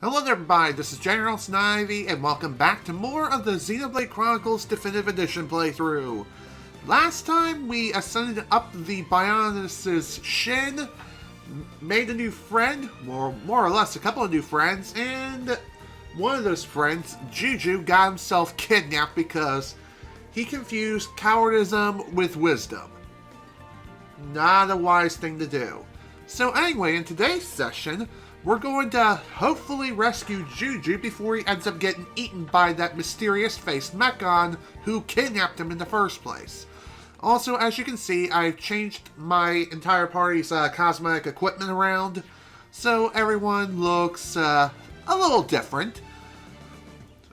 Hello there everybody, this is General Snivy, and welcome back to more of the Xenoblade Chronicles Definitive Edition playthrough. Last time we ascended up the Bionis' shin, made a new friend, more or less a couple of new friends, and one of those friends, Juju, got himself kidnapped because he confused cowardism with wisdom. Not a wise thing to do. So anyway, in today's session, we're going to hopefully rescue Juju before he ends up getting eaten by that mysterious Faced Mechon who kidnapped him in the first place. Also, as you can see, I've changed my entire party's cosmetic equipment around, so everyone looks a little different.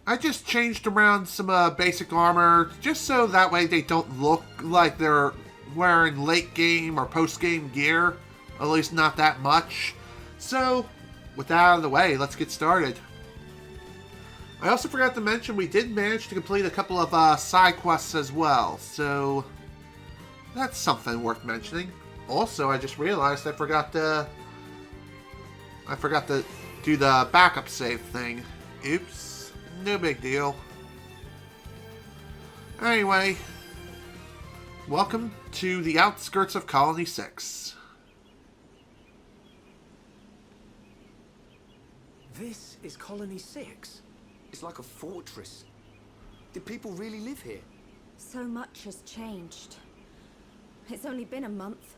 I just changed around some basic armor, just so that way they don't look like they're wearing late game or post game gear, at least not that much. So, with that out of the way, let's get started. I also forgot to mention we did manage to complete a couple of side quests as well, so that's something worth mentioning. Also, I just realized I forgot to do the backup save thing. Oops, no big deal. Anyway, welcome to the outskirts of Colony 6. This is Colony 6. It's like a fortress. Do people really live here? So much has changed. It's only been a month.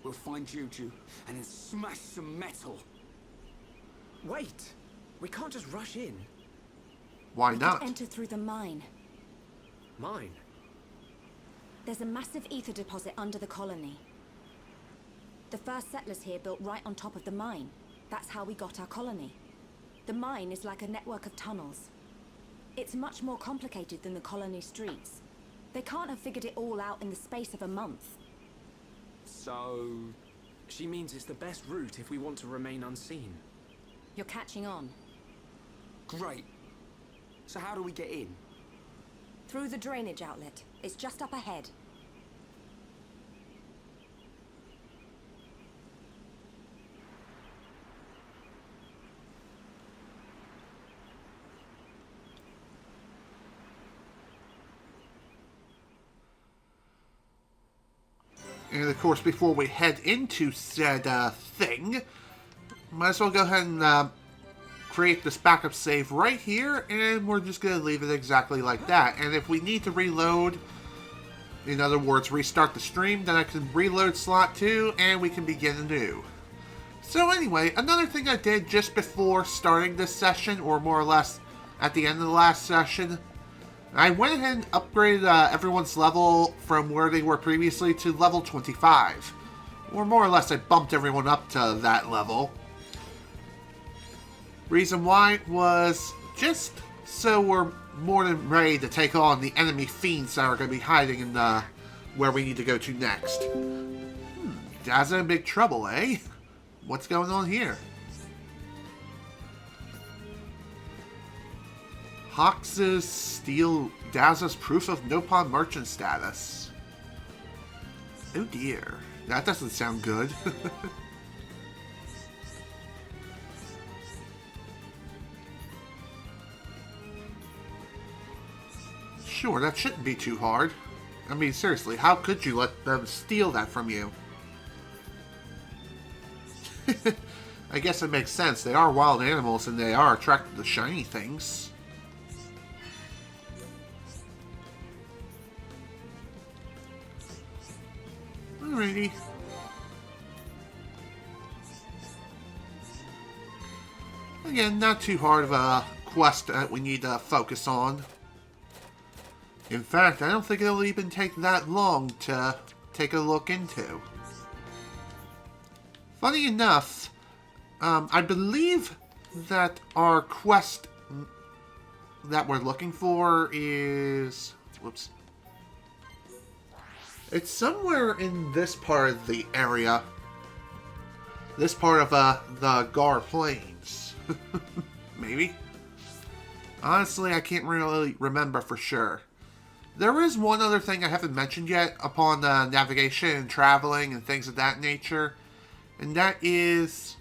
We'll find Juju and then smash some metal. Wait! We can't just rush in. Why We not? could enter through the mine. Mine? There's a massive ether deposit under the colony. The first settlers here built right on top of the mine. That's how we got our colony. The mine is like a network of tunnels. It's much more complicated than the colony streets. They can't have figured it all out in the space of a month. So, she means it's the best route if we want to remain unseen. You're catching on. Great. So how do we get in? Through the drainage outlet. It's just up ahead. And of course, before we head into said thing, might as well go ahead and create this backup save right here, and we're just going to leave it exactly like that. And if we need to reload, in other words, restart the stream, then I can reload slot 2, and we can begin anew. So anyway, another thing I did just before starting this session, or more or less at the end of the last session, I went ahead and upgraded everyone's level from where they were previously to level 25. Or more or less, I bumped everyone up to that level. Reason why was just so we're more than ready to take on the enemy fiends that are going to be hiding in where we need to go to next. Dad's in big trouble, eh? What's going on here? Hox's steal Dazza's proof of Nopon merchant status. Oh dear, that doesn't sound good. Sure, that shouldn't be too hard. I mean, seriously, how could you let them steal that from you? I guess it makes sense. They are wild animals and they are attracted to shiny things. Alrighty. Again, not too hard of a quest that we need to focus on. In fact, I don't think it'll even take that long to take a look into. Funny enough, I believe that our quest that we're looking for is... Whoops. It's somewhere in this part of the area. This part of the Gar Plains. Maybe? Honestly, I can't really remember for sure. There is one other thing I haven't mentioned yet upon navigation and traveling and things of that nature. And that is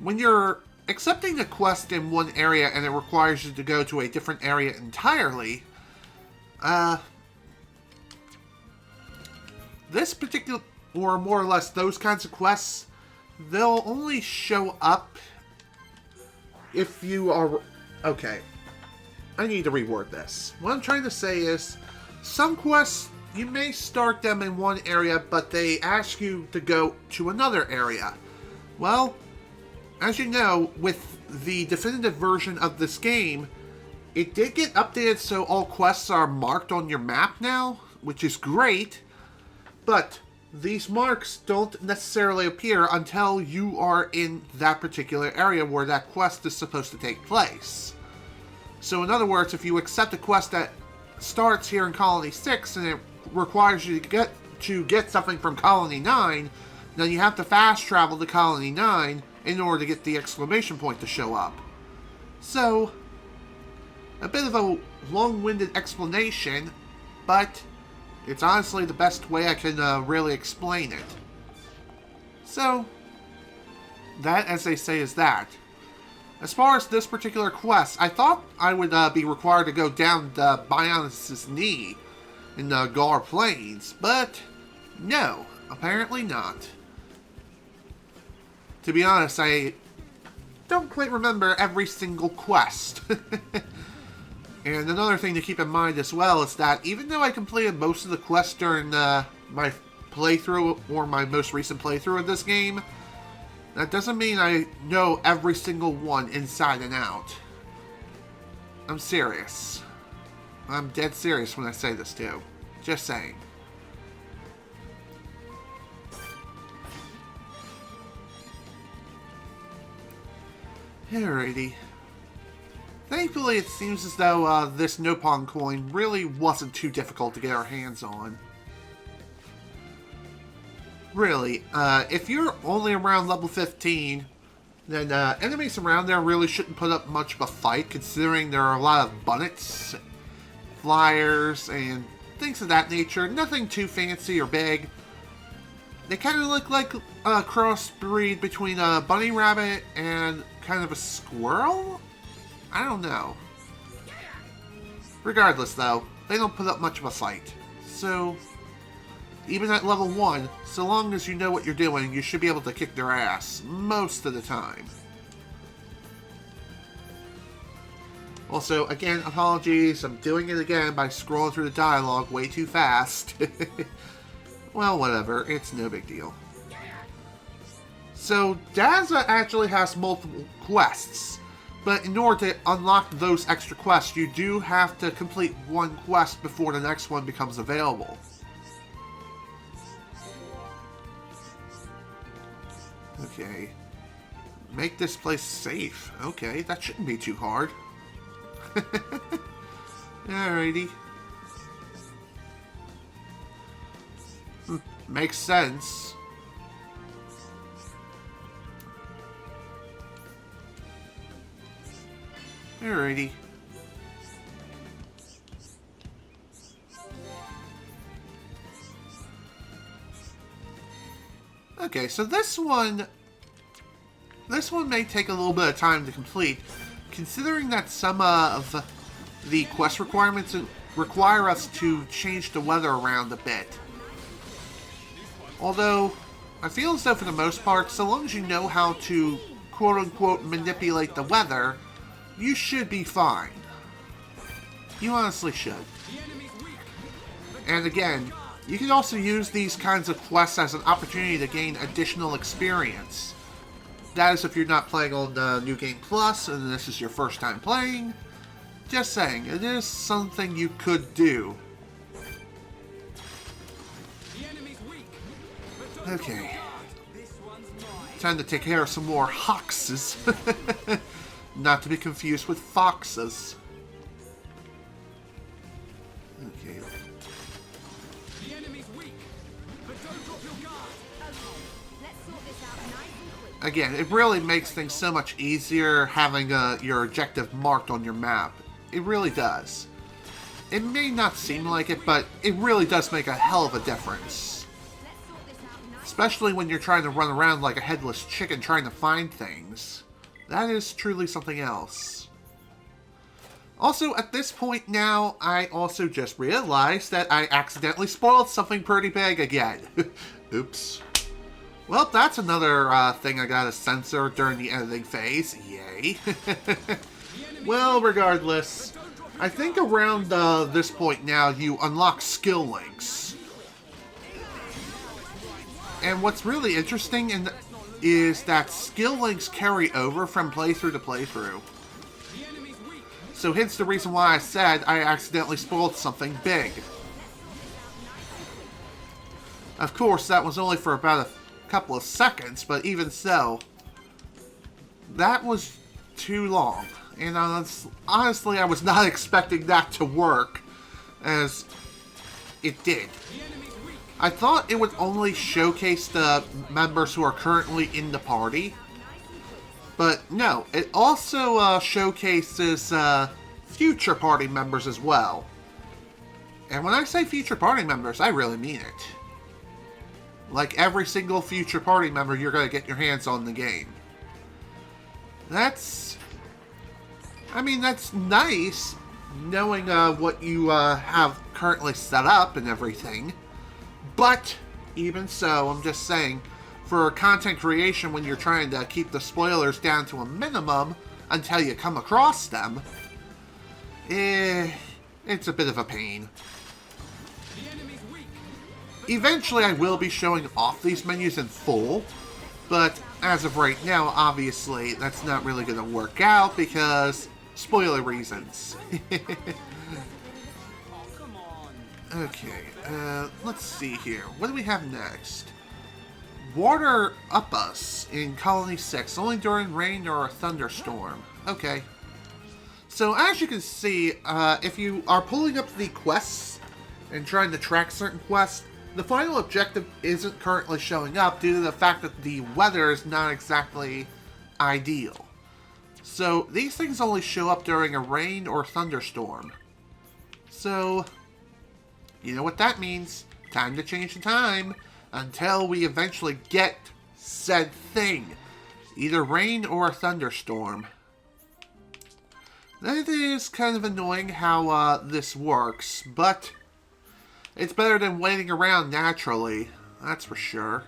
when you're accepting a quest in one area and it requires you to go to a different area entirely, this particular, or more or less those kinds of quests, they'll only show up if you are... Okay, I need to reword this. What I'm trying to say is, some quests, you may start them in one area, but they ask you to go to another area. Well, as you know, with the definitive version of this game, it did get updated so all quests are marked on your map now, which is great, but these marks don't necessarily appear until you are in that particular area where that quest is supposed to take place. So in other words, if you accept a quest that starts here in Colony 6 and it requires you to get something from Colony 9, then you have to fast travel to Colony 9 in order to get the exclamation point to show up. So, a bit of a long-winded explanation, but it's honestly the best way I can really explain it. So, that, as they say, is that. As far as this particular quest, I thought I would be required to go down the Bionis' knee in the Gar Plains, but no, apparently not. To be honest, I don't quite remember every single quest. And another thing to keep in mind as well is that even though I completed most of the quests during my playthrough, or my most recent playthrough of this game, that doesn't mean I know every single one inside and out. I'm serious. I'm dead serious when I say this too. Just saying. Alrighty. Thankfully, it seems as though this Nopon coin really wasn't too difficult to get our hands on. Really, if you're only around level 15, then enemies around there really shouldn't put up much of a fight, considering there are a lot of bunnets, flyers, and things of that nature. Nothing too fancy or big. They kind of look like a crossbreed between a bunny rabbit and kind of a squirrel? I don't know. Regardless, though, they don't put up much of a fight. So, even at level 1, so long as you know what you're doing, you should be able to kick their ass most of the time. Also, again, apologies, I'm doing it again by scrolling through the dialogue way too fast. Well, whatever, it's no big deal. So, Daza actually has multiple quests, but in order to unlock those extra quests, you do have to complete one quest before the next one becomes available. Okay. Make this place safe. Okay, that shouldn't be too hard. Alrighty. Makes sense. Alrighty. Okay, so this one may take a little bit of time to complete, considering that some of the quest requirements require us to change the weather around a bit. Although, I feel as though for the most part, so long as you know how to quote-unquote manipulate the weather, you should be fine. You honestly should. And again, you can also use these kinds of quests as an opportunity to gain additional experience. That is if you're not playing on the New Game Plus and this is your first time playing. Just saying, it is something you could do. Okay. Time to take care of some more hoxes. Not to be confused with foxes. Okay. The enemy's weak, but don't drop your guard. Okay, let's sort this out nice and quick. Again, it really makes things so much easier having your objective marked on your map. It really does. It may not seem like it, but it really does make a hell of a difference. Especially when you're trying to run around like a headless chicken trying to find things. That is truly something else. Also, at this point now, I also just realized that I accidentally spoiled something pretty big again. Oops. Well, that's another thing I gotta censor during the editing phase. Yay. Well, regardless, I think around this point now, you unlock skill links. And what's really interesting is that skill links carry over from playthrough to playthrough. So hence the reason why I said I accidentally spoiled something big. Of course, that was only for about a couple of seconds, but even so, that was too long. And honestly, I was not expecting that to work, as it did. I thought it would only showcase the members who are currently in the party, but no, it also showcases future party members as well. And when I say future party members, I really mean it. Like every single future party member you're going to get your hands on in the game. That's nice, knowing what you have currently set up and everything. But, even so, I'm just saying, for content creation when you're trying to keep the spoilers down to a minimum until you come across them, it's a bit of a pain. Eventually I will be showing off these menus in full, but as of right now, obviously, that's not really going to work out because spoiler reasons. Okay, let's see here. What do we have next? Water up us in Colony 6, only during rain or a thunderstorm. Okay. So, as you can see, if you are pulling up the quests and trying to track certain quests, the final objective isn't currently showing up due to the fact that the weather is not exactly ideal. So, these things only show up during a rain or thunderstorm. So, you know what that means. Time to change the time until we eventually get said thing. Either rain or a thunderstorm. That is kind of annoying how this works, but it's better than waiting around naturally, that's for sure.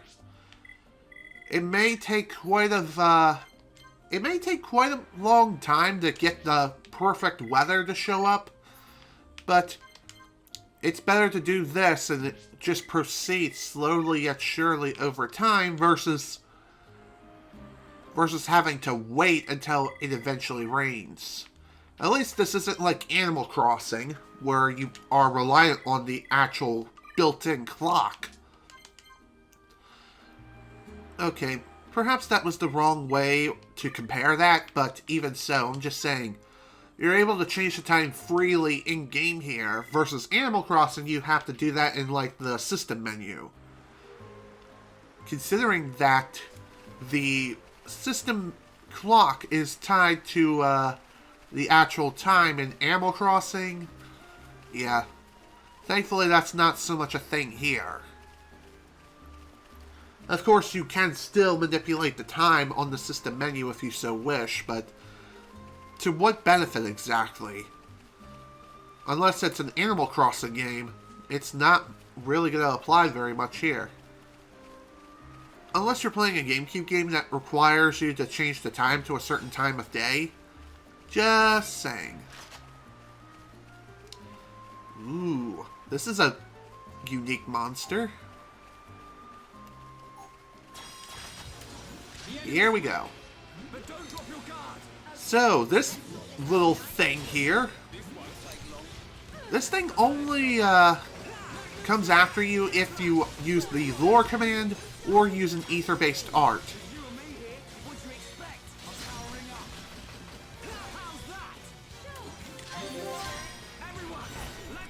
It may take quite a long time to get the perfect weather to show up, but it's better to do this and it just proceed slowly yet surely over time versus having to wait until it eventually rains. At least this isn't like Animal Crossing, where you are reliant on the actual built-in clock. Okay, perhaps that was the wrong way to compare that, but even so, I'm just saying, you're able to change the time freely in-game here, versus Animal Crossing, you have to do that in, like, the system menu. Considering that the system clock is tied to, the actual time in Animal Crossing, yeah. Thankfully, that's not so much a thing here. Of course, you can still manipulate the time on the system menu if you so wish, but to what benefit exactly? Unless it's an Animal Crossing game, it's not really going to apply very much here. Unless you're playing a GameCube game that requires you to change the time to a certain time of day. Just saying. Ooh, this is a unique monster. Here we go. So, this little thing here, this thing only comes after you if you use the lure command or use an ether-based art.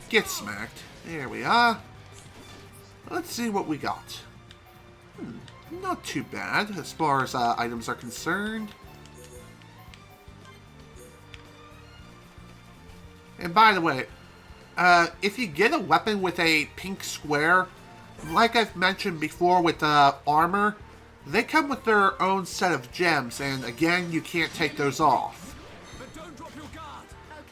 Get smacked. There we are. Let's see what we got. Not too bad as far as items are concerned. And by the way, if you get a weapon with a pink square, like I've mentioned before with armor, they come with their own set of gems, and again, you can't take those off. But don't drop your guard.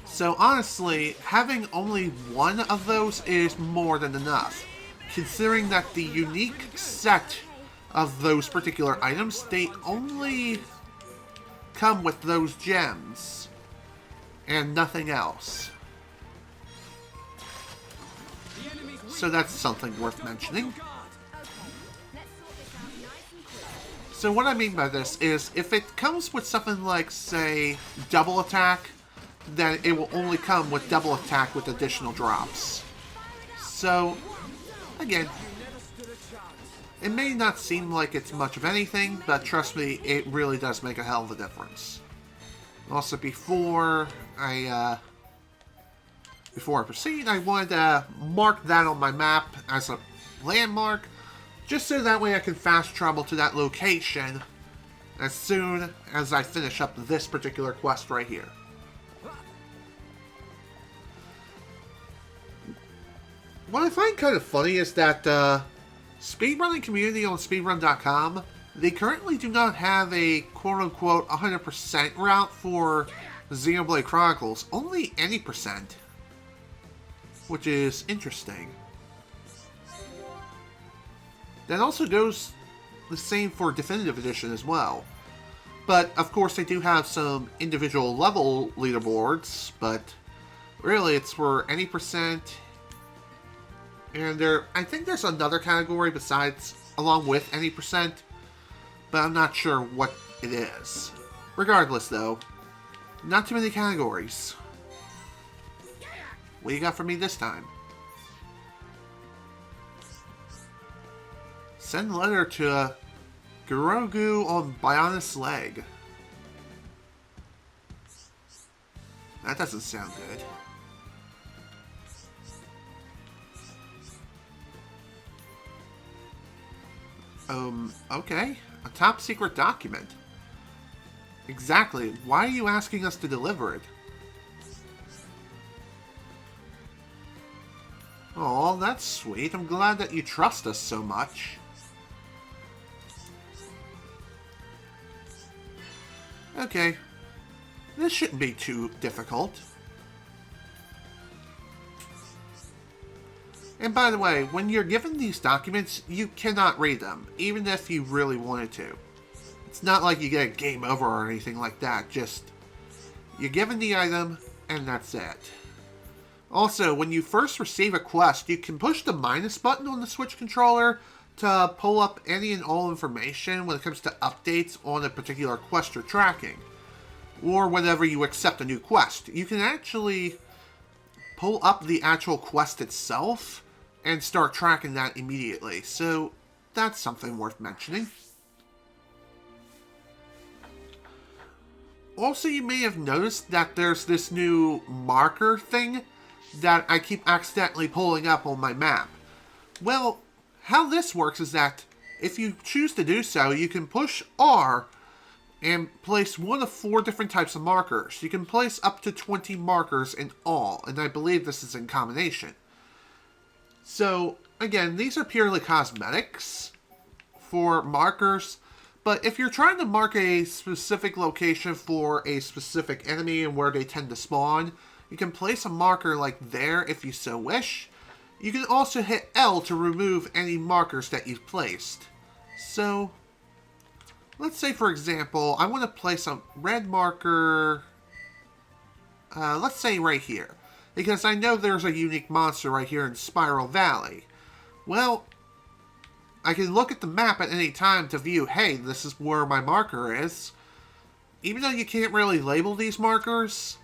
So honestly, having only one of those is more than enough, considering that the unique set of those particular items, they only come with those gems and nothing else. So that's something worth mentioning. So what I mean by this is, if it comes with something like, say, double attack, then it will only come with double attack with additional drops. So, again, it may not seem like it's much of anything, but trust me, it really does make a hell of a difference. Also, before I proceed, I wanted to mark that on my map as a landmark, just so that way I can fast travel to that location as soon as I finish up this particular quest right here. What I find kind of funny is that speedrunning community on speedrun.com, they currently do not have a quote-unquote 100% route for Xenoblade Chronicles, only any percent, which is interesting. That also goes the same for Definitive Edition as well. But, of course, they do have some individual level leaderboards, but really it's for any percent. And I think there's another category besides, along with any percent, but I'm not sure what it is. Regardless, though, not too many categories. What do you got for me this time? Send letter to Gurogu on Bionis leg. That doesn't sound good. Okay. A top secret document. Exactly. Why are you asking us to deliver it? Oh, that's sweet. I'm glad that you trust us so much. Okay. This shouldn't be too difficult. And by the way, when you're given these documents, you cannot read them, even if you really wanted to. It's not like you get a game over or anything like that, just you're given the item, and that's it. Also, when you first receive a quest, you can push the minus button on the Switch controller to pull up any and all information when it comes to updates on a particular quest you're tracking. Or whenever you accept a new quest. You can actually pull up the actual quest itself and start tracking that immediately. So, that's something worth mentioning. Also, you may have noticed that there's this new marker thing that I keep accidentally pulling up on my map. Well, how this works is that if you choose to do so, you can push R and place one of 4 different types of markers. You can place up to 20 markers in all, and I believe this is in combination. So, again, these are purely cosmetics for markers, but if you're trying to mark a specific location for a specific enemy and where they tend to spawn, you can place a marker like there if you so wish. You can also hit L to remove any markers that you've placed. So, let's say for example, I want to place a red marker, let's say right here. Because I know there's a unique monster right here in Spiral Valley. Well, I can look at the map at any time to view, hey, this is where my marker is. Even though you can't really label these markers,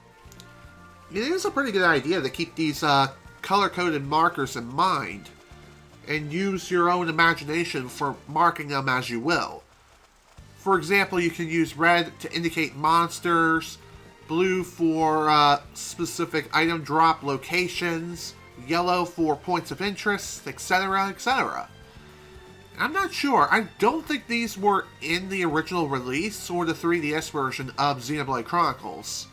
it is a pretty good idea to keep these color-coded markers in mind and use your own imagination for marking them as you will. For example, you can use red to indicate monsters, blue for specific item drop locations, yellow for points of interest, etc., etc. I'm not sure. I don't think these were in the original release or the 3DS version of Xenoblade Chronicles.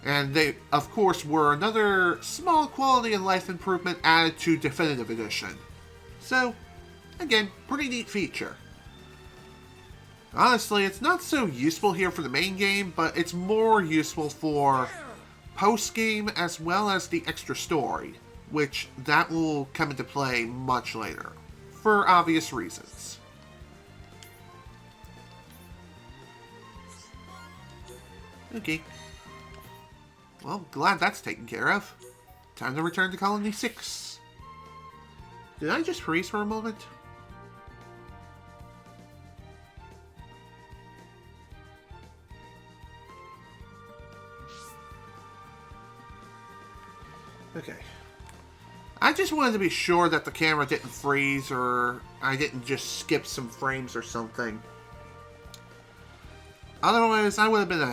And they, of course, were another small quality and life improvement added to Definitive Edition. So, Again, pretty neat feature. Honestly, it's not so useful here for the main game, but it's more useful for post-game as well as the extra story, which that will come into play much later, for obvious reasons. Okay. Well, glad that's taken care of. Time to return to Colony 6. Did I just freeze for a moment? Okay. I just wanted to be sure that the camera didn't freeze or I didn't just skip some frames or something. Otherwise, I would have been in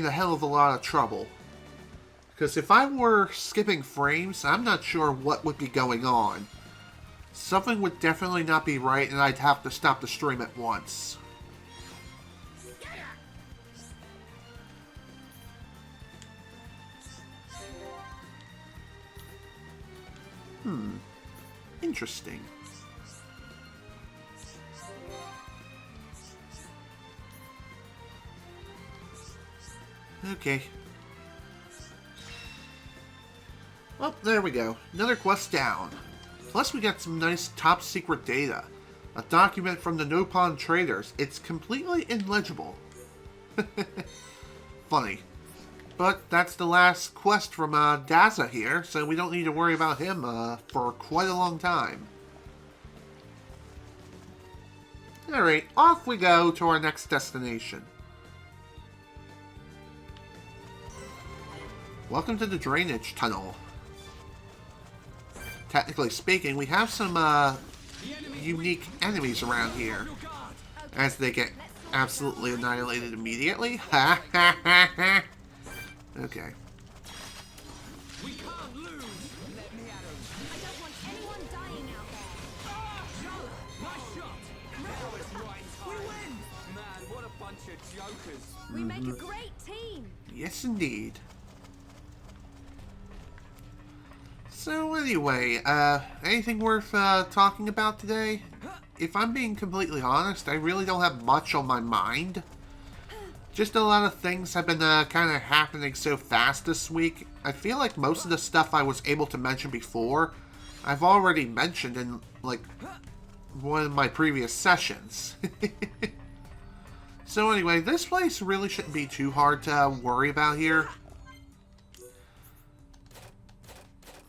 a hell of a lot of trouble. Because if I were skipping frames, I'm not sure what would be going on. Something would definitely not be right and I'd have to stop the stream at once. Interesting. Okay. Well, there we go. Another quest down. Plus we got some nice top secret data. A document from the Nopon traders. It's completely illegible. Funny. But that's the last quest from Daza here, so we don't need to worry about him for quite a long time. Alright, off we go to our next destination. Welcome to the drainage tunnel. Technically speaking, we have some unique enemies around here. As they get absolutely annihilated immediately. Ha ha ha ha! Okay. We can't lose. Let me at him. I don't want anyone dying out there. Sharla, nice shot. Now it's right time. We win. Man, what a bunch of jokers. We make a great team. Yes, indeed. So anyway, anything worth talking about today? If I'm being completely honest, I really don't have much on my mind. Just a lot of things have been kind of happening so fast this week. I feel like most of the stuff I was able to mention before, I've already mentioned in, like, one of my previous sessions. So anyway, this place really shouldn't be too hard to worry about here.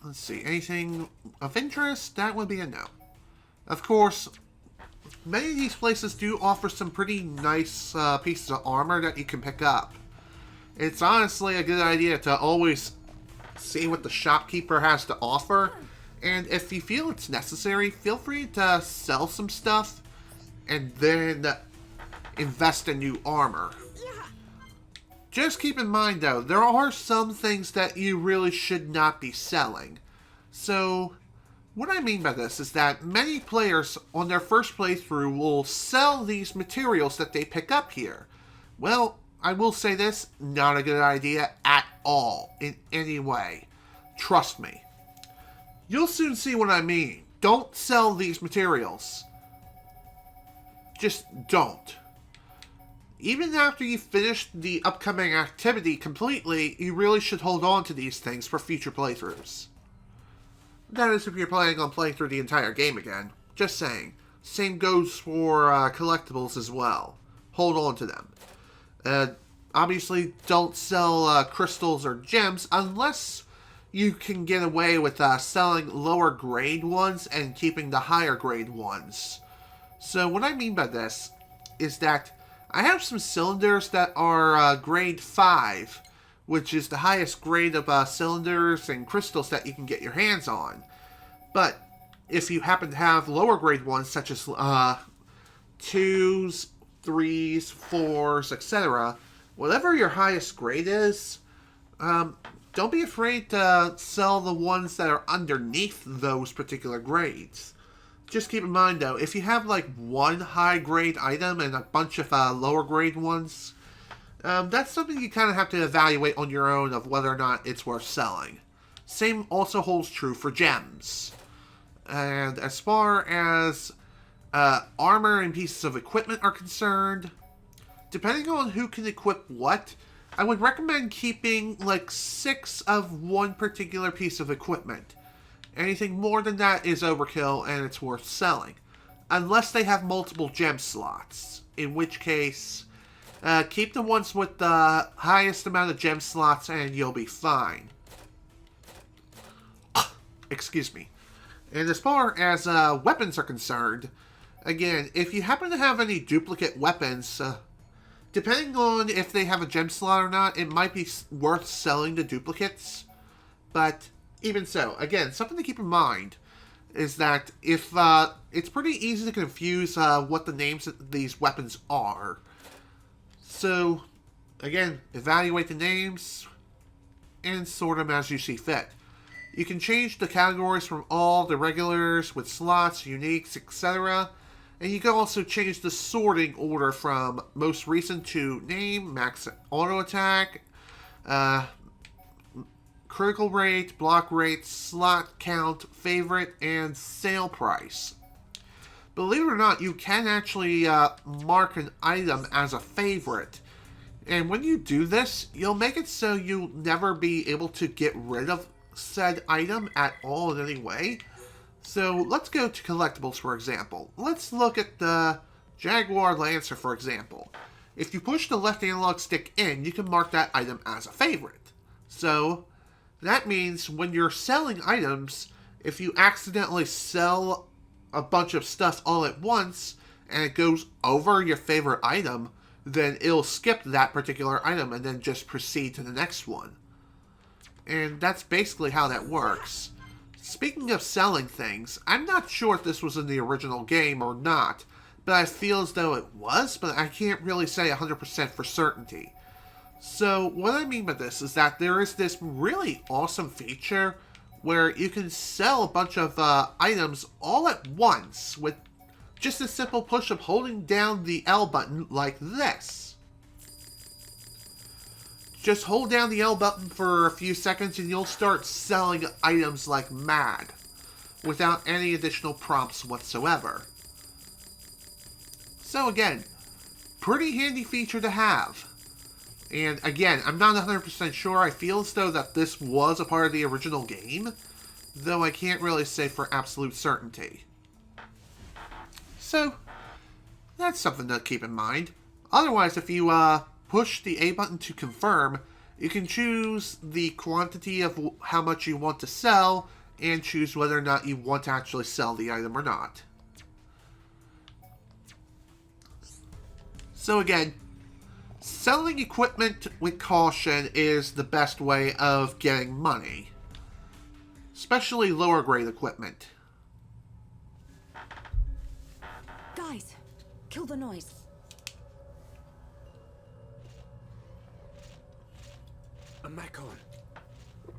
Let's see, anything of interest? That would be a no. Of course, many of these places do offer some pretty nice pieces of armor that you can pick up. It's honestly a good idea to always see what the shopkeeper has to offer. And if you feel it's necessary, feel free to sell some stuff and then invest in new armor. Just keep in mind though, there are some things that you really should not be selling. So, what I mean by this is that many players on their first playthrough will sell these materials that they pick up here. Well, I will say this, not a good idea at all, in any way. Trust me. You'll soon see what I mean. Don't sell these materials. Just don't. Even after you've finished the upcoming activity completely, you really should hold on to these things for future playthroughs. That is if you're planning on playing through the entire game again. Just saying. Same goes for collectibles as well. Hold on to them. Obviously, don't sell crystals or gems unless you can get away with selling lower grade ones and keeping the higher grade ones. So what I mean by this is that I have some cylinders that are grade 5, which is the highest grade of cylinders and crystals that you can get your hands on. But if you happen to have lower grade ones, such as 2s, 3s, 4s, etc., whatever your highest grade is, don't be afraid to sell the ones that are underneath those particular grades. Just keep in mind though, if you have like one high grade item and a bunch of lower grade ones, that's something you kind of have to evaluate on your own of whether or not it's worth selling. Same also holds true for gems. And as far as armor and pieces of equipment are concerned, depending on who can equip what, I would recommend keeping like 6 of one particular piece of equipment. Anything more than that is overkill and it's worth selling. Unless they have multiple gem slots. In which case, keep the ones with the highest amount of gem slots and you'll be fine. Excuse me. And as far as weapons are concerned, again, if you happen to have any duplicate weapons, depending on if they have a gem slot or not, it might be worth selling the duplicates. But even so, again, something to keep in mind is that if it's pretty easy to confuse what the names of these weapons are. So, again, evaluate the names and sort them as you see fit. You can change the categories from all the regulars with slots, uniques, etc. And you can also change the sorting order from most recent to name, max auto attack, critical rate, block rate, slot count, favorite, and sale price. Believe it or not, you can actually mark an item as a favorite. And when you do this, you'll make it so you'll never be able to get rid of said item at all in any way. So let's go to collectibles, for example. Let's look at the Jaguar Lancer, for example. If you push the left analog stick in, you can mark that item as a favorite. So that means when you're selling items, if you accidentally sell a bunch of stuff all at once and it goes over your favorite item, then it'll skip that particular item and then just proceed to the next one. And that's basically how that works. Speaking of selling things, I'm not sure if this was in the original game or not, but I feel as though it was, but I can't really say 100% for certainty. So what I mean by this is that there is this really awesome feature where you can sell a bunch of items all at once with just a simple push of holding down the L button like this. Just hold down the L button for a few seconds and you'll start selling items like mad, without any additional prompts whatsoever. So again, pretty handy feature to have. And again, I'm not 100% sure. I feel as though that this was a part of the original game, though I can't really say for absolute certainty. So, that's something to keep in mind. Otherwise, if you push the A button to confirm, you can choose the quantity of how much you want to sell and choose whether or not you want to actually sell the item or not. So again, selling equipment with caution is the best way of getting money, especially lower grade equipment. Guys, kill the noise. A Mechon.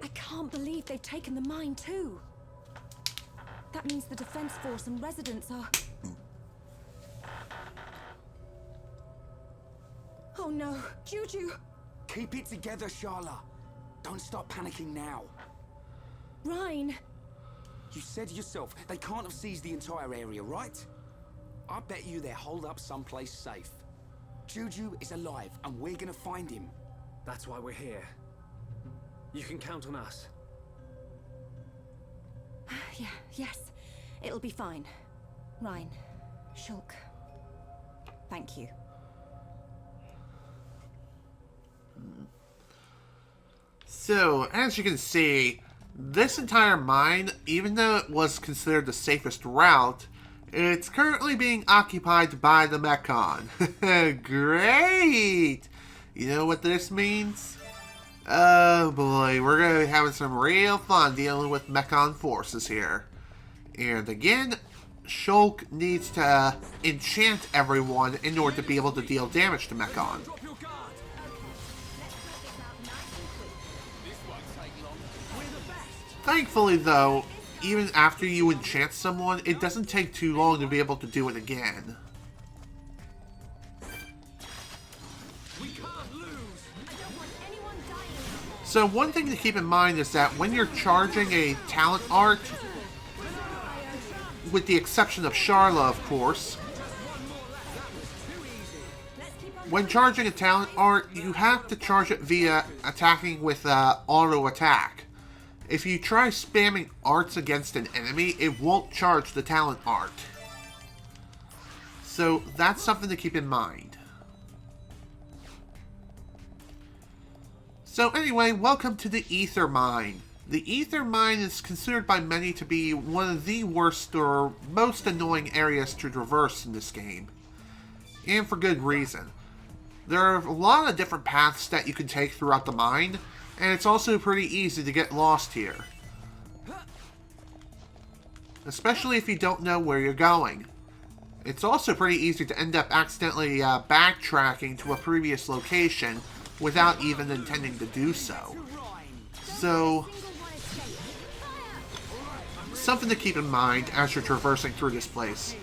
I can't believe they've taken the mine too. That means the defense force and residents are... Oh no, Juju! Keep it together, Sharla. Don't start panicking now. Rhine! You said yourself, they can't have seized the entire area, right? I bet you they're holed up someplace safe. Juju is alive, and we're gonna find him. That's why we're here. You can count on us. Yeah, yes. It'll be fine. Rhine, Shulk. Thank you. So, as you can see, this entire mine, even though it was considered the safest route, it's currently being occupied by the Mechon. Great! You know what this means? Oh boy, we're going to be having some real fun dealing with Mechon forces here. And again, Shulk needs to enchant everyone in order to be able to deal damage to Mechon. Thankfully though, even after you enchant someone, it doesn't take too long to be able to do it again. So one thing to keep in mind is that when you're charging a talent art, with the exception of Sharla, of course. When charging a talent art, you have to charge it via attacking with auto attack. If you try spamming arts against an enemy, it won't charge the talent art. So that's something to keep in mind. So anyway, welcome to the Ether Mine. The Ether Mine is considered by many to be one of the worst or most annoying areas to traverse in this game. And for good reason. There are a lot of different paths that you can take throughout the mine, and it's also pretty easy to get lost here. Especially if you don't know where you're going. It's also pretty easy to end up accidentally backtracking to a previous location without even intending to do so. So, something to keep in mind as you're traversing through this place.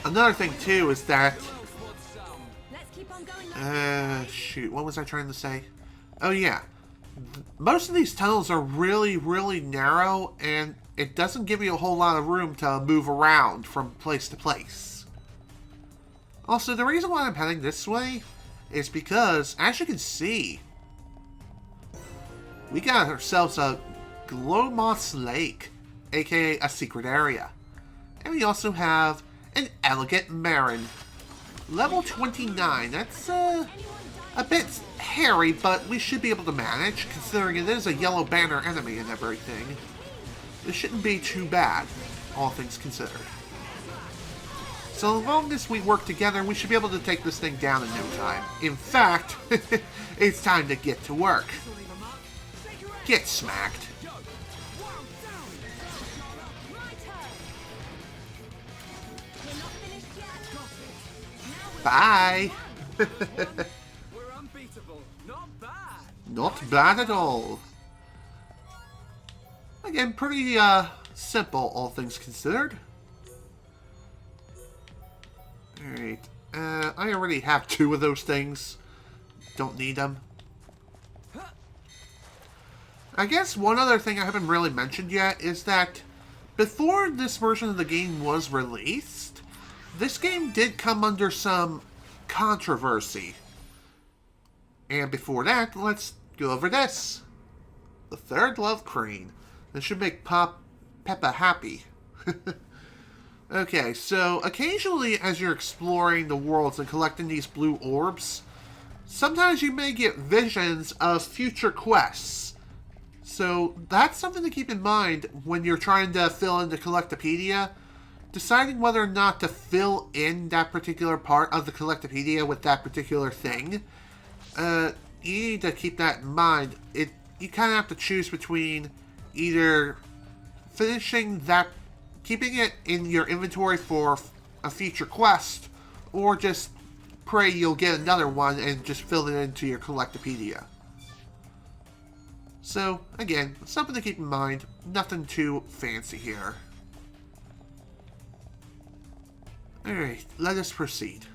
Another thing too is that... shoot, what was I trying to say? Oh yeah, most of these tunnels are really, really narrow, and it doesn't give you a whole lot of room to move around from place to place. Also, the reason why I'm heading this way is because, as you can see, we got ourselves a Glowmoth's Lake, aka a secret area. And we also have an Elegant Marin. Level 29, that's a bit hairy, but we should be able to manage, considering it is a yellow banner enemy and everything. This shouldn't be too bad, all things considered. So as long as we work together, we should be able to take this thing down in no time. In fact, it's time to get to work. Get smacked. Bye! We're unbeatable. Not bad. Not bad at all. Again, pretty simple, all things considered. Alright. I already have 2 of those things. Don't need them. I guess one other thing I haven't really mentioned yet is that before this version of the game was released, this game did come under some controversy. And before that, let's go over this. The Third Love Crane. This should make Peppa happy. Okay, so occasionally as you're exploring the worlds and collecting these blue orbs, sometimes you may get visions of future quests. So that's something to keep in mind when you're trying to fill in the Collectopedia. Deciding whether or not to fill in that particular part of the Collectopedia with that particular thing, you need to keep that in mind. You kind of have to choose between either finishing that, keeping it in your inventory for a future quest, or just pray you'll get another one and just fill it into your Collectopedia. So, again, something to keep in mind. Nothing too fancy here. Alright, let us proceed.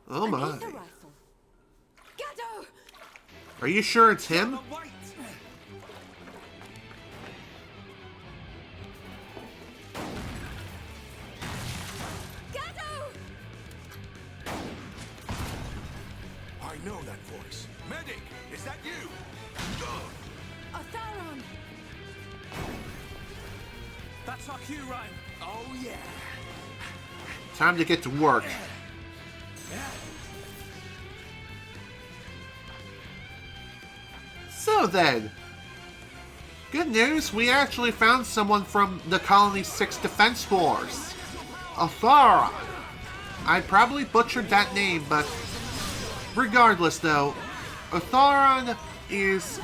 Oh my. Are you sure it's him? I know that voice. Medic, is that you? Otharon! That's our cue, Ryan. Oh, yeah. Time to get to work. So then, good news, we actually found someone from the Colony 6 Defense Force. Otharon. I probably butchered that name, but regardless though, Otharon is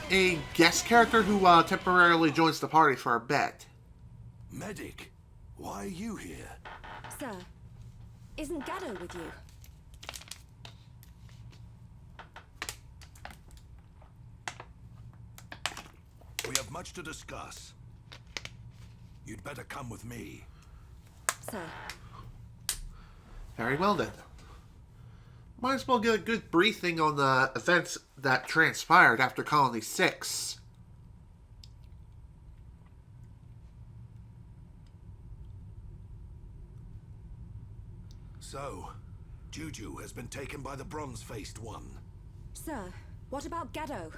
a guest character who temporarily joins the party for a bit. Medic, why are you here? Sir, isn't Gaddo with you? We have much to discuss. You'd better come with me. Sir. Very well then. Might as well get a good briefing on the events that transpired after Colony 6. So, Juju has been taken by the Bronze-Faced One. Sir, what about Gaddo?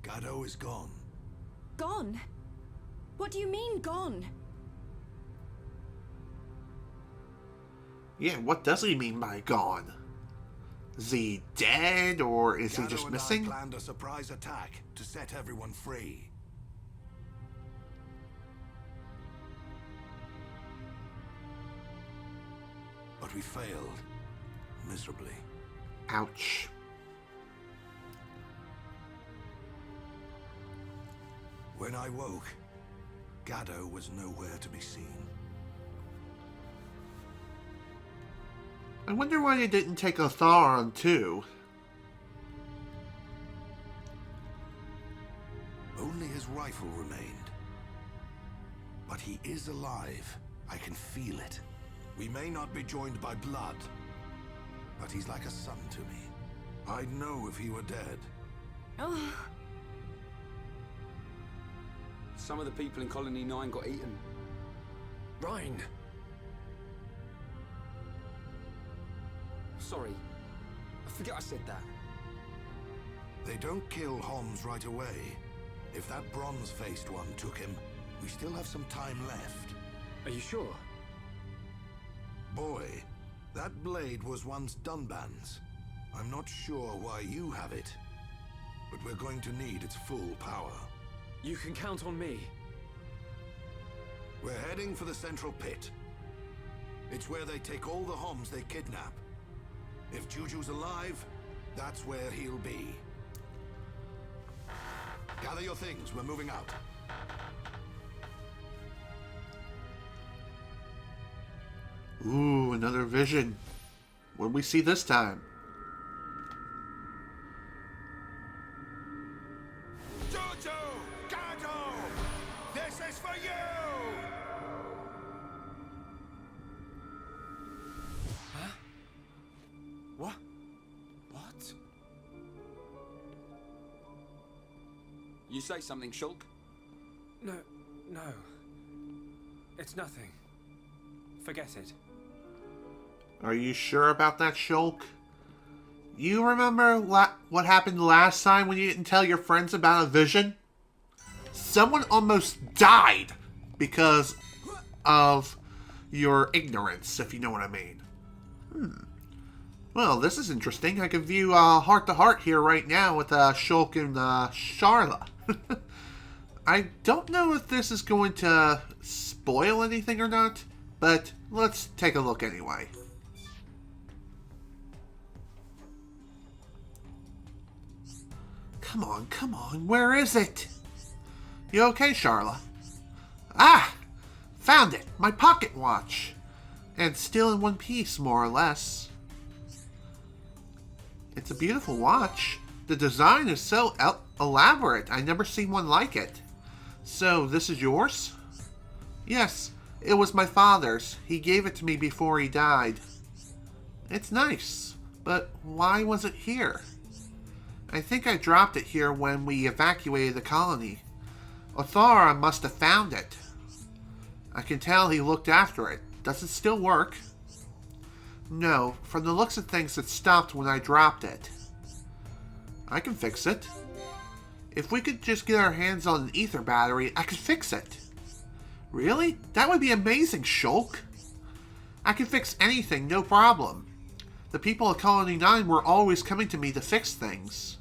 Gaddo is gone. Gone? What do you mean, gone? Yeah, what does he mean by gone? Is he dead, or is he Gaddo just and missing? I planned a surprise attack to set everyone free. But we failed miserably. Ouch. When I woke, Gaddo was nowhere to be seen. I wonder why they didn't take Otharon too. Only his rifle remained. But he is alive. I can feel it. We may not be joined by blood, but he's like a son to me. I'd know if he were dead. Oh, Some of the people in Colony 9 got eaten. Rhine! Sorry. I forget I said that. They don't kill Homs right away. If that Bronze-Faced One took him, we still have some time left. Are you sure? Boy, that blade was once Dunban's. I'm not sure why you have it, but we're going to need its full power. You can count on me. We're heading for the central pit. It's where they take all the Homs they kidnap. If Juju's alive, that's where he'll be. Gather your things, we're moving out. Ooh, another vision. What do we see this time? Juju! Gaddo! This is for you! What? What? You say something, Shulk? No. It's nothing. Forget it. Are you sure about that, Shulk? You remember what happened last time when you didn't tell your friends about a vision? Someone almost died because of your ignorance, if you know what I mean. Well, this is interesting. I can view heart-to-heart here right now with Shulk and Sharla. I don't know if this is going to spoil anything or not, but let's take a look anyway. Come on, where is it? You okay, Sharla? Ah! Found it! My pocket watch! And still in one piece, more or less. It's a beautiful watch. The design is so elaborate. I never seen one like it. So, this is yours? Yes, it was my father's. He gave it to me before he died. It's nice, but why was it here? I think I dropped it here when we evacuated the colony. Otharon must have found it. I can tell he looked after it. Does it still work? No, from the looks of things it stopped when I dropped it. I can fix it. If we could just get our hands on an ether battery, I could fix it. Really? That would be amazing, Shulk. I can fix anything, no problem. The people of Colony 9 were always coming to me to fix things.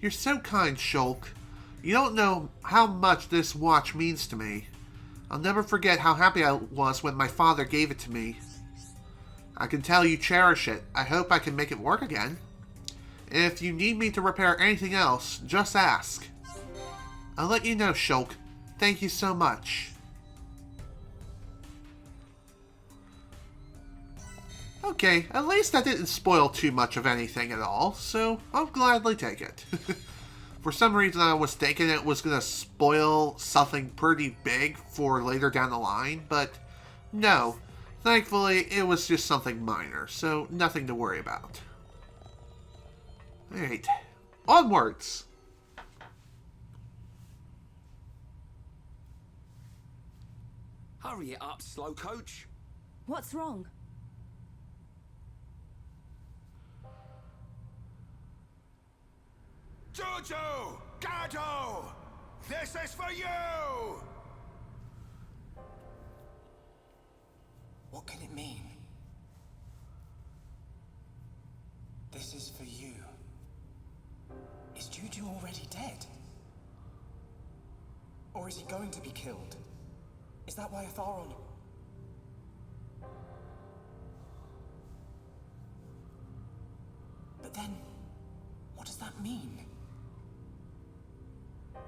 You're so kind, Shulk. You don't know how much this watch means to me. I'll never forget how happy I was when my father gave it to me. I can tell you cherish it. I hope I can make it work again. If you need me to repair anything else, just ask. I'll let you know, Shulk. Thank you so much. Okay, at least I didn't spoil too much of anything at all, so I'll gladly take it. For some reason I was thinking it was going to spoil something pretty big for later down the line, but no. Thankfully, it was just something minor, so nothing to worry about. Alright, onwards! Hurry it up, slow coach. What's wrong? Juju! Gato! This is for you! What can it mean? This is for you. Is Juju already dead? Or is he going to be killed? Is that why Otharon... But then, what does that mean?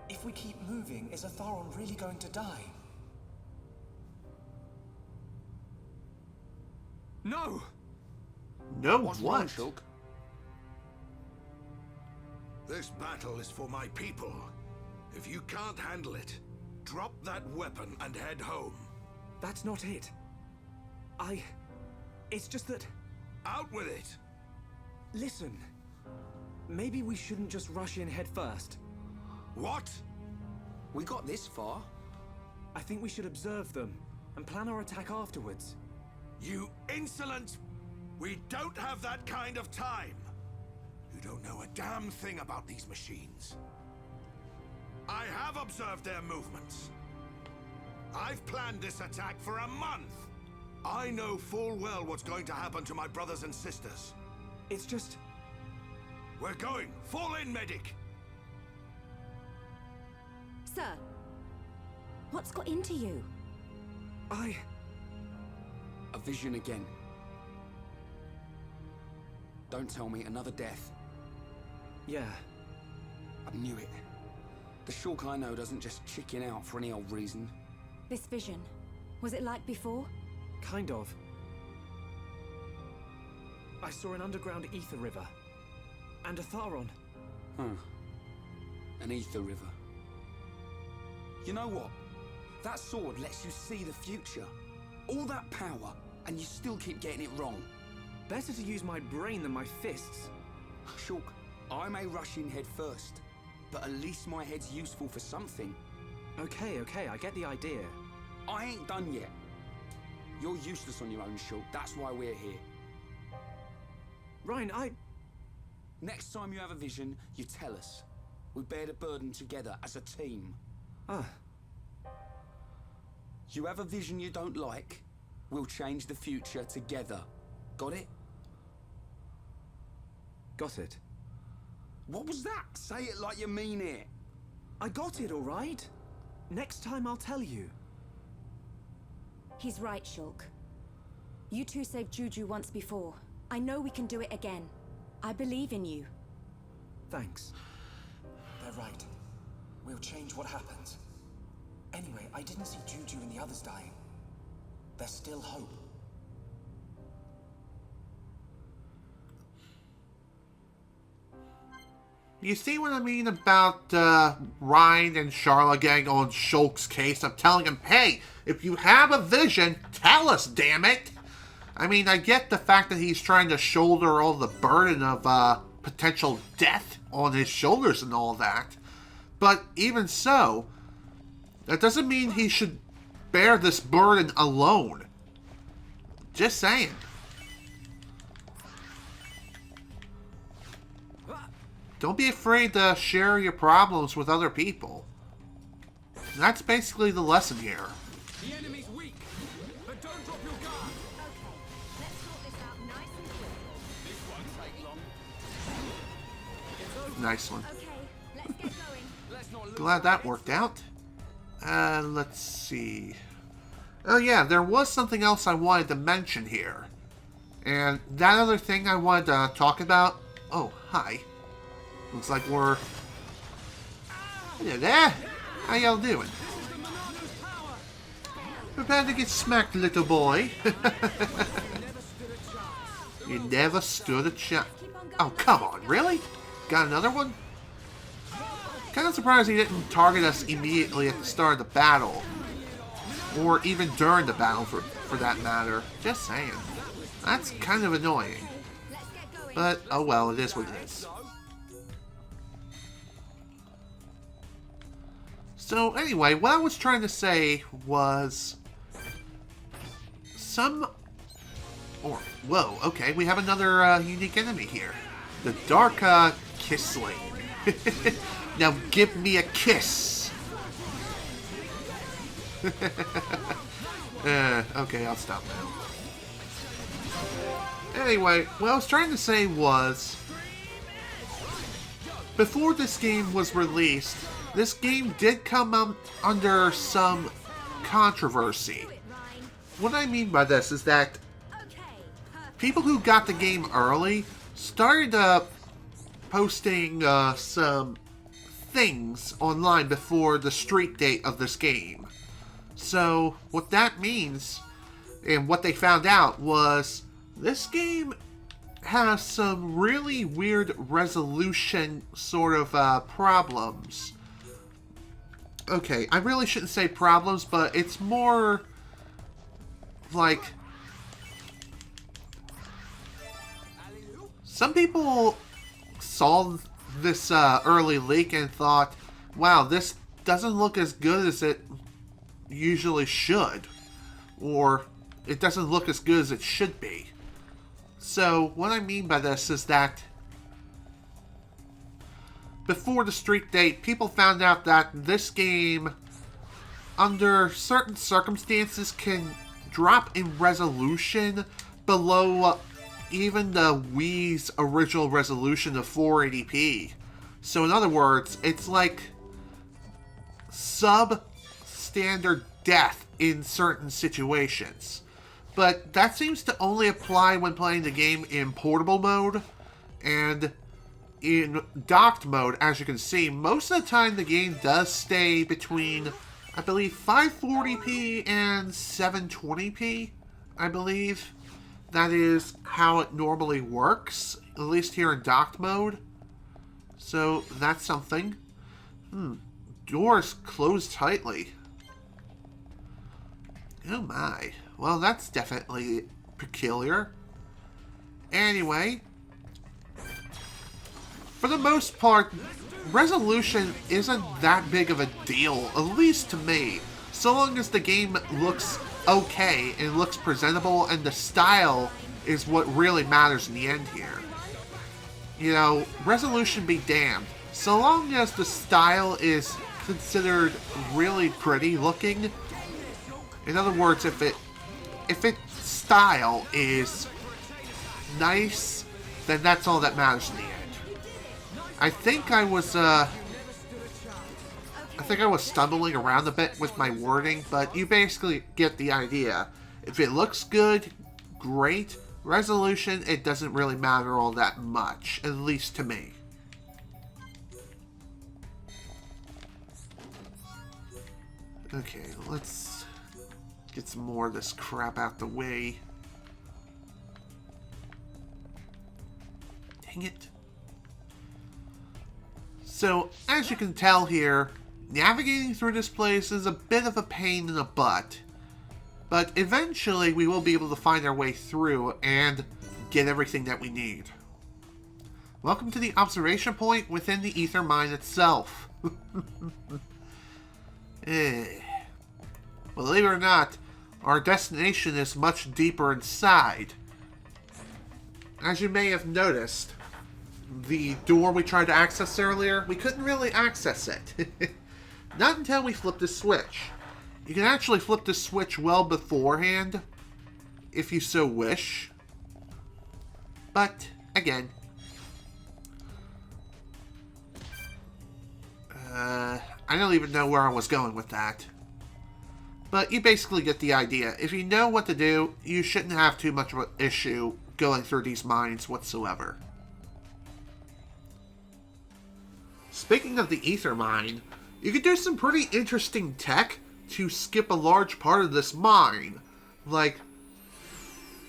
If we keep moving, is Otharon really going to die? No! No, What's what? wrong, Shulk? This battle is for my people. If you can't handle it, drop that weapon and head home. That's not it. It's just that... Out with it! Listen. Maybe we shouldn't just rush in head first. What? We got this far. I think we should observe them and plan our attack afterwards. You insolent... We don't have that kind of time. You don't know a damn thing about these machines. I have observed their movements. I've planned this attack for a month. I know full well what's going to happen to my brothers and sisters. It's just... We're going. Fall in, medic. Sir, what's got into you? A vision again. Don't tell me another death. Yeah. I knew it. The Shulk I know doesn't just chicken out for any old reason. This vision, was it like before? Kind of. I saw an underground ether river. And Otharon. Huh. An ether river. You know what? That sword lets you see the future. All that power, and you still keep getting it wrong. Better to use my brain than my fists. Shulk, I may rush in head first, but at least my head's useful for something. Okay, I get the idea. I ain't done yet. You're useless on your own, Shulk. That's why we're here. Ryan, Next time you have a vision, you tell us. We bear the burden together as a team. You have a vision you don't like, we'll change the future together. Got it? Got it. What was that? Say it like you mean it. I got it, all right. Next time I'll tell you. He's right, Shulk. You two saved Juju once before. I know we can do it again. I believe in you. Thanks. They're right. We'll change what happens. Anyway, I didn't see Juju and the others dying. There's still hope. You see what I mean about Ryan and Sharla getting on Shulk's case? I'm telling him, hey, if you have a vision, tell us, damn it! I mean, I get the fact that he's trying to shoulder all the burden of potential death on his shoulders and all that. But even so, that doesn't mean he should bear this burden alone. Just saying. Don't be afraid to share your problems with other people. That's basically the lesson here. The enemy's weak, but don't drop your guard. Okay, let's sort this out nice and quick. This won't take long. Nice one. Okay, let's get going. Let's not lose Glad our that heads. worked out. Let's see. Oh yeah, there was something else I wanted to mention here. And that other thing I wanted to talk about... Oh, hi. Looks like we're... Hello there. How y'all doing? Prepare to get smacked, little boy. You never stood a chance. Oh, come on, really? Got another one? Kind of surprised he didn't target us immediately at the start of the battle. Or even during the battle, for that matter. Just saying. That's kind of annoying. But, oh well, it is what it is. So, anyway, what I was trying to say was... whoa, okay, we have another unique enemy here. The Dark Kissling. Now give me a kiss. Okay, I'll stop now. Anyway, what I was trying to say was, before this game was released, this game did come under some controversy. What I mean by this is that people who got the game early started posting some things online before the street date of this game. So, what that means, and what they found out, was this game has some really weird resolution sort of problems. Okay, I really shouldn't say problems, but it's more like... Some people saw this early leak and thought, wow, this doesn't look as good as it usually should. Or, it doesn't look as good as it should be. So, what I mean by this is that before the street date, people found out that this game, under certain circumstances, can drop in resolution below even the Wii's original resolution of 480p. So in other words, it's like sub-standard depth in certain situations. But that seems to only apply when playing the game in portable mode. And in docked mode, as you can see, most of the time the game does stay between, I believe, 540p and 720p, I believe. That is how it normally works, at least here in docked mode. So, that's something. Doors closed tightly. Oh my. Well, that's definitely peculiar. Anyway, for the most part, resolution isn't that big of a deal, at least to me. So long as the game looks okay and looks presentable, and the style is what really matters in the end here. You know, resolution be damned. So long as the style is considered really pretty looking, in other words, if its style is nice, then that's all that matters in the end. I think I was stumbling around a bit with my wording, but you basically get the idea. If it looks good, great. Resolution, it doesn't really matter all that much, at least to me. Okay, let's get some more of this crap out the way. Dang it. So, as you can tell here, navigating through this place is a bit of a pain in the butt. But eventually we will be able to find our way through and get everything that we need. Welcome to the observation point within the Ether Mine itself. Believe it or not, our destination is much deeper inside. As you may have noticed, the door we tried to access earlier, we couldn't really access it. Not until we flipped the switch. You can actually flip the switch well beforehand, if you so wish. But, again, I don't even know where I was going with that. But you basically get the idea. If you know what to do, you shouldn't have too much of an issue going through these mines whatsoever. Speaking of the Ether Mine, you could do some pretty interesting tech to skip a large part of this mine. Like,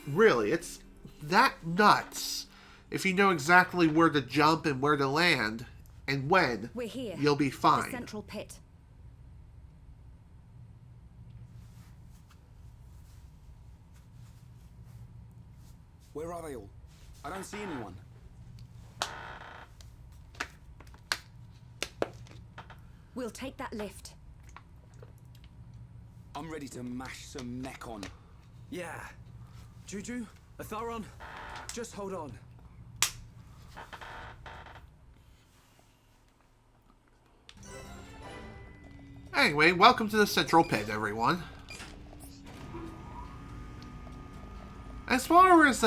really, it's that nuts. If you know exactly where to jump and where to land, and when, We're here. you'll be fine. The central pit. Where are they all? I don't see anyone. We'll take that lift. I'm ready to mash some Mechon. Yeah. Juju, Otharon, just hold on. Anyway, welcome to the Central Pit, everyone. As far as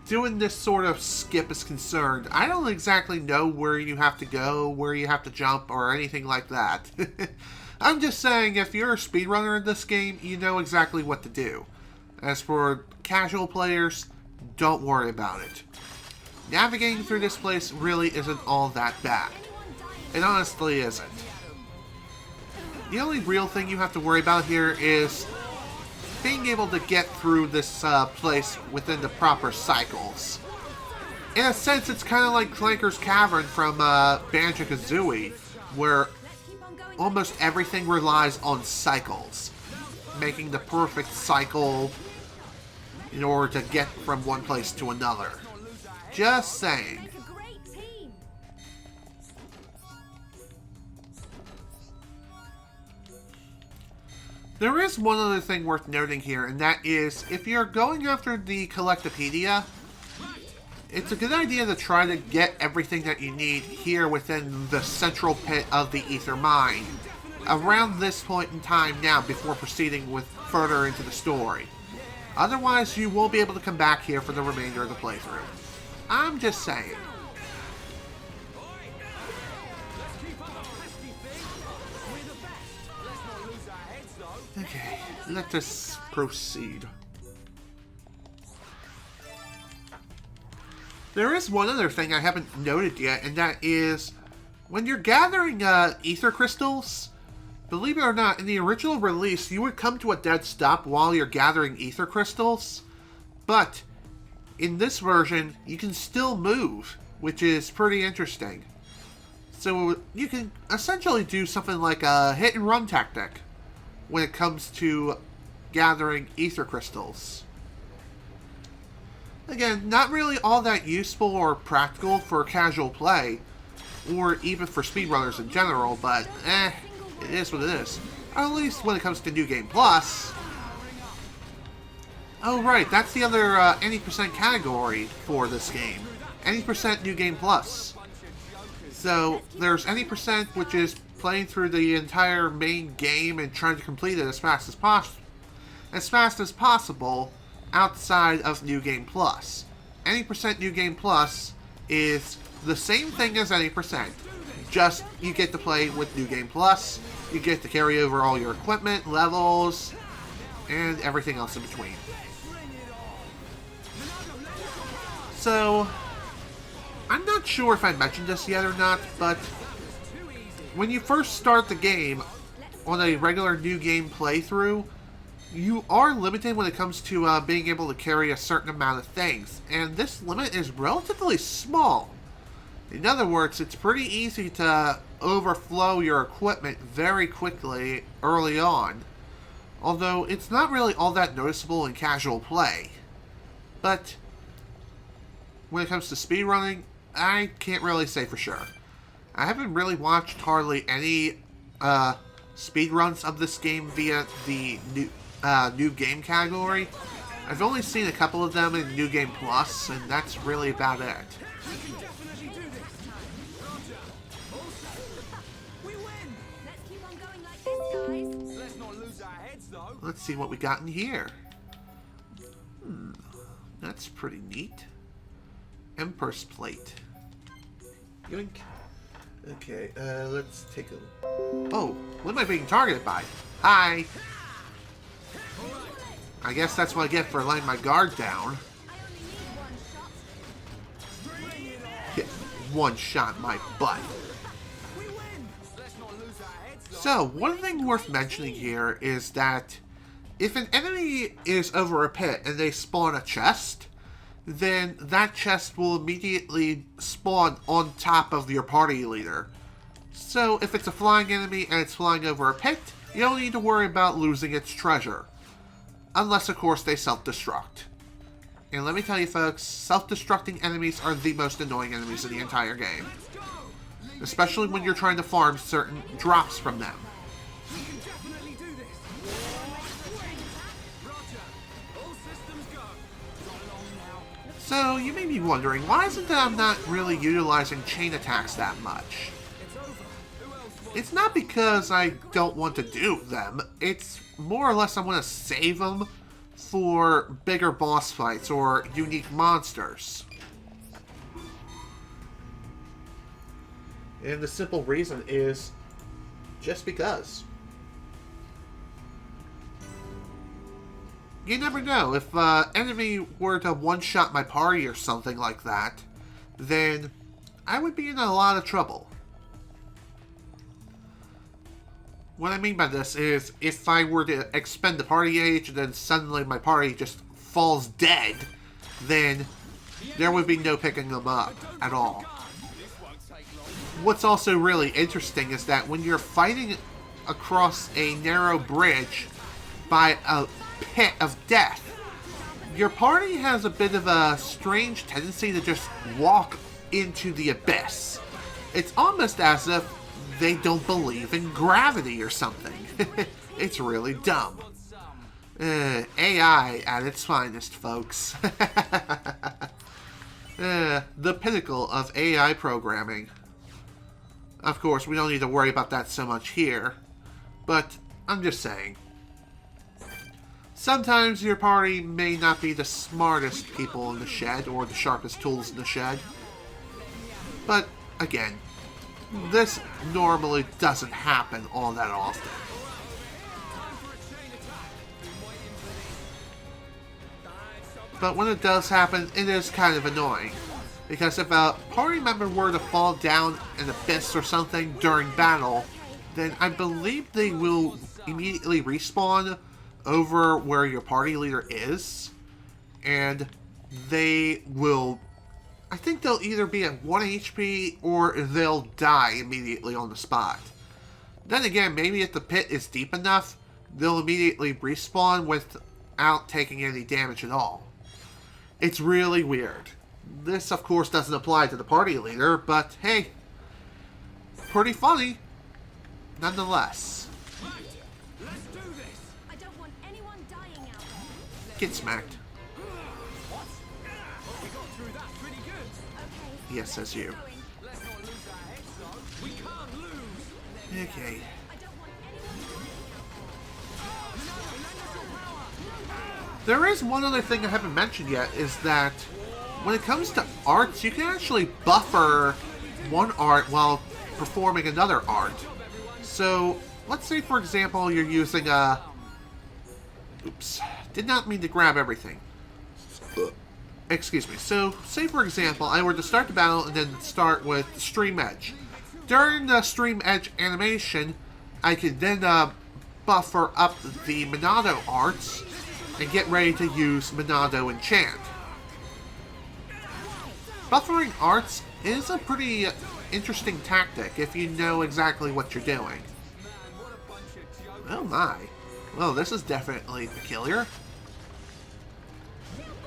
doing this sort of skip is concerned, I don't exactly know where you have to go, where you have to jump, or anything like that. I'm just saying, if you're a speedrunner in this game, you know exactly what to do. As for casual players, don't worry about it. Navigating through this place really isn't all that bad. It honestly isn't. The only real thing you have to worry about here is being able to get through this place within the proper cycles. In a sense, it's kind of like Clanker's Cavern from Banjo-Kazooie, where almost everything relies on cycles, making the perfect cycle in order to get from one place to another. Just saying. There is one other thing worth noting here, and that is, if you're going after the Collectopedia, it's a good idea to try to get everything that you need here within the central pit of the Ether Mine, around this point in time now before proceeding with further into the story. Otherwise, you won't be able to come back here for the remainder of the playthrough. I'm just saying. Okay, let us proceed. There is one other thing I haven't noted yet, and that is, when you're gathering ether crystals, believe it or not, in the original release, you would come to a dead stop while you're gathering ether crystals, but in this version, you can still move, which is pretty interesting. So you can essentially do something like a hit-and-run tactic when it comes to gathering ether crystals. Again, not really all that useful or practical for casual play, or even for speedrunners in general, but it is what it is. At least when it comes to New Game Plus. Oh right, that's the other any percent category for this game. Any percent New Game Plus. So there's any percent, which is playing through the entire main game and trying to complete it as fast as possible outside of New Game Plus. Any percent New Game Plus is the same thing as any percent, just you get to play with New Game Plus, you get to carry over all your equipment, levels, and everything else in between. So, I'm not sure if I mentioned this yet or not, but when you first start the game on a regular New Game playthrough, you are limited when it comes to being able to carry a certain amount of things, and this limit is relatively small. In other words, it's pretty easy to overflow your equipment very quickly early on, although it's not really all that noticeable in casual play. But when it comes to speedrunning, I can't really say for sure. I haven't really watched hardly any speedruns of this game via the new game category. I've only seen a couple of them in New Game Plus, and that's really about it. Let's see what we got in here. That's pretty neat. Empress plate. Yoink. Okay, let's take a... Oh, what am I being targeted by? Hi! I guess that's what I get for letting my guard down. Yeah, one shot my butt. So, one thing worth mentioning here is that if an enemy is over a pit and they spawn a chest, then that chest will immediately spawn on top of your party leader. So if it's a flying enemy and it's flying over a pit, you don't need to worry about losing its treasure. Unless, of course, they self-destruct. And let me tell you folks, self-destructing enemies are the most annoying enemies in the entire game. Especially when you're trying to farm certain drops from them. So, you may be wondering, why isn't it I'm not really utilizing chain attacks that much? It's not because I don't want to do them, it's more or less I want to save them for bigger boss fights or unique monsters. And the simple reason is just because. You never know, if an enemy were to one-shot my party or something like that, then I would be in a lot of trouble. What I mean by this is, if I were to expend the party age and then suddenly my party just falls dead, then there would be no picking them up at all. What's also really interesting is that when you're fighting across a narrow bridge by a pit of death, your party has a bit of a strange tendency to just walk into the abyss. It's almost as if they don't believe in gravity or something. It's really dumb. AI at its finest, folks. The pinnacle of AI programming. Of course, we don't need to worry about that so much here, but I'm just saying. Sometimes your party may not be the smartest people in the shed or the sharpest tools in the shed. But, again, this normally doesn't happen all that often. But when it does happen, it is kind of annoying. Because if a party member were to fall down an abyss or something during battle, then I believe they will immediately respawn over where your party leader is, and they will, I think they'll either be at 1 HP or they'll die immediately on the spot. Then again, maybe if the pit is deep enough, they'll immediately respawn without taking any damage at all. It's really weird. This, of course, doesn't apply to the party leader, but hey, pretty funny nonetheless. Get smacked. Yes, says you. Okay. There is one other thing I haven't mentioned yet, is that when it comes to arts, you can actually buffer one art while performing another art. So, let's say for example you're using a... Oops. Did not mean to grab everything. Excuse me. So, say for example, I were to start the battle and then start with Stream Edge. During the Stream Edge animation, I could then buffer up the Monado arts and get ready to use Monado Enchant. Buffering arts is a pretty interesting tactic if you know exactly what you're doing. Oh my. Well, this is definitely peculiar.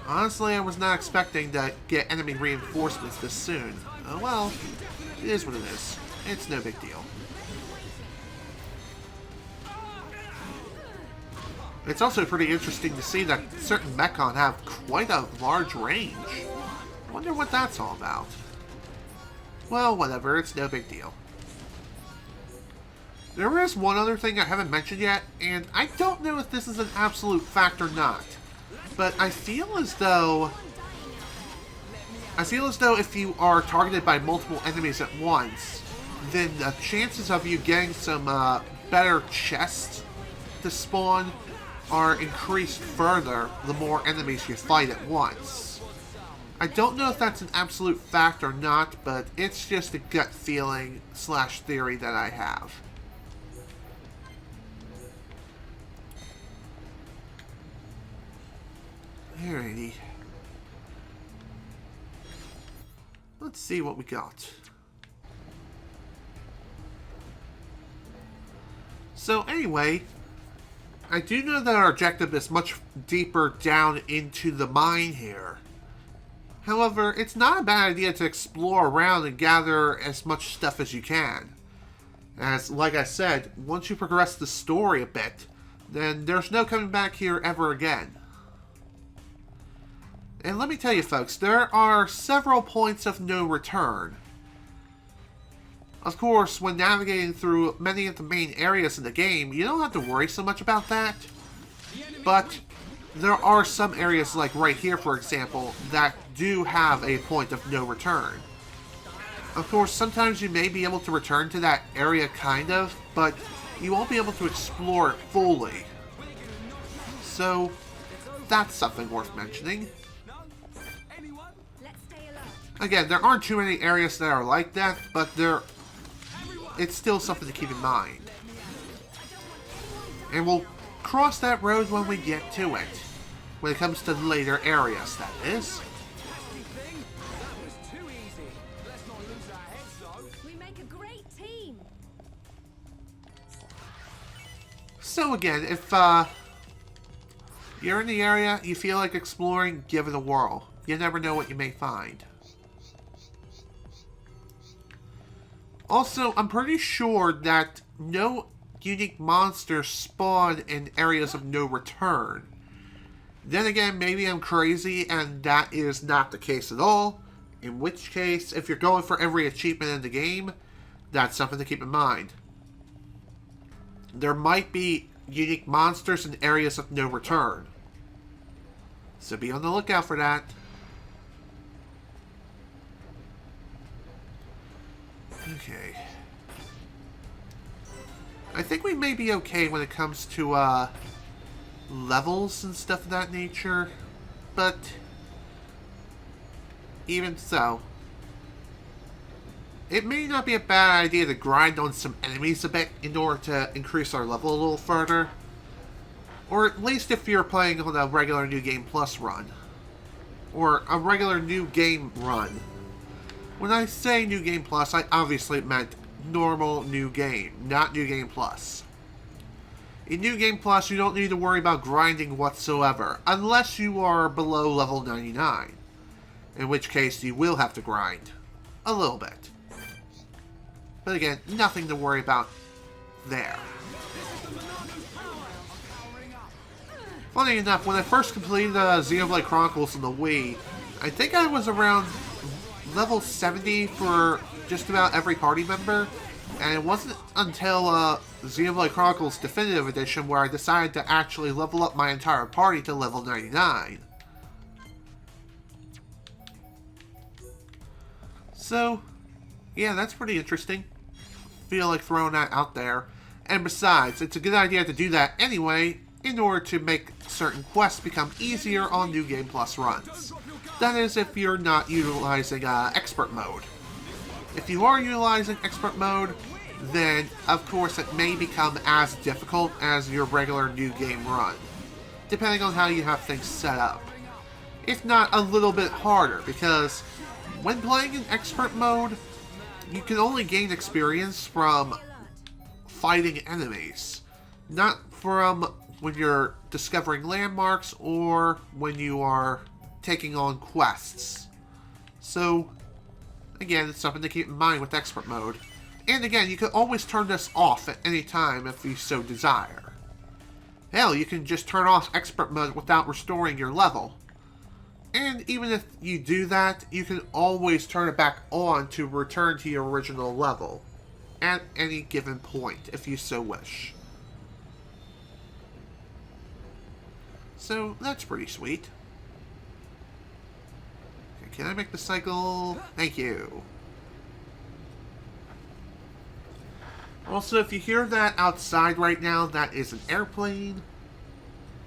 Honestly, I was not expecting to get enemy reinforcements this soon. Oh well, it is what it is. It's no big deal. It's also pretty interesting to see that certain Mechon have quite a large range. I wonder what that's all about. Well, whatever, it's no big deal. There is one other thing I haven't mentioned yet, and I don't know if this is an absolute fact or not. But I feel as though if you are targeted by multiple enemies at once, then the chances of you getting some better chests to spawn are increased further the more enemies you fight at once. I don't know if that's an absolute fact or not, but it's just a gut feeling / theory that I have. Alrighty. Let's see what we got. So anyway, I do know that our objective is much deeper down into the mine here. However, it's not a bad idea to explore around and gather as much stuff as you can. As, like I said, once you progress the story a bit, then there's no coming back here ever again. And let me tell you folks, there are several points of no return. Of course, when navigating through many of the main areas in the game, you don't have to worry so much about that. But there are some areas, like right here for example, that do have a point of no return. Of course, sometimes you may be able to return to that area kind of, but you won't be able to explore it fully. So, that's something worth mentioning. Again, there aren't too many areas that are like that, but it's still something to keep in mind. And we'll cross that road when we get to it. When it comes to later areas, that is. We make a great team. So again, if you're in the area, you feel like exploring, give it a whirl. You never know what you may find. Also, I'm pretty sure that no unique monsters spawn in areas of no return. Then again, maybe I'm crazy and that is not the case at all. In which case, if you're going for every achievement in the game, that's something to keep in mind. There might be unique monsters in areas of no return. So be on the lookout for that. Okay. I think we may be okay when it comes to levels and stuff of that nature, but even so, it may not be a bad idea to grind on some enemies a bit in order to increase our level a little further. Or at least if you're playing on a regular New Game Plus run. Or a regular New Game run. When I say New Game Plus, I obviously meant normal New Game, not New Game Plus. In New Game Plus, you don't need to worry about grinding whatsoever, unless you are below level 99. In which case, you will have to grind. A little bit. But again, nothing to worry about there. Funny enough, when I first completed Xenoblade Chronicles on the Wii, I think I was around level 70 for just about every party member, and it wasn't until Xenoblade Chronicles Definitive Edition where I decided to actually level up my entire party to level 99. So, yeah, that's pretty interesting. Feel like throwing that out there. And besides, it's a good idea to do that anyway, in order to make certain quests become easier on New Game Plus runs. That is, if you're not utilizing Expert Mode. If you are utilizing Expert Mode, then of course it may become as difficult as your regular New Game run, depending on how you have things set up. If not, a little bit harder, because when playing in Expert Mode, you can only gain experience from fighting enemies, not from when you're discovering landmarks or when you are taking on quests. So, again, it's something to keep in mind with Expert Mode. And again, you can always turn this off at any time if you so desire. Hell, you can just turn off Expert Mode without restoring your level. And even if you do that, you can always turn it back on to return to your original level at any given point, if you so wish. So, that's pretty sweet. Okay, can I make the cycle? Thank you. Also, if you hear that outside right now, that is an airplane.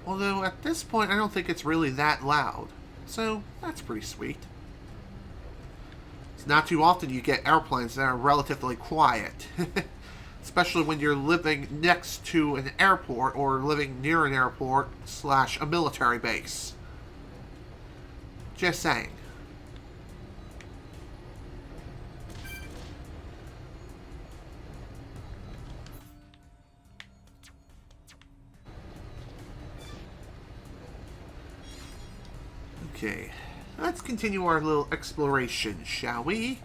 Although, at this point, I don't think it's really that loud. So, that's pretty sweet. It's not too often you get airplanes that are relatively quiet. Especially when you're living next to an airport or living near an airport / a military base. Just saying. Okay, let's continue our little exploration, shall we?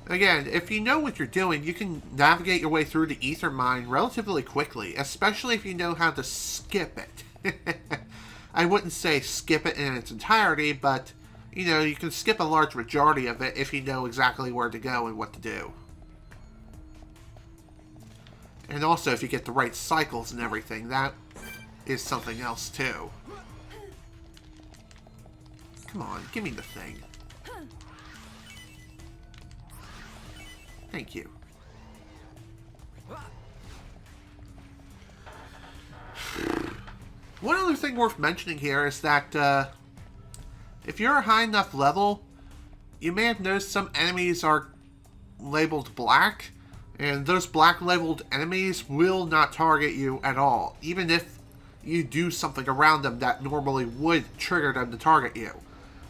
Again, if you know what you're doing, you can navigate your way through the ether mine relatively quickly, especially if you know how to skip it. I wouldn't say skip it in its entirety, but, you know, you can skip a large majority of it if you know exactly where to go and what to do. And also, if you get the right cycles and everything, that is something else, too. Come on, give me the thing. Thank you. One other thing worth mentioning here is that if you're a high enough level, you may have noticed some enemies are labeled black, and those black labeled enemies will not target you at all, even if you do something around them that normally would trigger them to target you.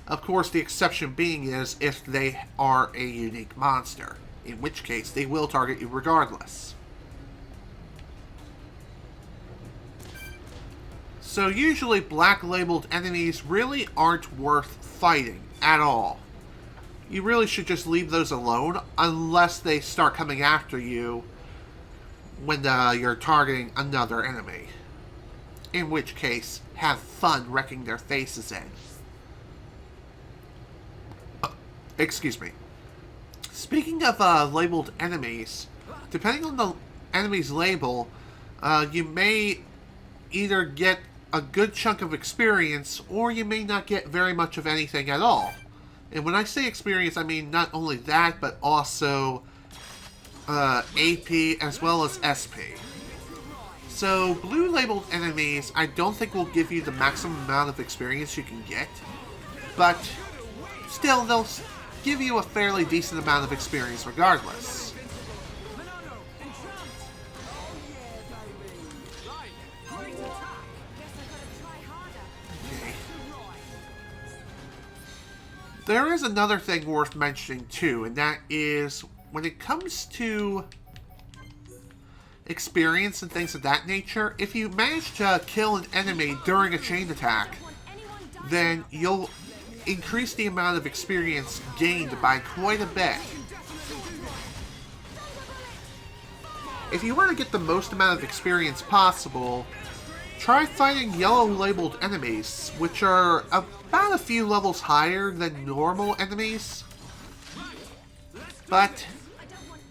Of course, the exception being is if they are a unique monster, in which case they will target you regardless. So usually black labeled enemies really aren't worth fighting at all. You really should just leave those alone unless they start coming after you when you're targeting another enemy. In which case, have fun wrecking their faces in. Excuse me. Speaking of labeled enemies, depending on the enemy's label, you may either get a good chunk of experience, or you may not get very much of anything at all. And when I say experience, I mean not only that, but also AP as well as SP. So, blue labeled enemies, I don't think will give you the maximum amount of experience you can get, but still, they'll give you a fairly decent amount of experience regardless. There is another thing worth mentioning too, and that is when it comes to experience and things of that nature, if you manage to kill an enemy during a chain attack, then you'll increase the amount of experience gained by quite a bit. If you want to get the most amount of experience possible, try fighting yellow labeled enemies, which are about a few levels higher than normal enemies. But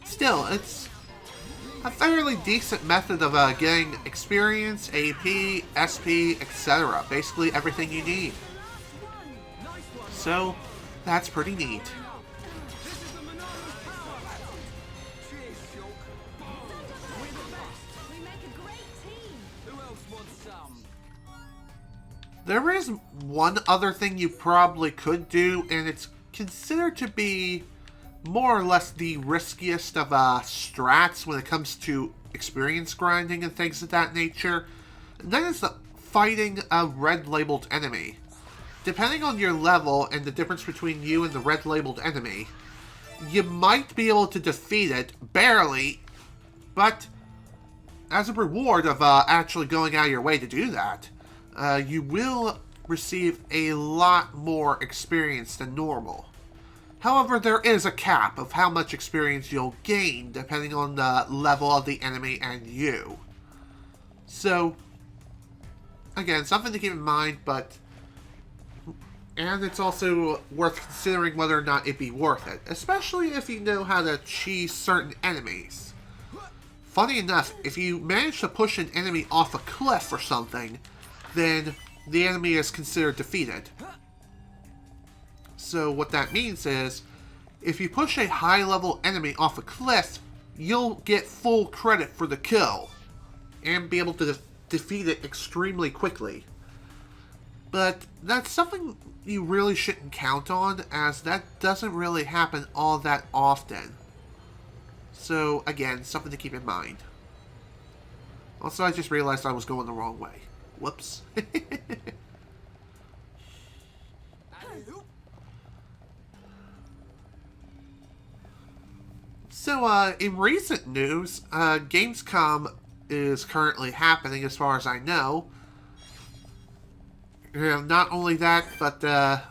still, it's a fairly decent method of getting experience, AP, SP, etc. Basically everything you need. So, that's pretty neat. There is one other thing you probably could do, and it's considered to be more or less the riskiest of strats when it comes to experience grinding and things of that nature. And that is fighting a red labeled enemy. Depending on your level and the difference between you and the red labeled enemy, you might be able to defeat it, barely, but as a reward of actually going out of your way to do that, you will receive a lot more experience than normal. However, there is a cap of how much experience you'll gain depending on the level of the enemy and you. So, again, something to keep in mind, and it's also worth considering whether or not it'd be worth it, especially if you know how to cheese certain enemies. Funny enough, if you manage to push an enemy off a cliff or something, then the enemy is considered defeated. So what that means is, if you push a high-level enemy off a cliff, you'll get full credit for the kill, and be able to defeat it extremely quickly. But that's something you really shouldn't count on, as that doesn't really happen all that often. So, again, something to keep in mind. Also, I just realized I was going the wrong way. Whoops. So, in recent news, Gamescom is currently happening as far as I know. And not only that, but I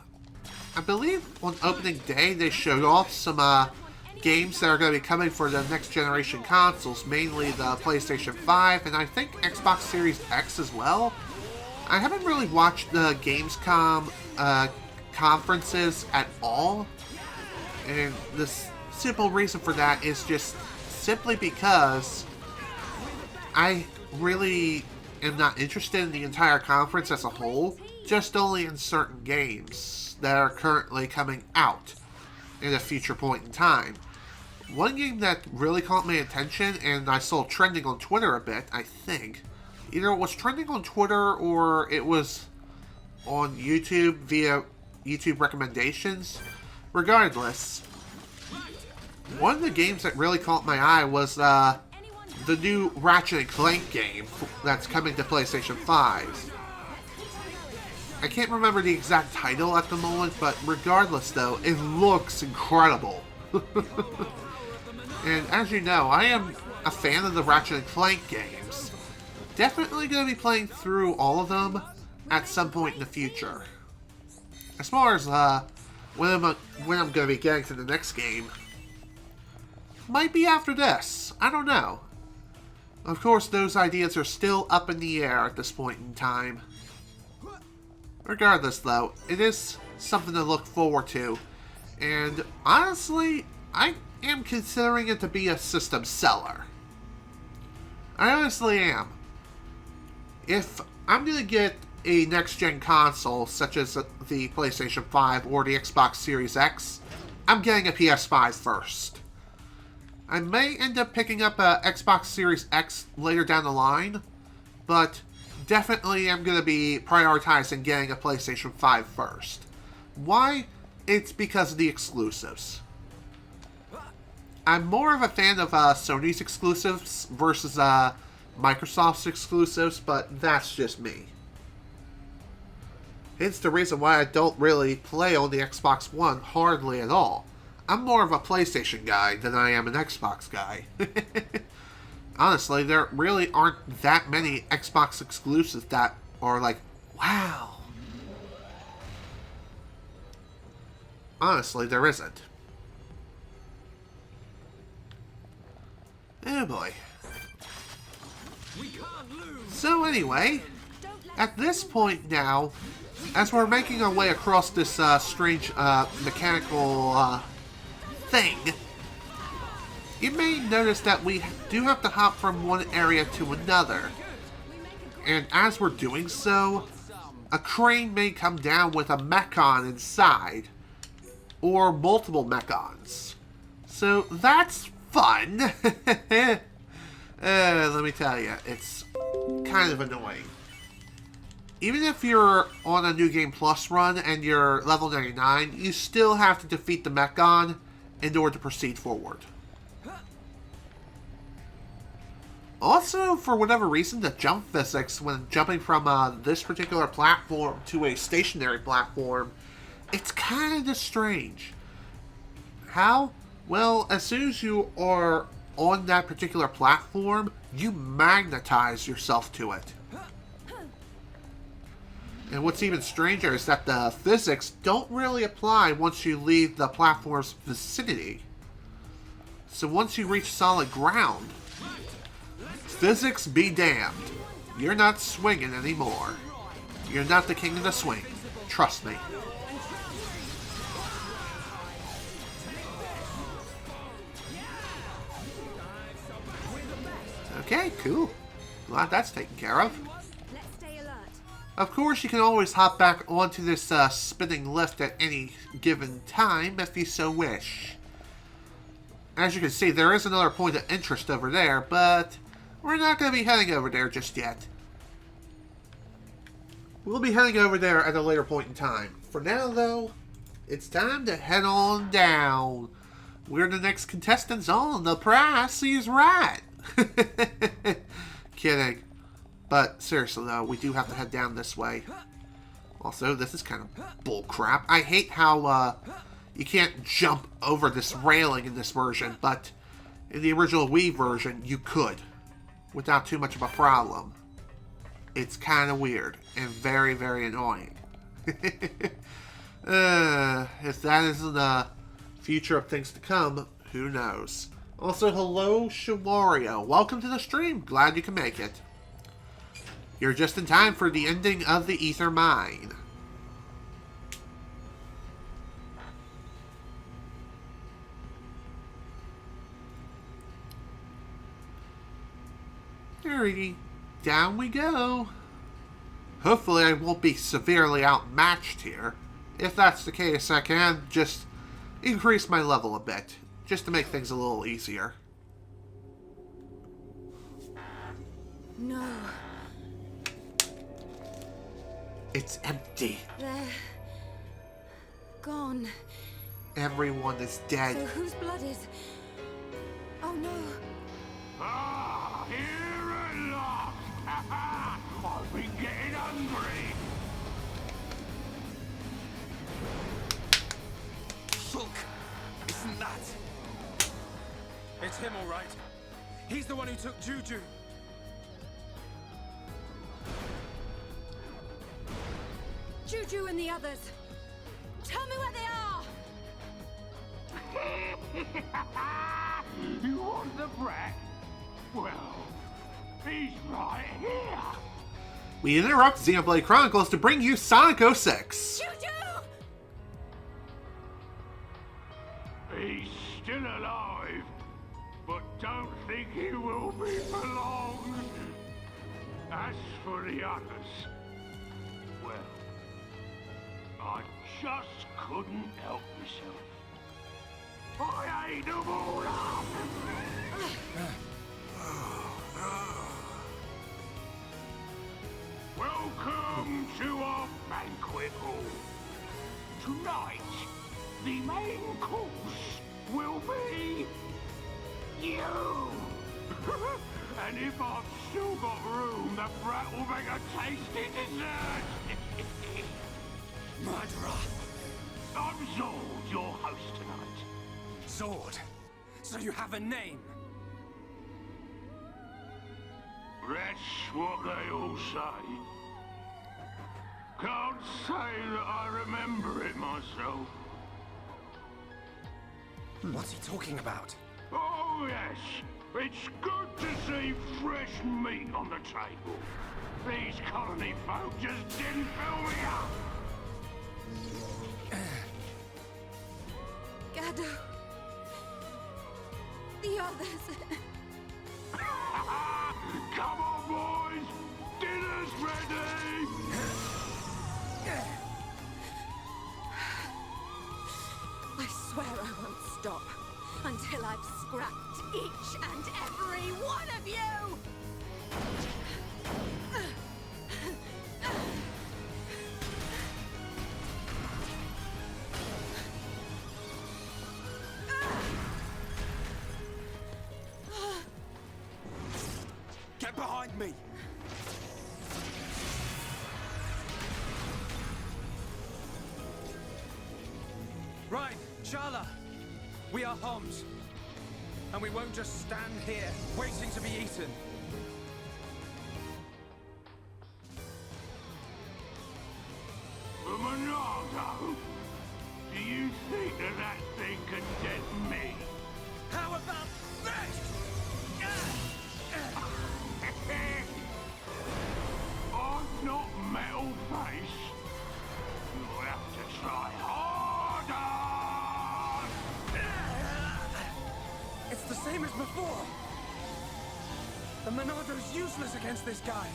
believe on opening day they showed off some games that are going to be coming for the next generation consoles, mainly the PlayStation 5 and I think Xbox Series X as well. I haven't really watched the Gamescom conferences at all, and the simple reason for that is just simply because I really am not interested in the entire conference as a whole, just only in certain games that are currently coming out in a future point in time. One game that really caught my attention, and I saw trending on Twitter a bit, I think. Either it was trending on Twitter or it was on YouTube via YouTube recommendations. Regardless, one of the games that really caught my eye was the new Ratchet & Clank game that's coming to PlayStation 5. I can't remember the exact title at the moment, but regardless though, it looks incredible. And as you know, I am a fan of the Ratchet & Clank games. Definitely going to be playing through all of them at some point in the future. As far as when I'm going to be getting to the next game, might be after this. I don't know. Of course, those ideas are still up in the air at this point in time. Regardless, though, it is something to look forward to. And honestly, I am considering it to be a system seller. I honestly am. If I'm going to get a next-gen console, such as the PlayStation 5 or the Xbox Series X, I'm getting a PS5 first. I may end up picking up a Xbox Series X later down the line, but definitely I'm going to be prioritizing getting a PlayStation 5 first. Why? It's because of the exclusives. I'm more of a fan of Sony's exclusives versus Microsoft's exclusives, but that's just me. It's the reason why I don't really play on the Xbox One hardly at all. I'm more of a PlayStation guy than I am an Xbox guy. Honestly, there really aren't that many Xbox exclusives that are like, wow. Honestly, there isn't. Oh boy. So anyway, at this point now, as we're making our way across this strange mechanical thing, you may notice that we do have to hop from one area to another. And as we're doing so, a crane may come down with a mechon inside, or multiple mechons. So that's fun. Let me tell you, it's kind of annoying. Even if you're on a New Game Plus run and you're level 99, you still have to defeat the mechon in order to proceed forward. Also, for whatever reason, the jump physics when jumping from this particular platform to a stationary platform, it's kind of strange. How? Well, as soon as you are on that particular platform, you magnetize yourself to it. And what's even stranger is that the physics don't really apply once you leave the platform's vicinity. So once you reach solid ground, physics be damned. You're not swinging anymore. You're not the king of the swing. Trust me. Okay, cool. Glad that's taken care of. Of course, you can always hop back onto this spinning lift at any given time if you so wish. As you can see, there is another point of interest over there, but we're not going to be heading over there just yet. We'll be heading over there at a later point in time. For now, though, it's time to head on down. We're the next contestants on. The price is right. Kidding. But seriously though, we do have to head down this way. Also, this is kind of bullcrap. I hate how you can't jump over this railing in this version, but in the original Wii version, you could. Without too much of a problem. it's kind of weird and very, very annoying. If that isn't the future of things to come, who knows? Also, hello, Shiwario. Welcome to the stream. Glad you can make it. You're just in time for the ending of the Ether Mine. Alrighty, down we go. Hopefully I won't be severely outmatched here. If that's the case, I can just increase my level a bit, just to make things a little easier. No. It's empty. They're gone. Everyone is dead. So whose blood is... Oh no. Ah, here at last! I've been getting hungry! Look! Isn't that? It's him, all right. He's the one who took Juju. Juju and the others. Tell me where they are! You want the brat? Well, he's right here! We interrupt Xenoblade Chronicles to bring you Sonic 06. Juju! He's still alive, but don't think he will be for long. As for the others, well, I just couldn't help myself. I ate them all up! Welcome to our banquet hall. Tonight, the main course will be you. And if I've still got room, the brat will make a tasty dessert. Murderer! I'm Zord, your host tonight. Zord. So you have a name. That's what they all say. Can't say that I remember it myself. What's he talking about? Oh yes, it's good to see fresh meat on the table. These colony folk just didn't fill me up. Gado. The others. Come on, boys! Dinner's ready! I swear I won't stop until I've scrapped each and every one of you! Get behind me! Right, Sharla. We are Homs. And we won't just stand here, waiting to be eaten. Monado, do you think that thing can get me? How about this? I'm not Metal Face. You'll have to try harder! It's the same as before. The Monado's useless against this guy.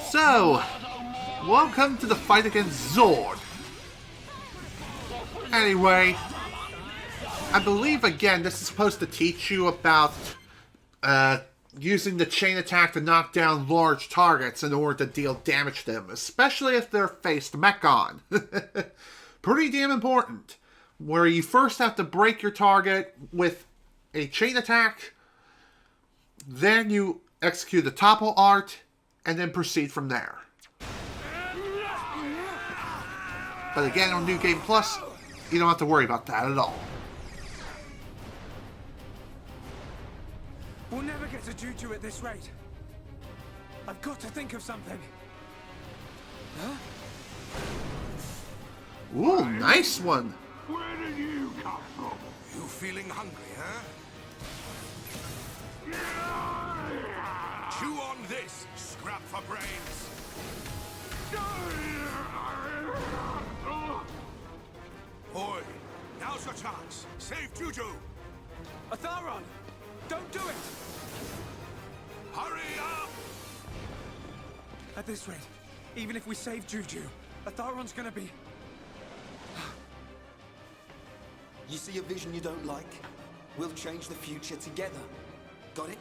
So, welcome to the fight against Zord. Anyway, I believe, again, this is supposed to teach you about using the chain attack to knock down large targets in order to deal damage to them, especially if they're Faced Mechon. Pretty damn important. Where you first have to break your target with a chain attack, then you execute the topple art, and then proceed from there. But again, on New Game Plus, you don't have to worry about that at all. We'll never get to Juju at this rate. I've got to think of something. Huh? Ooh, nice one. Where did you come from? You feeling hungry, huh? Chew on this, scrap for brains. Boy, now's your chance. Save Juju. Otharon! Don't do it! Hurry up! At this rate, even if we save Juju, Otharon's gonna be... You see a vision you don't like? We'll change the future together. Got it?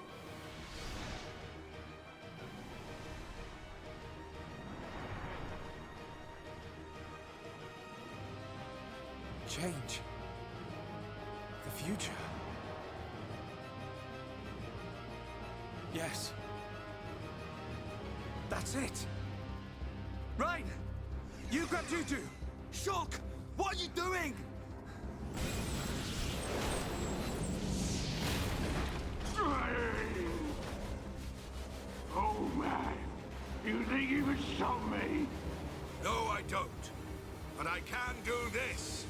Change. The future. Yes. That's it. Right. You grab Juju. Shock! What are you doing? Oh man, you think you can stop me? No, I don't. But I can do this.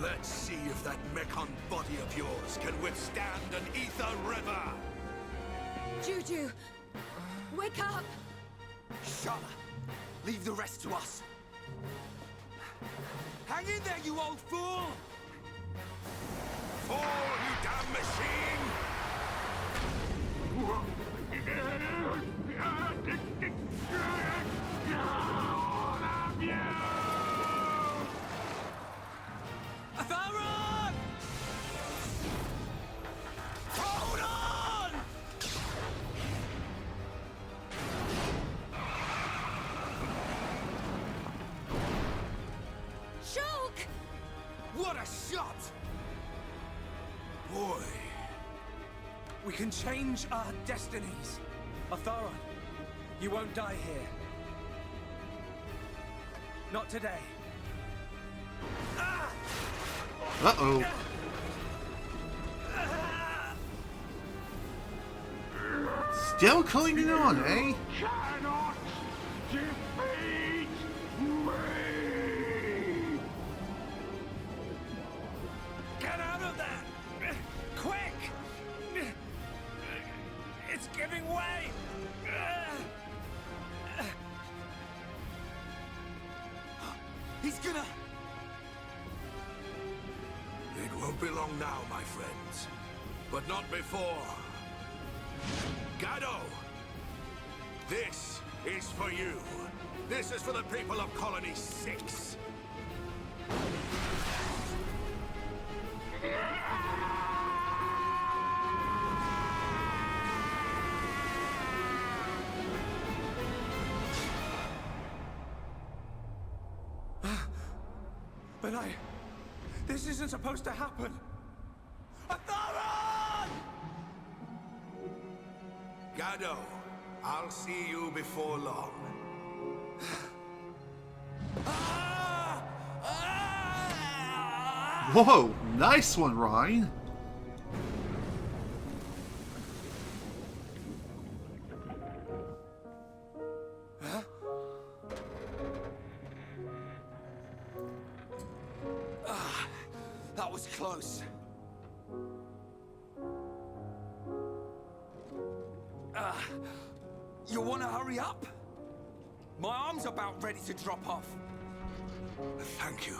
Let's see if that Mechon body of yours can withstand an ether river. Juju! Wake up! Sharla, leave the rest to us. Hang in there, you old fool! Fall, you damn machine! Otharon! Hold on! Shulk! What a shot! Boy, We can change our destinies. Otharon, you won't die here. Not today. Uh-oh. Still clinging on, eh? cannot defeat me! Get out of there! Quick! It's giving way! He's gonna... It won't be long now, my friends. But not before. Gado! This is for you. This is for the people of Colony 6. But this isn't supposed to happen. Otharon! Gado, I'll see you before long. Whoa, nice one, Ryan. That was close. You wanna hurry up? My arm's about ready to drop off. Thank you.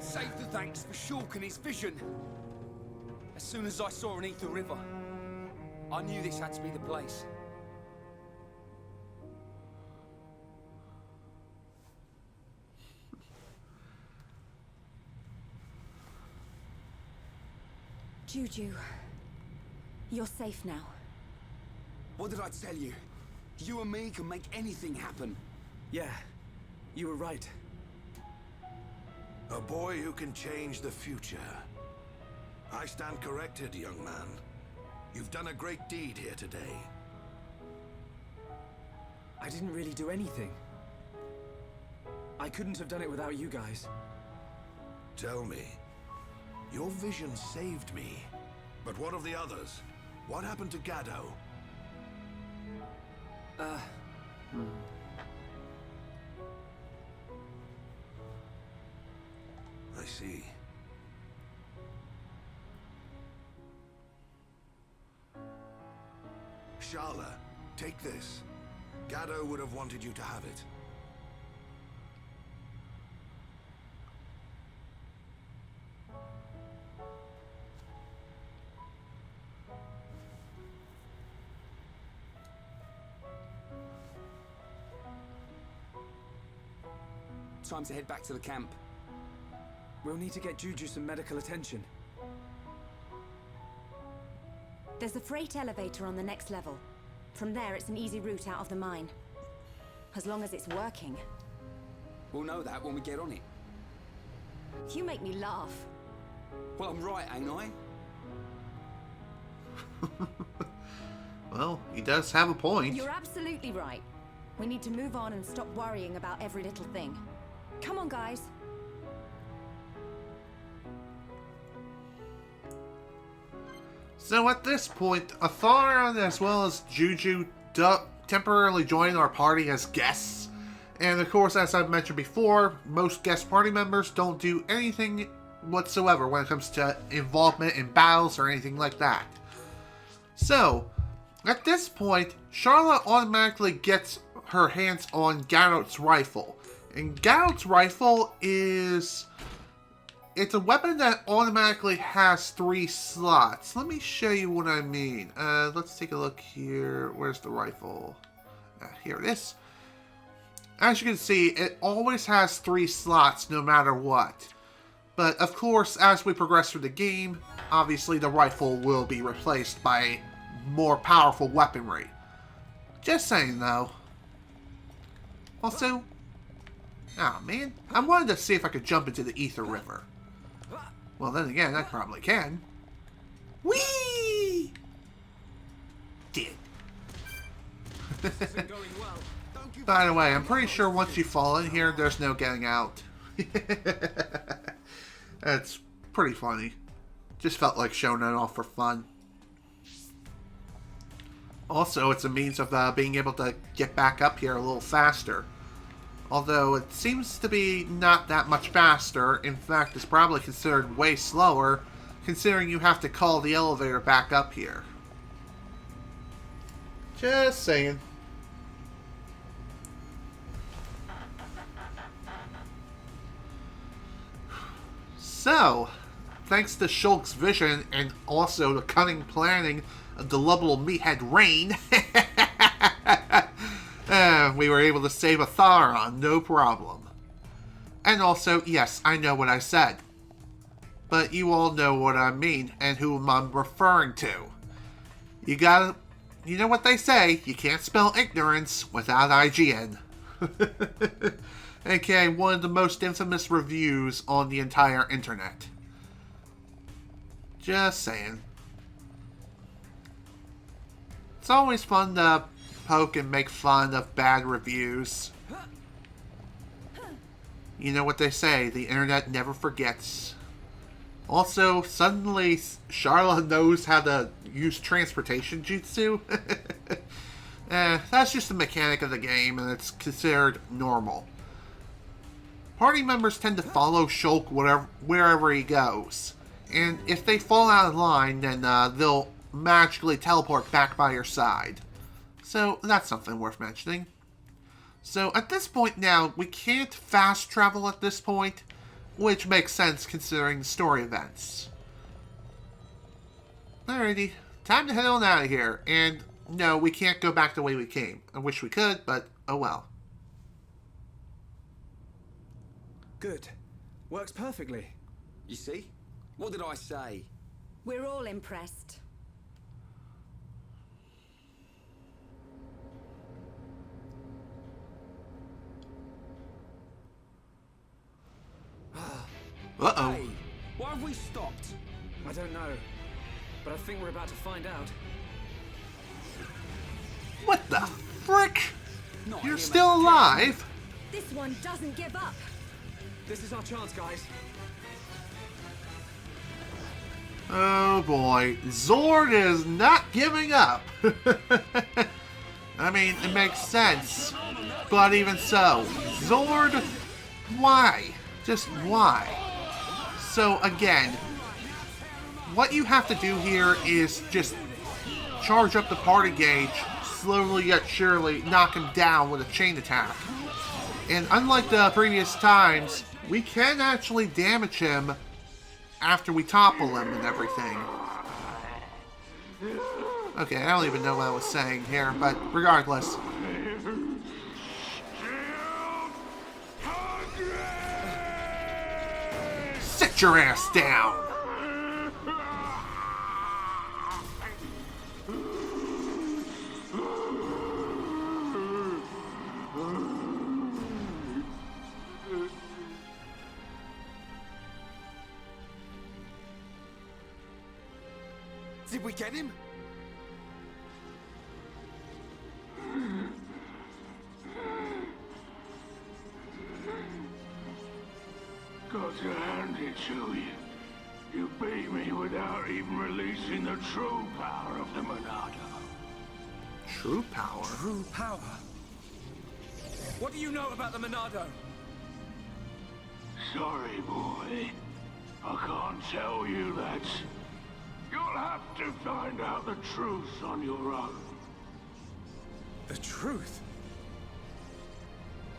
Save the thanks for Shulk and his vision. As soon as I saw an ether river, I knew this had to be the place. Juju, you're safe now. What did I tell you? You and me can make anything happen. Yeah, you were right. A boy who can change the future. I stand corrected, young man. You've done a great deed here today. I didn't really do anything. I couldn't have done it without you guys. Tell me. Your vision saved me. But what of the others? What happened to Gaddo? I see. Sharla, take this. Gaddo would have wanted you to have it. Time to head back to the camp. We'll need to get Juju some medical attention. There's a freight elevator on the next level. From there, it's an easy route out of the mine. As long as it's working. We'll know that when we get on it. You make me laugh. Well, I'm right, ain't I? Well, he does have a point. You're absolutely right. We need to move on and stop worrying about every little thing. Come on, guys. So at this point, Otharon as well as Juju temporarily join our party as guests. And of course, as I've mentioned before, most guest party members don't do anything whatsoever when it comes to involvement in battles or anything like that. So, at this point, Sharla automatically gets her hands on Gadot's rifle. And Gadot's rifle is... it's a weapon that automatically has 3 slots. Let me show you what I mean. Let's take a look here. Where's the rifle? Here it is. As you can see, it always has 3 slots no matter what. But of course, as we progress through the game, obviously the rifle will be replaced by more powerful weaponry. Just saying though. Also, oh man, I wanted to see if I could jump into the Ether River. Well, then again, I probably can. Whee! Did. By the way, I'm pretty sure once you fall in here, there's no getting out. That's pretty funny. Just felt like showing it off for fun. Also, it's a means of being able to get back up here a little faster. Although it seems to be not that much faster. In fact, it's probably considered way slower, considering you have to call the elevator back up here. Just saying. So, thanks to Shulk's vision and also the cunning planning of the lovable meathead Rain, we were able to save Otharon, no problem. And also, yes, I know what I said. But you all know what I mean and whom I'm referring to. You know what they say, you can't spell ignorance without IGN. Okay, one of the most infamous reviews on the entire internet. Just saying. It's always fun to poke and make fun of bad reviews. You know what they say, the internet never forgets. Also, suddenly Sharla knows how to use transportation jutsu. That's just the mechanic of the game, and it's considered normal. Party members tend to follow Shulk wherever he goes. And if they fall out of line, then they'll magically teleport back by your side. So that's something worth mentioning. So at this point now, we can't fast travel at this point, which makes sense considering the story events. Alrighty, time to head on out of here. And no, we can't go back the way we came. I wish we could, but oh well. Good. Works perfectly. You see? What did I say? We're all impressed. Uh-oh. Hey, why have we stopped? I don't know, but I think we're about to find out. What the frick? Not You're him still again. alive? This one doesn't give up. This is our chance, guys. Oh boy, Zord is not giving up. I mean, it makes sense, but even so, Zord, why? Just why? So again, what you have to do here is just charge up the party gauge, slowly yet surely knock him down with a chain attack. And unlike the previous times, we can actually damage him after we topple him and everything. Okay, I don't even know what I was saying here, but regardless. Sit your ass down! Did we get him? Got to hand it to you. You beat me without even releasing the true power of the Monado. True power? True power? What do you know about the Monado? Sorry, boy. I can't tell you that. You'll have to find out the truth on your own. The truth?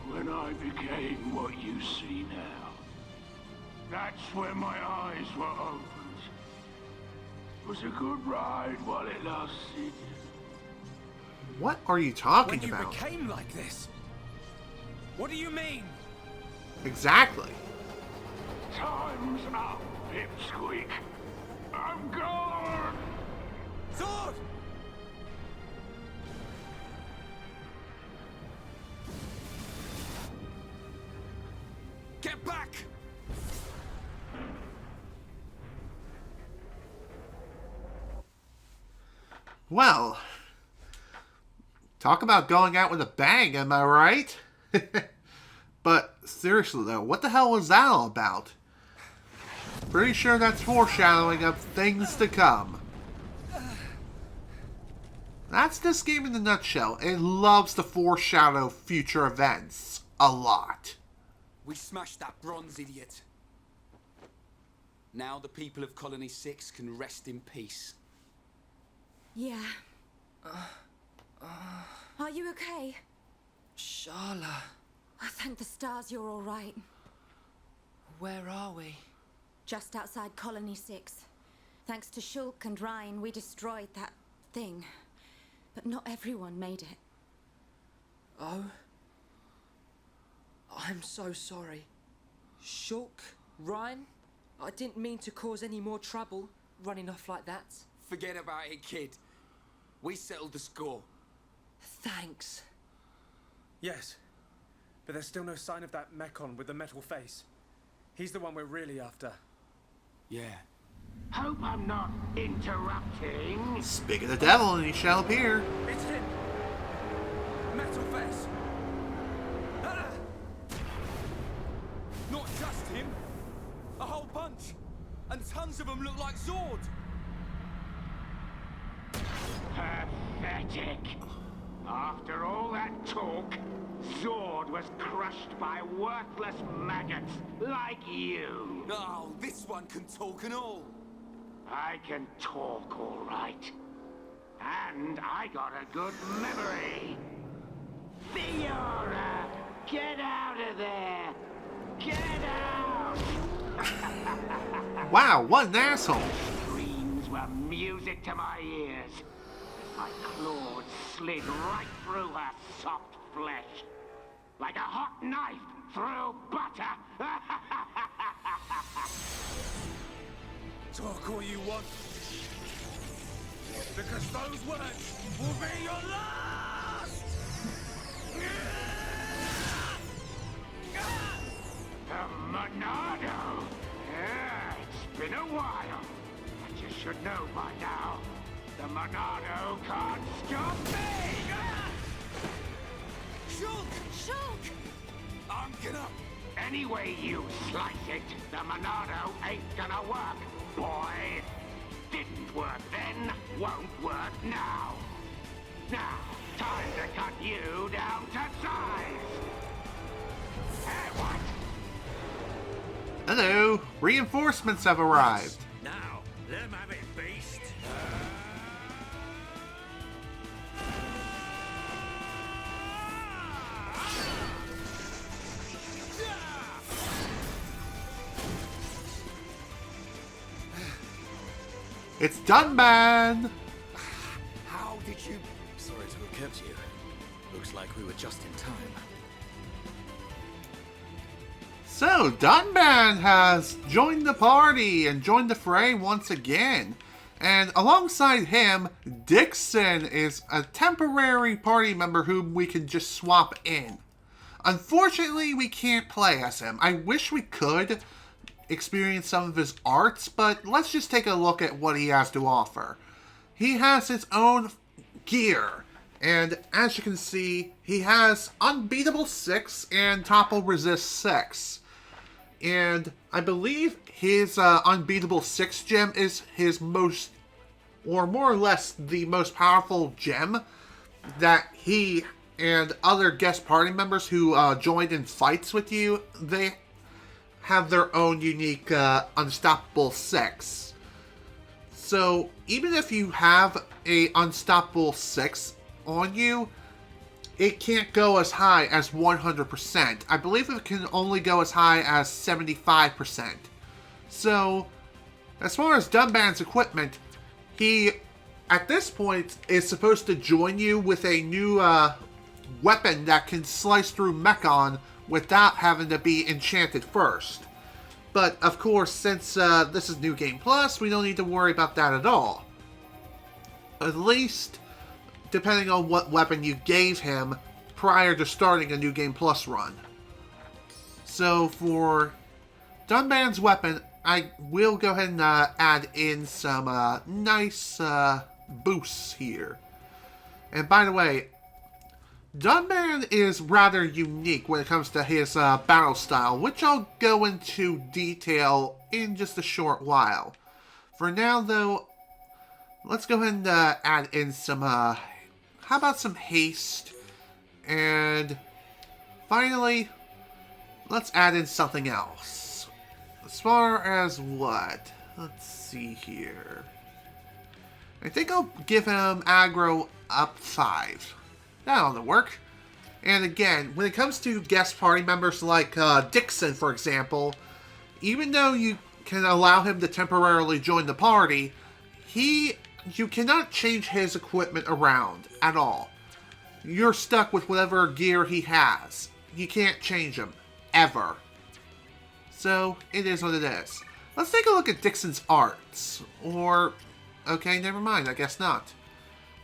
When I became what you see now, that's when my eyes were opened. It was a good ride while it lasted. What are you talking When you about? became like this? What do you mean? Exactly. Time's up, Pipsqueak. I'm gone! Sword! Get back! Well, talk about going out with a bang, am I right? But seriously though, what the hell was that all about? Pretty sure that's foreshadowing of things to come. That's this game in a nutshell. It loves to foreshadow future events a lot. We smashed that bronze idiot. Now the people of Colony 6 can rest in peace. Yeah. Are you okay? Sharla, Oh, thank the stars you're all right. where are we? Just outside Colony 6. Thanks to Shulk and Ryan, we destroyed that thing. But not everyone made it. Oh? I'm so sorry. Shulk? Ryan? I didn't mean to cause any more trouble, running off like that. Forget about it, kid. We settled the score. Thanks. Yes. But there's still no sign of that Mechon with the metal face. He's the one we're really after. Yeah. Hope I'm not interrupting. Speak of the devil and he shall appear. It's him! Metal face! Ah! Not just him! A whole bunch! And tons of them look like Zord! Pathetic. After all that talk, Zord was crushed by worthless maggots like you. Oh, this one can talk and all. I can talk all right. And I got a good memory. Fiora, get out of there! Get out! Wow, what an asshole. Screams were music to my ears. My claws slid right through her soft flesh. Like a hot knife through butter. Talk all you want. Because those words will be your last! The Monado. Yeah, it's been a while. But you should know by now. The Monado can't stop me! Get up! Any way you slice it, the Monado ain't gonna work, boy. Didn't work then, won't work now. Now, time to cut you down to size. Hey, what? Hello, reinforcements have arrived. Now, let him have it, beast. It's done, man! How did you... Sorry to have kept you. Looks like we were just in time. So, Dunban has joined the party and joined the fray once again. And alongside him, Dixon is a temporary party member whom we can just swap in. Unfortunately, we can't play as him. I wish we could experience some of his arts, but let's just take a look at what he has to offer. He has his own gear, and as you can see, he has Unbeatable 6 and Topple Resist 6. And I believe his Unbeatable 6 gem is his most, or more or less the most powerful gem that he and other guest party members who joined in fights with you, they have their own unique Unstoppable 6. So even if you have a Unstoppable 6 on you, it can't go as high as 100%. I believe it can only go as high as 75%. So, as far as Dunban's equipment, he, at this point, is supposed to join you with a new weapon that can slice through Mechon without having to be enchanted first. But, of course, since this is New Game Plus, we don't need to worry about that at all. At least, depending on what weapon you gave him prior to starting a New Game Plus run. So for Dunban's weapon, I will go ahead and add in some nice boosts here. And by the way, Dunban is rather unique when it comes to his battle style, which I'll go into detail in just a short while. For now though, let's go ahead and add in some how about some haste? And finally, let's add in something else. As far as what? Let's see here. I think I'll give him aggro up 5. That ought to work. And again, when it comes to guest party members like Dixon, for example, even though you can allow him to temporarily join the party, you cannot change his equipment around at all. You're stuck with whatever gear he has. You can't change him. Ever. So, it is what it is. Let's take a look at Dixon's arts. Or, okay, never mind, I guess not.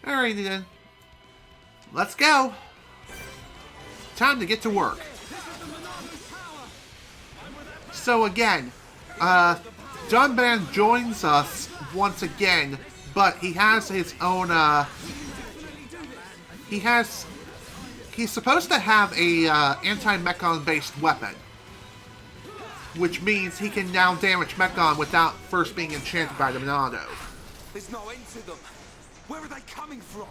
Alrighty then. Let's go. Time to get to work. So again, Dunban joins us once again, but he has his own, he's supposed to have a anti-Mechon based weapon, which means he can now damage Mechon without first being enchanted by the Monado. There's no end to them. Where are they coming from?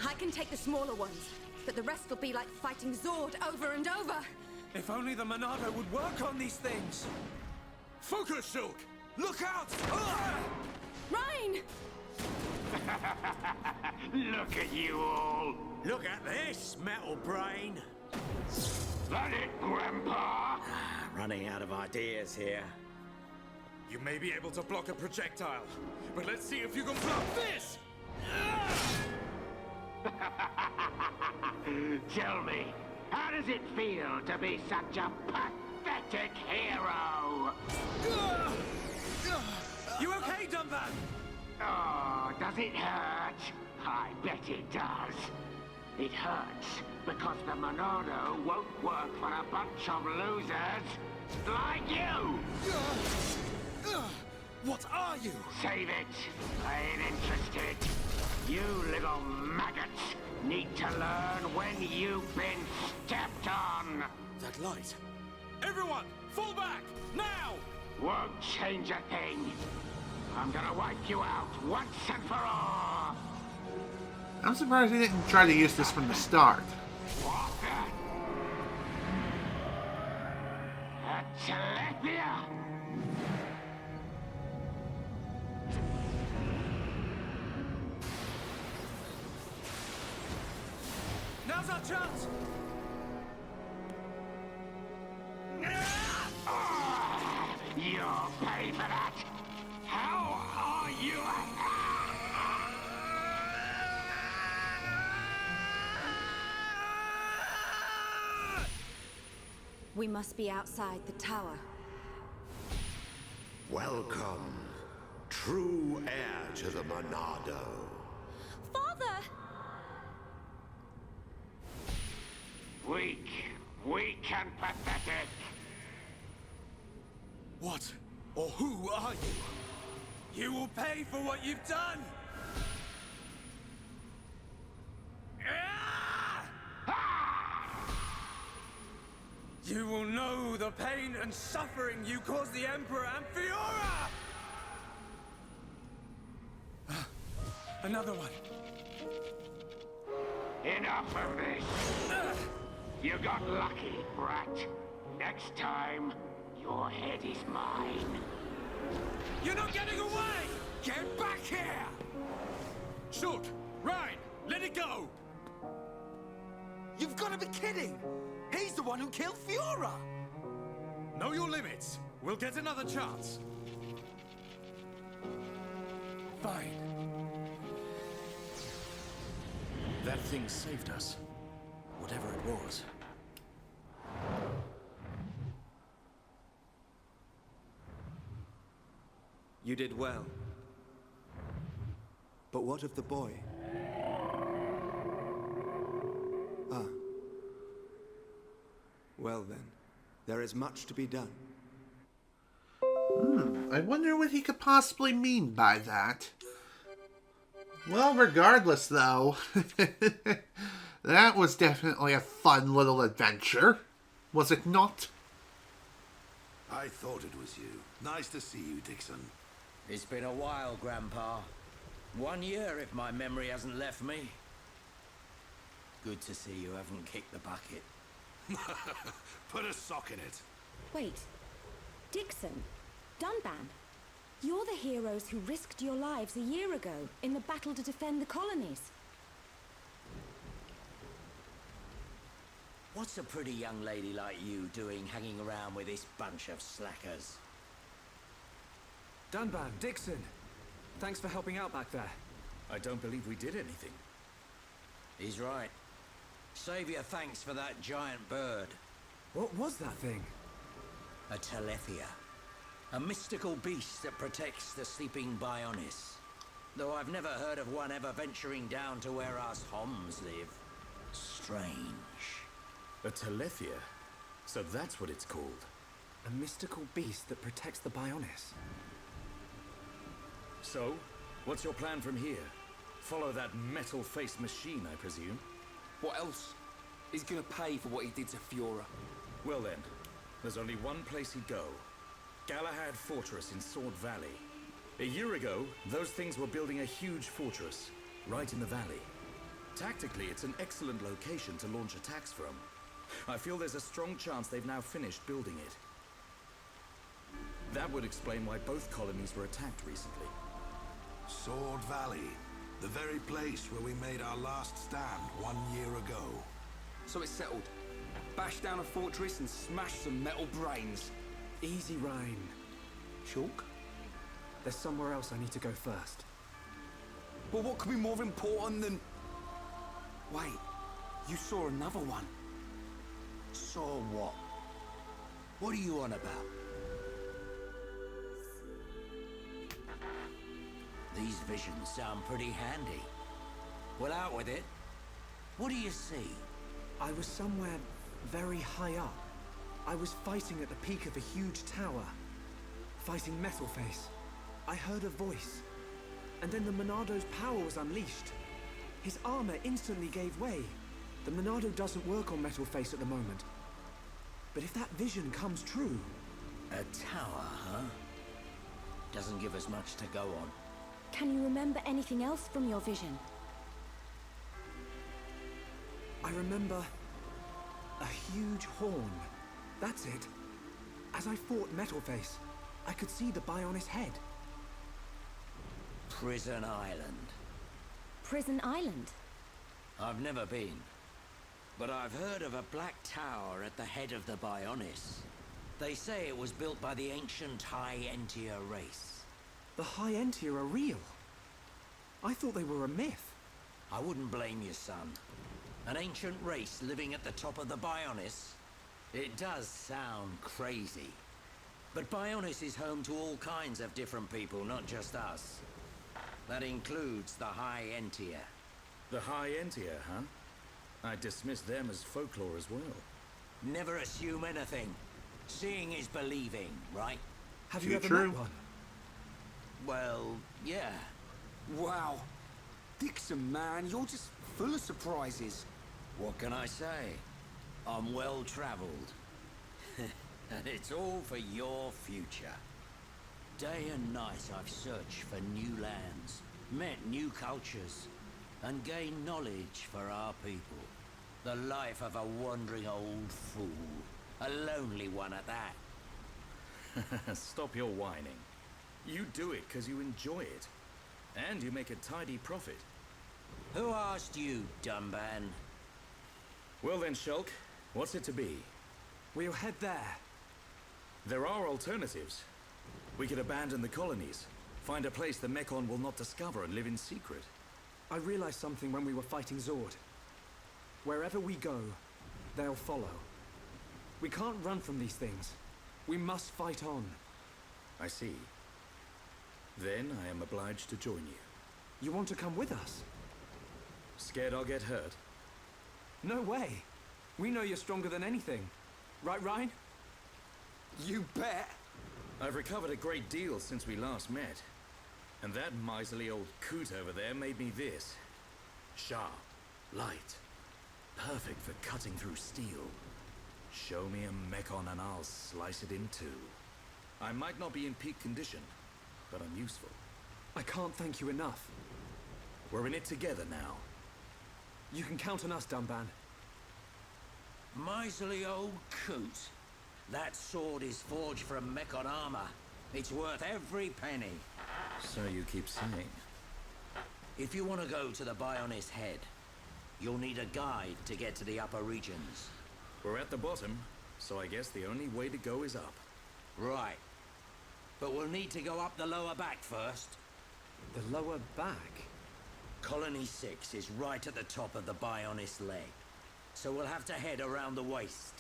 I can take the smaller ones, but the rest will be like fighting Zord over and over. If only the Monado would work on these things. Focus, Silk! Look out! Rhine! Look at you all. Look at this, metal brain. That it, Grandpa? Running out of ideas here. You may be able to block a projectile, but let's see if you can block this! Tell me, how does it feel to be such a pathetic hero? You okay, Dunban? Oh, does it hurt? I bet it does. It hurts because the Monado won't work for a bunch of losers like you! What are you? Save it. I ain't interested. You little maggots need to learn when you've been stepped on. That light. Everyone, fall back! Now! Won't change a thing. I'm gonna wipe you out once and for all. I'm surprised he didn't try to use this from the start. Telepia! Now's our chance! You'll pay for that! How are you? We must be outside the tower. Welcome, true heir to the Monado. Father! Weak and pathetic. What or who are you? You will pay for what you've done! You will know the pain and suffering you caused the Emperor and Fiora! Another one. Enough of this. You got lucky, brat. Next time, your head is mine. You're not getting away! Get back here! Shoot! Ryan! Let it go! You've got to be kidding! He's the one who killed Fiora! Know your limits. We'll get another chance. Fine. That thing saved us. Whatever it was. You did well. But what of the boy? Ah. Well then, there is much to be done. I wonder what he could possibly mean by that. Well, regardless, though, that was definitely a fun little adventure, was it not? I thought it was you. Nice to see you, Dixon. It's been a while, Grandpa. 1 year, if my memory hasn't left me. Good to see you haven't kicked the bucket. Put a sock in it. Wait. Dixon? Dunban? You're the heroes who risked your lives a year ago in the battle to defend the colonies. What's a pretty young lady like you doing hanging around with this bunch of slackers? Dunban, Dixon. Thanks for helping out back there. I don't believe we did anything. He's right. Save your thanks for that giant bird. What was that thing? A Telethia. A mystical beast that protects the sleeping Bionis. Though I've never heard of one ever venturing down to where us Homs live. Strange. A Telethia? So that's what it's called. A mystical beast that protects the Bionis. So, what's your plan from here? Follow that metal-faced machine, I presume? What else? He's gonna pay for what he did to Fiora. Well then, there's only one place he'd go. Galahad Fortress in Sword Valley. A year ago, those things were building a huge fortress, right in the valley. Tactically, it's an excellent location to launch attacks from. I feel there's a strong chance they've now finished building it. That would explain why both colonies were attacked recently. Sword Valley. The very place where we made our last stand 1 year ago. So it's settled. Bash down a fortress and smash some metal brains. Easy, Ryan. Chalk? There's somewhere else I need to go first. But what could be more important than... Wait, you saw another one. Saw what? What are you on about? These visions sound pretty handy. Well, out with it. What do you see? I was somewhere very high up. I was fighting at the peak of a huge tower. Fighting Metalface. I heard a voice. And then the Monado's power was unleashed. His armor instantly gave way. The Monado doesn't work on Metalface at the moment. But if that vision comes true... A tower, huh? Doesn't give us much to go on. Can you remember anything else from your vision? I remember... a huge horn. That's it. As I fought Metalface, I could see the Bionis head. Prison Island. Prison Island? I've never been. But I've heard of a black tower at the head of the Bionis. They say it was built by the ancient High Entier race. The High Entier are real. I thought they were a myth. I wouldn't blame you, son. An ancient race living at the top of the Bionis? It does sound crazy. But Bionis is home to all kinds of different people, not just us. That includes the High Entier. The High Entier, huh? I dismiss them as folklore as well. Never assume anything. Seeing is believing, right? Have you ever True. met one? Well, yeah. Wow. Dixon, man, you're just full of surprises. What can I say? I'm well-traveled. And it's all for your future. Day and night I've searched for new lands, met new cultures, and gained knowledge for our people. The life of a wandering old fool. A lonely one at that. Stop your whining. You do it because you enjoy it. And you make a tidy profit. Who asked you, Dumban? Well then, Shulk, what's it to be? We'll head there. There are alternatives. We could abandon the colonies, find a place the Mechon will not discover and live in secret. I realized something when we were fighting Zord. Wherever we go, they'll follow. We can't run from these things. We must fight on. I see. Then I am obliged to join you. You want to come with us? Scared I'll get hurt? No way. We know you're stronger than anything. Right, Ryan? You bet. I've recovered a great deal since we last met. And that miserly old coot over there made me this. Sharp, light, perfect for cutting through steel. Show me a Mechon and I'll slice it in two. I might not be in peak condition, but I'm useful. I can't thank you enough. We're in it together now. You can count on us, Dumban. Miserly old coot. That sword is forged from Mechon armor. It's worth every penny. So you keep saying. If you want to go to the Bionis head, you'll need a guide to get to the upper regions. We're at the bottom, so I guess the only way to go is up. Right. But we'll need to go up the lower back first. The lower back? Colony 6 is right at the top of the Bionis leg. So we'll have to head around the waist.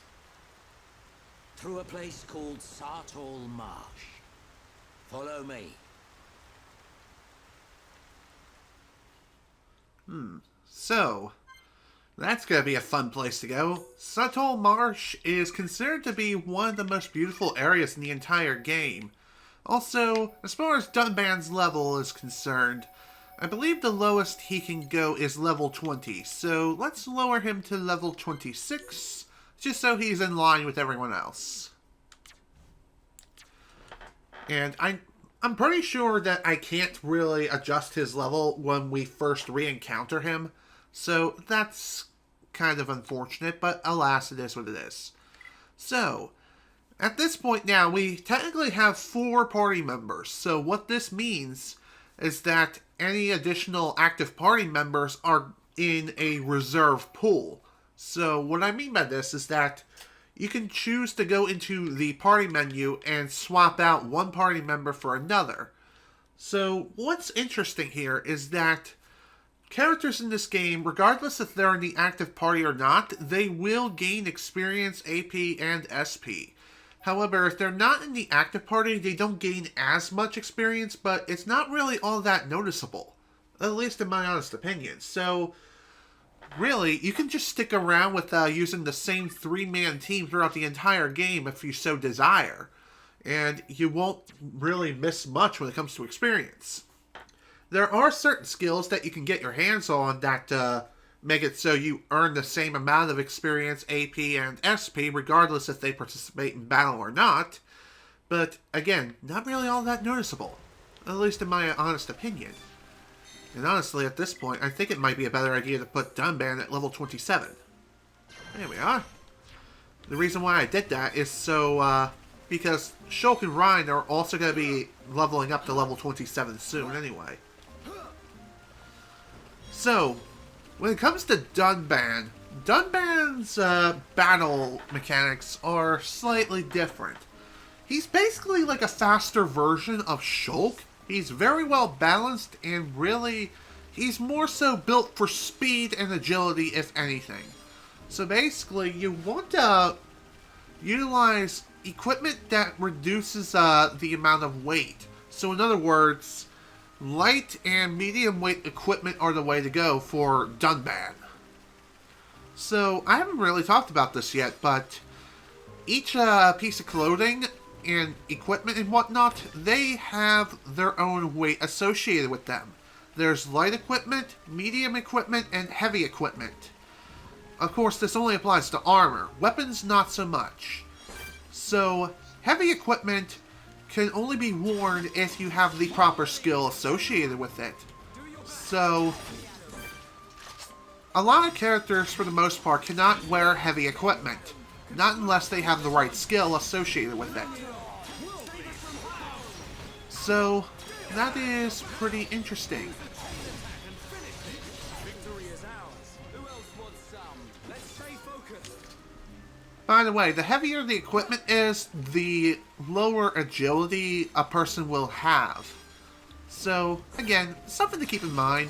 Through a place called Sartol Marsh. Follow me. So, that's gonna be a fun place to go. Sartol Marsh is considered to be one of the most beautiful areas in the entire game. Also, as far as Dunban's level is concerned, I believe the lowest he can go is level 20, so let's lower him to level 26, just so he's in line with everyone else. And I'm pretty sure that I can't really adjust his level when we first re-encounter him, so that's kind of unfortunate, but alas, it is what it is. So, at this point now, we technically have 4 party members, so what this means is that any additional active party members are in a reserve pool. So what I mean by this is that you can choose to go into the party menu and swap out one party member for another. So what's interesting here is that characters in this game, regardless if they're in the active party or not, they will gain experience, AP, and SP. However, if they're not in the active party, they don't gain as much experience, but it's not really all that noticeable. At least in my honest opinion. So, really, you can just stick around with using the same 3-man team throughout the entire game if you so desire. And you won't really miss much when it comes to experience. There are certain skills that you can get your hands on that make it so you earn the same amount of experience, AP, and SP, regardless if they participate in battle or not. But, again, not really all that noticeable. At least in my honest opinion. And honestly, at this point, I think it might be a better idea to put Dunban at level 27. There we are. The reason why I did that is so, because Shulk and Ryan are also going to be leveling up to level 27 soon anyway. So, when it comes to Dunban, Dunban's battle mechanics are slightly different. He's basically like a faster version of Shulk. He's very well balanced and really, he's more so built for speed and agility if anything. So basically, you want to utilize equipment that reduces the amount of weight. So in other words, light and medium weight equipment are the way to go for Dunban. So I haven't really talked about this yet, but each piece of clothing and equipment and whatnot, they have their own weight associated with them. There's light equipment, medium equipment, and heavy equipment. Of course, this only applies to armor. Weapons, not so much. So, heavy equipment can only be worn if you have the proper skill associated with it. So, a lot of characters, for the most part, cannot wear heavy equipment. Not unless they have the right skill associated with it. So, that is pretty interesting. By the way, the heavier the equipment is, the lower agility a person will have. So, again, something to keep in mind.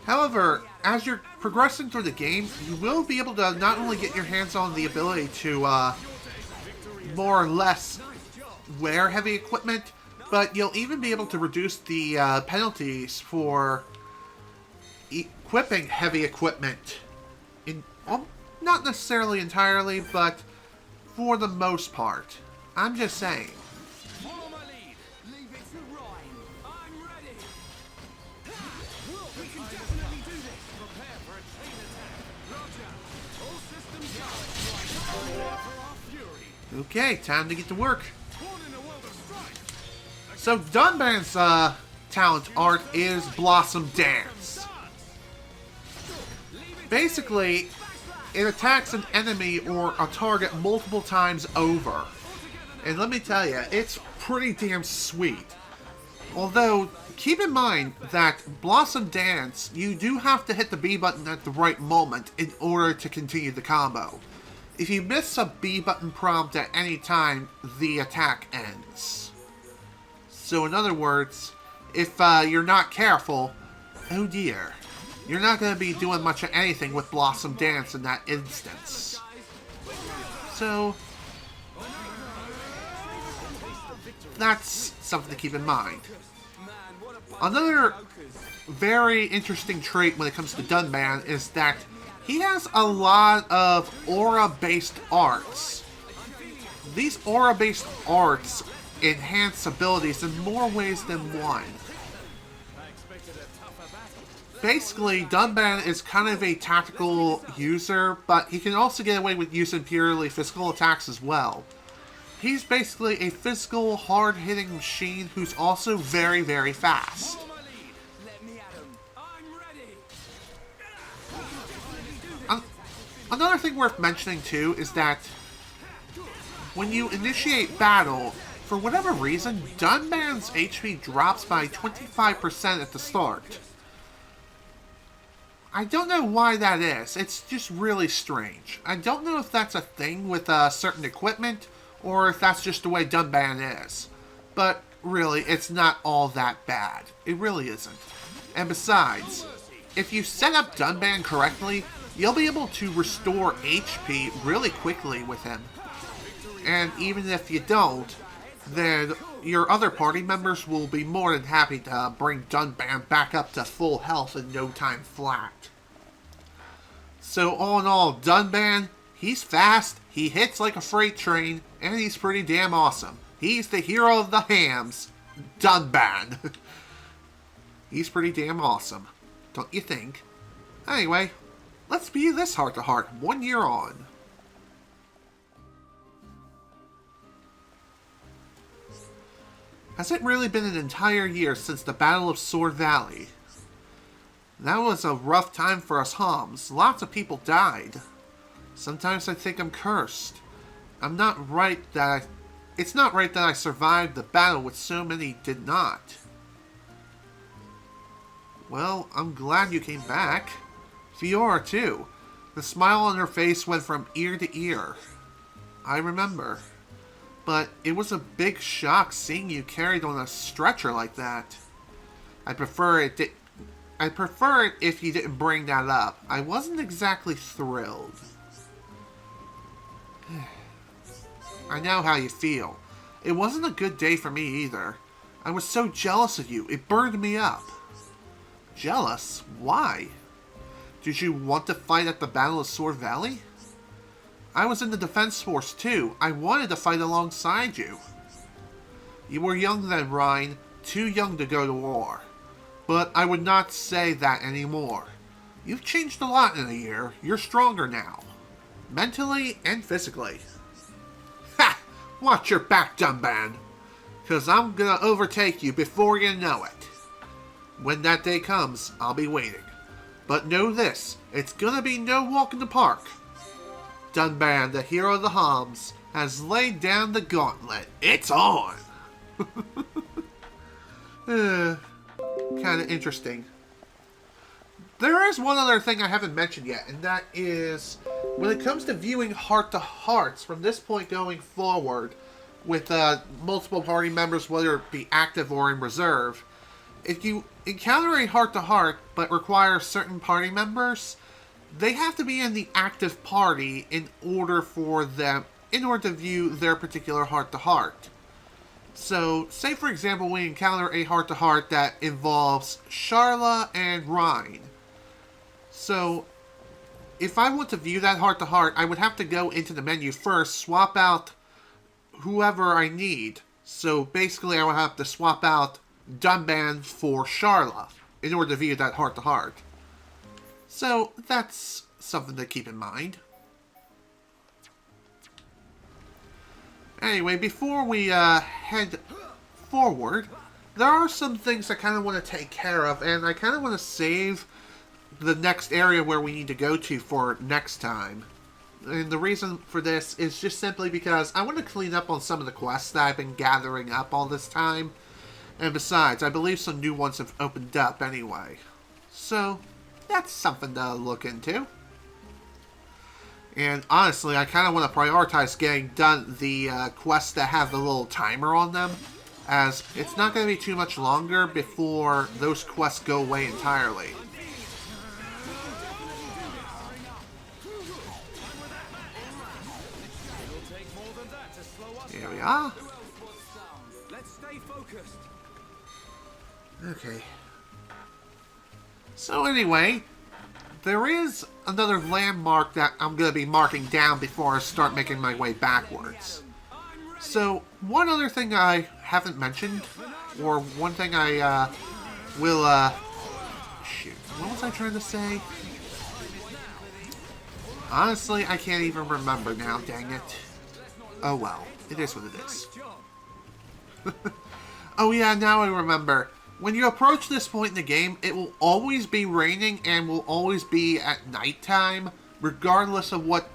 However, as you're progressing through the game, you will be able to not only get your hands on the ability to more or less wear heavy equipment, but you'll even be able to reduce the penalties for equipping heavy equipment. Not necessarily entirely, but for the most part. I'm just saying. Okay, time to get to work. So Dunban's talent art is Blossom Dance. Basically, it attacks an enemy or a target multiple times over. And let me tell you, it's pretty damn sweet. Although, keep in mind that Blossom Dance, you do have to hit the B button at the right moment in order to continue the combo. If you miss a B button prompt at any time, the attack ends. So in other words, if you're not careful, oh dear, you're not going to be doing much of anything with Blossom Dance in that instance. So, that's something to keep in mind. Another very interesting trait when it comes to Dunban is that he has a lot of aura-based arts. These aura-based arts enhance abilities in more ways than one. Basically, Dunban is kind of a tactical user, but he can also get away with using purely physical attacks as well. He's basically a physical, hard-hitting machine who's also very, very fast. Another thing worth mentioning too is that when you initiate battle, for whatever reason, Dunban's HP drops by 25% at the start. I don't know why that is. It's just really strange. I don't know if that's a thing with certain equipment, or if that's just the way Dunban is. But really, it's not all that bad. It really isn't. And besides, if you set up Dunban correctly, you'll be able to restore HP really quickly with him. And even if you don't, then your other party members will be more than happy to bring Dunban back up to full health in no time flat. So all in all, Dunban, he's fast, he hits like a freight train, and he's pretty damn awesome. He's the hero of the hams, Dunban. He's pretty damn awesome, don't you think? Anyway, let's view this heart-to-heart 1 year on. Has it really been an entire year since the Battle of Sword Valley? That was a rough time for us Homs. Lots of people died. Sometimes I think I'm cursed. It's not right that I survived the battle when so many did not. Well, I'm glad you came back. Fiora, too. The smile on her face went from ear to ear. I remember. But it was a big shock seeing you carried on a stretcher like that. I'd prefer it if you didn't bring that up. I wasn't exactly thrilled. I know how you feel. It wasn't a good day for me either. I was so jealous of you, it burned me up. Jealous? Why? Did you want to fight at the Battle of Sword Valley? I was in the defense force too. I wanted to fight alongside you. You were young then, Rhine. Too young to go to war. But I would not say that anymore. You've changed a lot in a year. You're stronger now. Mentally and physically. Ha! Watch your back, Dunban. 'Cause I'm gonna overtake you before you know it. When that day comes, I'll be waiting. But know this, it's gonna be no walk in the park. Dunban, the hero of the Homs, has laid down the gauntlet. It's on! Kinda interesting. There is one other thing I haven't mentioned yet, and that is when it comes to viewing heart-to-hearts from this point going forward with multiple party members, whether it be active or in reserve, if you encounter a heart-to-heart but require certain party members, they have to be in the active party in order to view their particular heart-to-heart. So, say for example we encounter a heart-to-heart that involves Sharla and Rhine. So, if I want to view that heart-to-heart, I would have to go into the menu first, swap out whoever I need. So basically I would have to swap out Dunban for Sharla in order to view that heart-to-heart. So that's something to keep in mind. Anyway, before we head forward, there are some things I kind of want to take care of, and I kind of want to save the next area where we need to go to for next time. And the reason for this is just simply because I want to clean up on some of the quests that I've been gathering up all this time. And besides, I believe some new ones have opened up anyway. So, that's something to look into. And honestly, I kind of want to prioritize getting done the quests that have the little timer on them, as it's not going to be too much longer before those quests go away entirely. Here we are. Let's stay focused. Okay. So anyway, there is another landmark that I'm going to be marking down before I start making my way backwards. So, one other thing I haven't mentioned, or one thing I will, shoot, what was I trying to say? Honestly, I can't even remember now, dang it. Oh well, it is what it is. Oh yeah, now I remember. When you approach this point in the game, it will always be raining and will always be at nighttime, regardless of what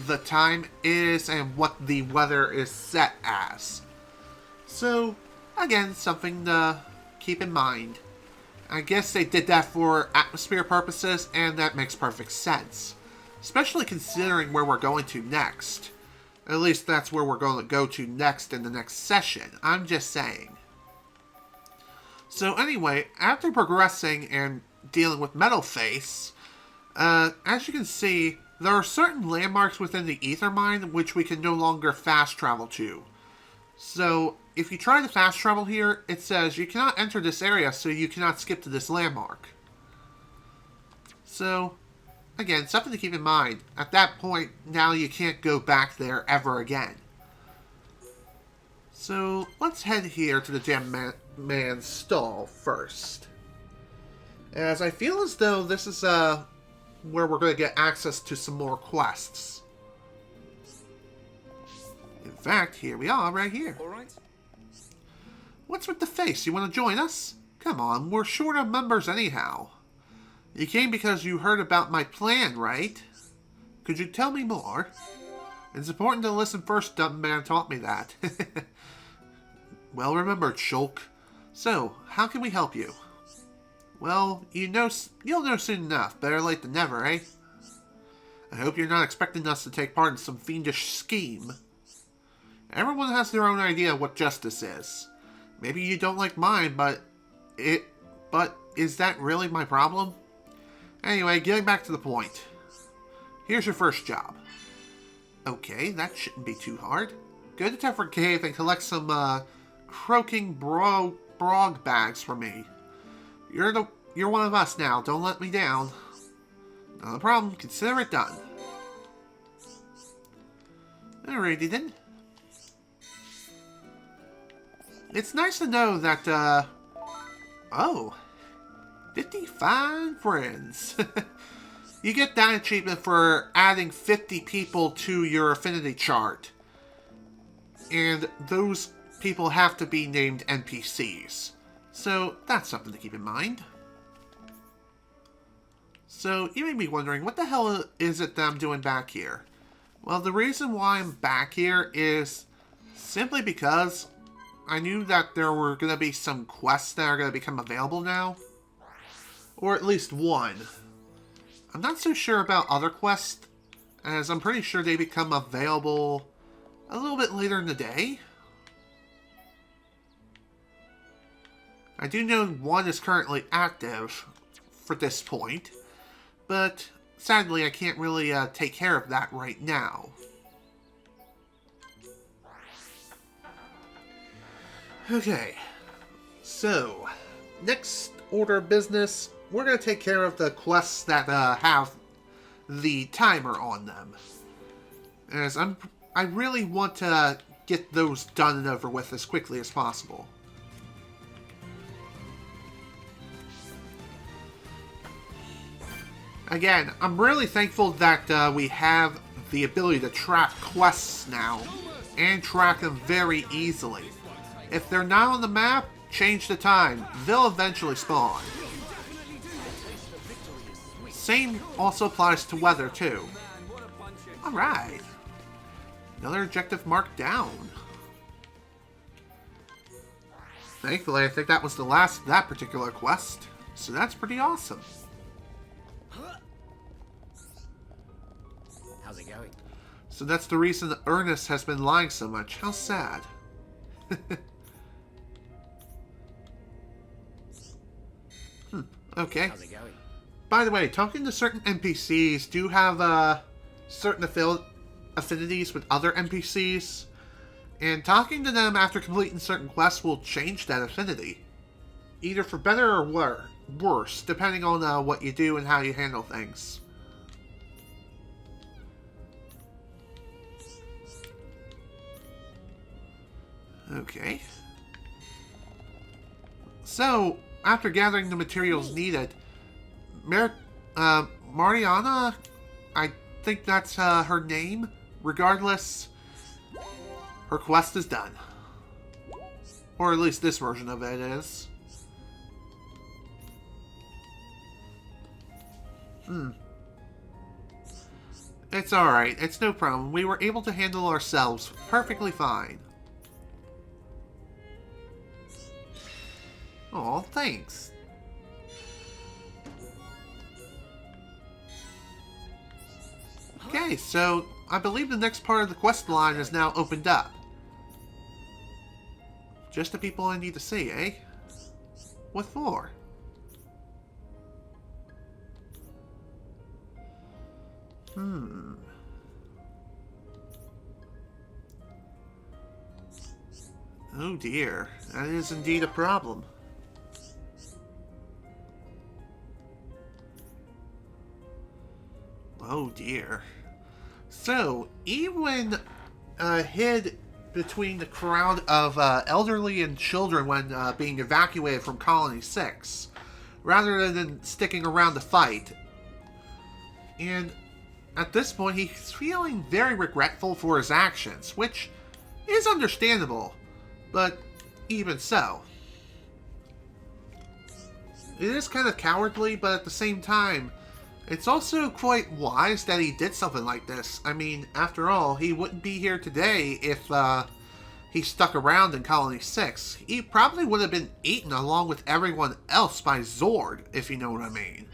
the time is and what the weather is set as. So, again, something to keep in mind. I guess they did that for atmosphere purposes, and that makes perfect sense. Especially considering where we're going to next. At least that's where we're going to go to next in the next session. I'm just saying. So anyway, after progressing and dealing with Metalface, as you can see, there are certain landmarks within the Ether Mine which we can no longer fast travel to. So, if you try to fast travel here, it says you cannot enter this area, so you cannot skip to this landmark. So, again, something to keep in mind. At that point, now you can't go back there ever again. So, let's head here to the Gem Man's stall first. As I feel as though this is where we're going to get access to some more quests. In fact, here we are, right here. All right. What's with the face? You want to join us? Come on, we're short of members anyhow. You came because you heard about my plan, right? Could you tell me more? It's important to listen first, dumb man taught me that. Well remembered, Shulk. So, how can we help you? Well, you'll know soon enough. Better late than never, eh? I hope you're not expecting us to take part in some fiendish scheme. Everyone has their own idea of what justice is. Maybe you don't like mine, but is that really my problem? Anyway, getting back to the point. Here's your first job. Okay, that shouldn't be too hard. Go to Teffer Cave and collect some, croaking brog bags for me. You're one of us now. Don't let me down. Not a problem. Consider it done. Alrighty then. It's nice to know that, oh, 55 friends. You get that achievement for adding 50 people to your affinity chart. And those people have to be named NPCs. So, that's something to keep in mind. So, you may be wondering, what the hell is it that I'm doing back here? Well, the reason why I'm back here is simply because I knew that there were going to be some quests that are going to become available now. Or at least one. I'm not so sure about other quests, as I'm pretty sure they become available a little bit later in the day. I do know one is currently active for this point, but sadly I can't really take care of that right now. Okay, so next order of business, we're going to take care of the quests that have the timer on them. As I really want to get those done and over with as quickly as possible. Again, I'm really thankful that we have the ability to track quests now, and track them very easily. If they're not on the map, change the time. They'll eventually spawn. Same also applies to weather, too. Alright. Another objective marked down. Thankfully, I think that was the last of that particular quest. So that's pretty awesome. How's it going? So that's the reason that Ernest has been lying so much. How sad. Okay. How's it going? By the way, talking to certain NPCs do have certain affinities with other NPCs. And talking to them after completing certain quests will change that affinity. Either for better or worse, depending on what you do and how you handle things. Okay. So, after gathering the materials needed, Mariana, I think that's her name. Regardless, her quest is done. Or at least this version of it is. It's alright. It's no problem. We were able to handle ourselves perfectly fine. Aw, thanks. Okay, so I believe the next part of the quest line is now opened up. Just the people I need to see, eh? What for? Oh dear, that is indeed a problem. Oh dear. So, Ewen hid between the crowd of elderly and children when being evacuated from Colony 6, rather than sticking around to fight. And at this point, he's feeling very regretful for his actions, which is understandable, but even so. It is kind of cowardly, but at the same time, it's also quite wise that he did something like this. I mean, after all, he wouldn't be here today if he stuck around in Colony 6. He probably would have been eaten along with everyone else by Zord, if you know what I mean.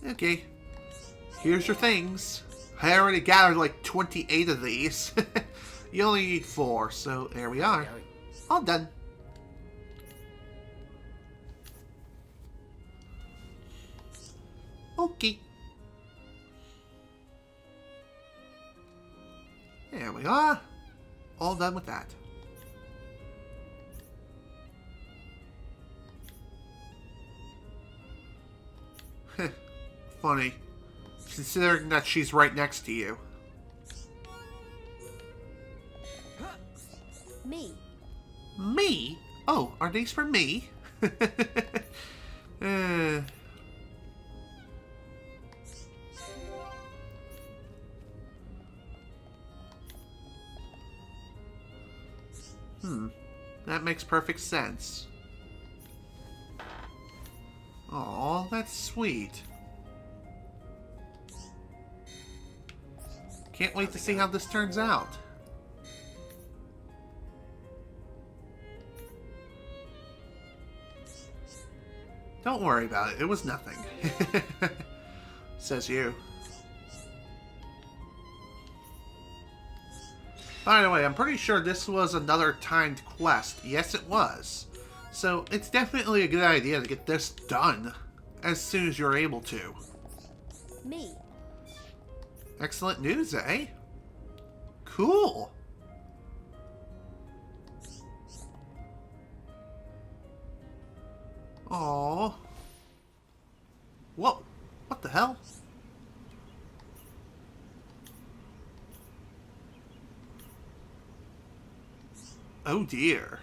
Okay, here's your things. I already gathered like 28 of these. You only need 4, so there we are. All done. Okay. There we are. All done with that. Funny, considering that she's right next to you. Me? Me? Oh, are these for me? That makes perfect sense. Aw, that's sweet. Can't wait to see how this turns out. Don't worry about it. It was nothing. Says you. By the way, I'm pretty sure this was another timed quest. Yes, it was. So, it's definitely a good idea to get this done as soon as you're able to. Me? Excellent news, eh? Cool. Aww. Whoa. What the hell? Oh dear.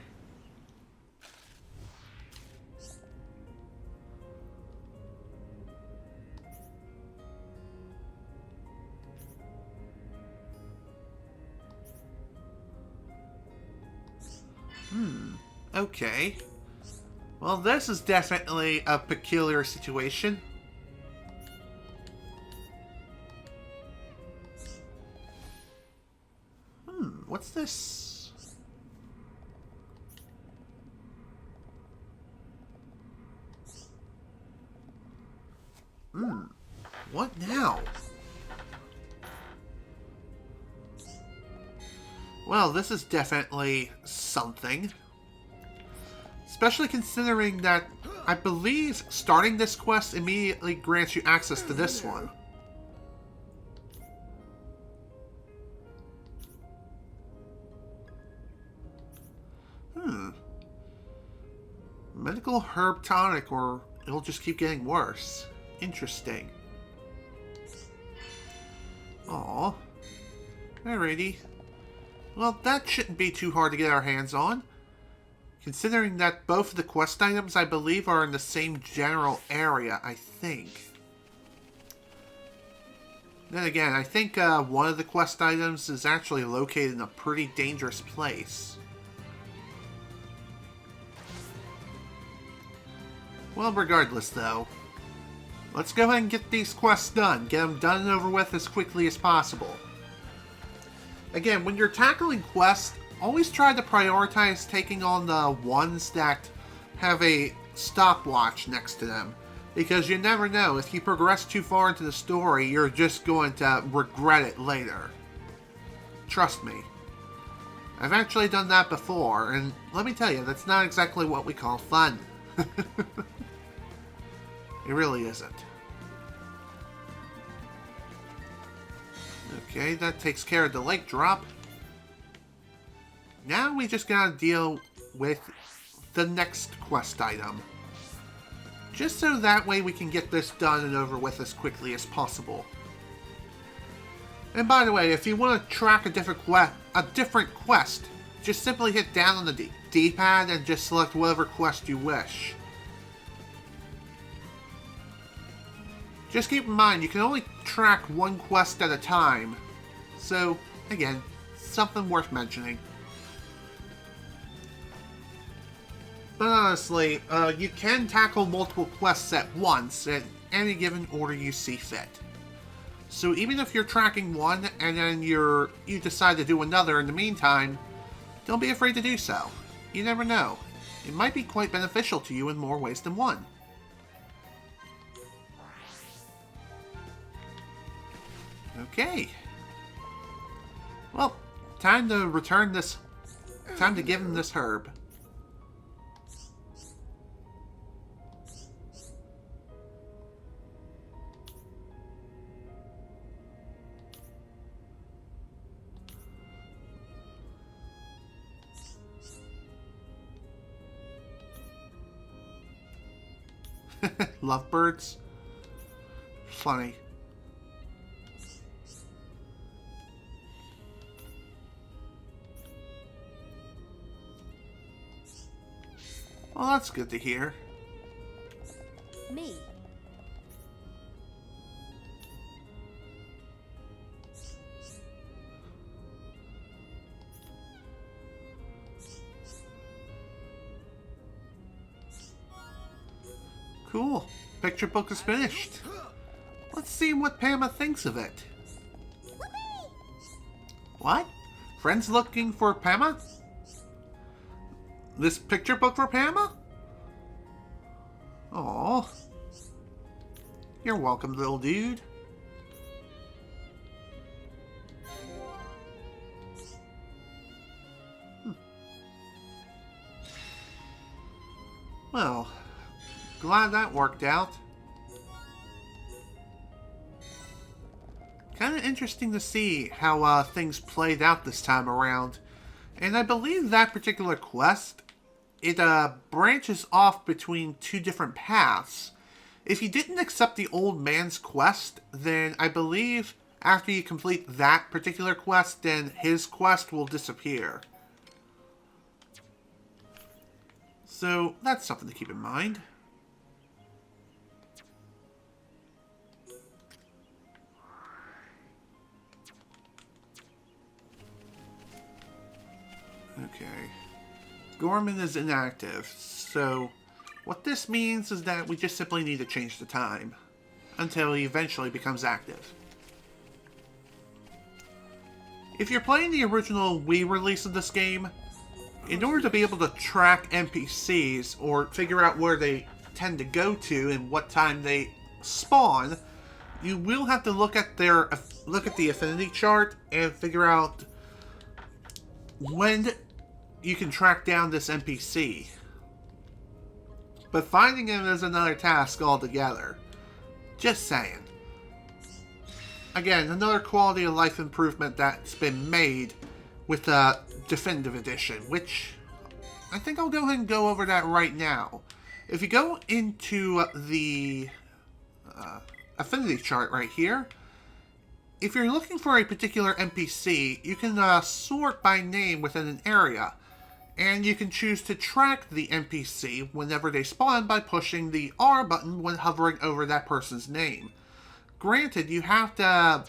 Okay. Well, this is definitely a peculiar situation. What's this? What now? Well, this is definitely something. Especially considering that I believe starting this quest immediately grants you access to this one. Medical herb tonic, or it'll just keep getting worse. Interesting. Aw. Alrighty. Well, that shouldn't be too hard to get our hands on. Considering that both of the quest items, I believe, are in the same general area, I think. Then again, I think one of the quest items is actually located in a pretty dangerous place. Well, regardless, though, let's go ahead and get these quests done. Get them done and over with as quickly as possible. Again, when you're tackling quests, always try to prioritize taking on the ones that have a stopwatch next to them. Because you never know, if you progress too far into the story, you're just going to regret it later. Trust me. I've actually done that before, and let me tell you, that's not exactly what we call fun. It really isn't. Okay, that takes care of the lake drop. Now we just gotta deal with the next quest item. Just so that way we can get this done and over with as quickly as possible. And by the way, if you want to track a different quest, just simply hit down on the D-pad and just select whatever quest you wish. Just keep in mind, you can only track one quest at a time. So, again, something worth mentioning. But honestly, you can tackle multiple quests at once in any given order you see fit. So even if you're tracking one and then you decide to do another in the meantime, don't be afraid to do so. You never know. It might be quite beneficial to you in more ways than one. Okay. Well, time to return this... Time to give him this herb. Lovebirds? Funny. Well, that's good to hear. Me? Cool. Picture book is finished. Let's see what Pama thinks of it. What? Friends looking for Pama? This picture book for Pama? Aw. You're welcome, little dude. Well, glad that worked out. Kind of interesting to see how things played out this time around. And I believe that particular quest, it branches off between two different paths. If you didn't accept the old man's quest, then I believe after you complete that particular quest, then his quest will disappear. So that's something to keep in mind. Okay. Gorman is inactive, so what this means is that we just simply need to change the time until he eventually becomes active. If you're playing the original Wii release of this game, in order to be able to track NPCs or figure out where they tend to go to and what time they spawn, you will have to look at the affinity chart and figure out when you can track down this NPC. But finding him is another task altogether. Just saying. Again, another quality of life improvement that's been made with the Definitive Edition, which I think I'll go ahead and go over that right now. If you go into the affinity chart right here, if you're looking for a particular NPC, you can sort by name within an area, and you can choose to track the NPC whenever they spawn by pushing the R button when hovering over that person's name. Granted, you have to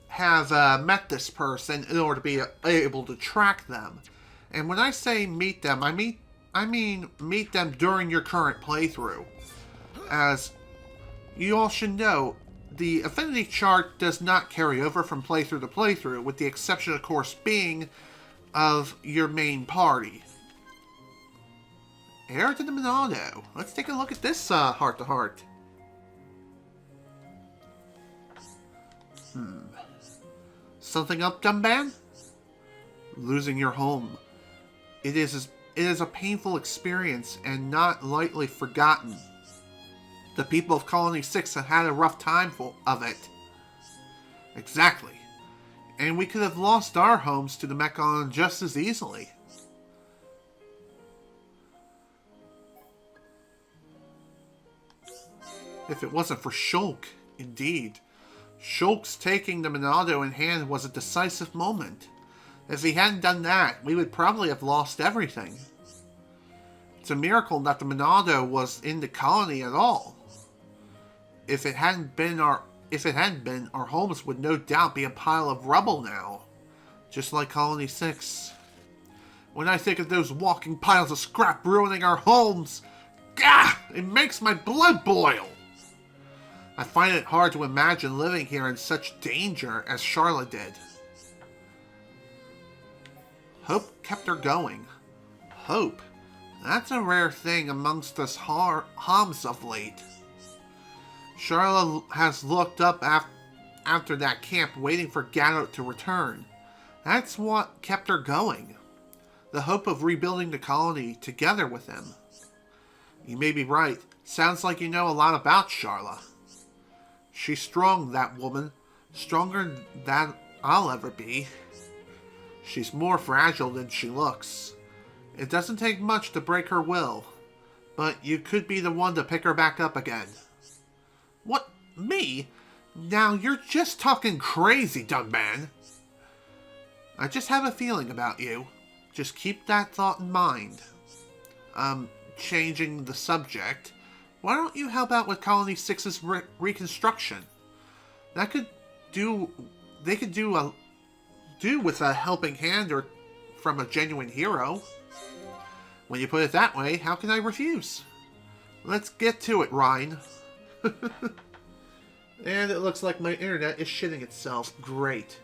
have met this person in order to be able to track them. And when I say meet them, I mean meet them during your current playthrough. As you all should know, the affinity chart does not carry over from playthrough to playthrough, with the exception, of course, being of your main party. Heir to the Monado. Let's take a look at this heart-to-heart. Something up, Dumban? Losing your home. It is a painful experience and not lightly forgotten. The people of Colony 6 have had a rough time of it. Exactly. And we could have lost our homes to the Mechon just as easily. If it wasn't for Shulk, indeed. Shulk's taking the Monado in hand was a decisive moment. If he hadn't done that, we would probably have lost everything. It's a miracle that the Monado was in the colony at all. If it hadn't been, our homes would no doubt be a pile of rubble now. Just like Colony 6. When I think of those walking piles of scrap ruining our homes, gah! It makes my blood boil! I find it hard to imagine living here in such danger as Sharla did. Hope kept her going. Hope? That's a rare thing amongst us Homs of late. Sharla has looked up after that camp waiting for Gadot to return. That's what kept her going. The hope of rebuilding the colony together with him. You may be right. Sounds like you know a lot about Sharla. She's strong, that woman. Stronger than I'll ever be. She's more fragile than she looks. It doesn't take much to break her will. But you could be the one to pick her back up again. What? Me? Now you're just talking crazy, dumb man. I just have a feeling about you. Just keep that thought in mind. Changing the subject. Why don't you help out with Colony 6's reconstruction? That could do... They could do with a helping hand or from a genuine hero. When you put it that way, how can I refuse? Let's get to it, Ryan. And it looks like my internet is shitting itself. Great.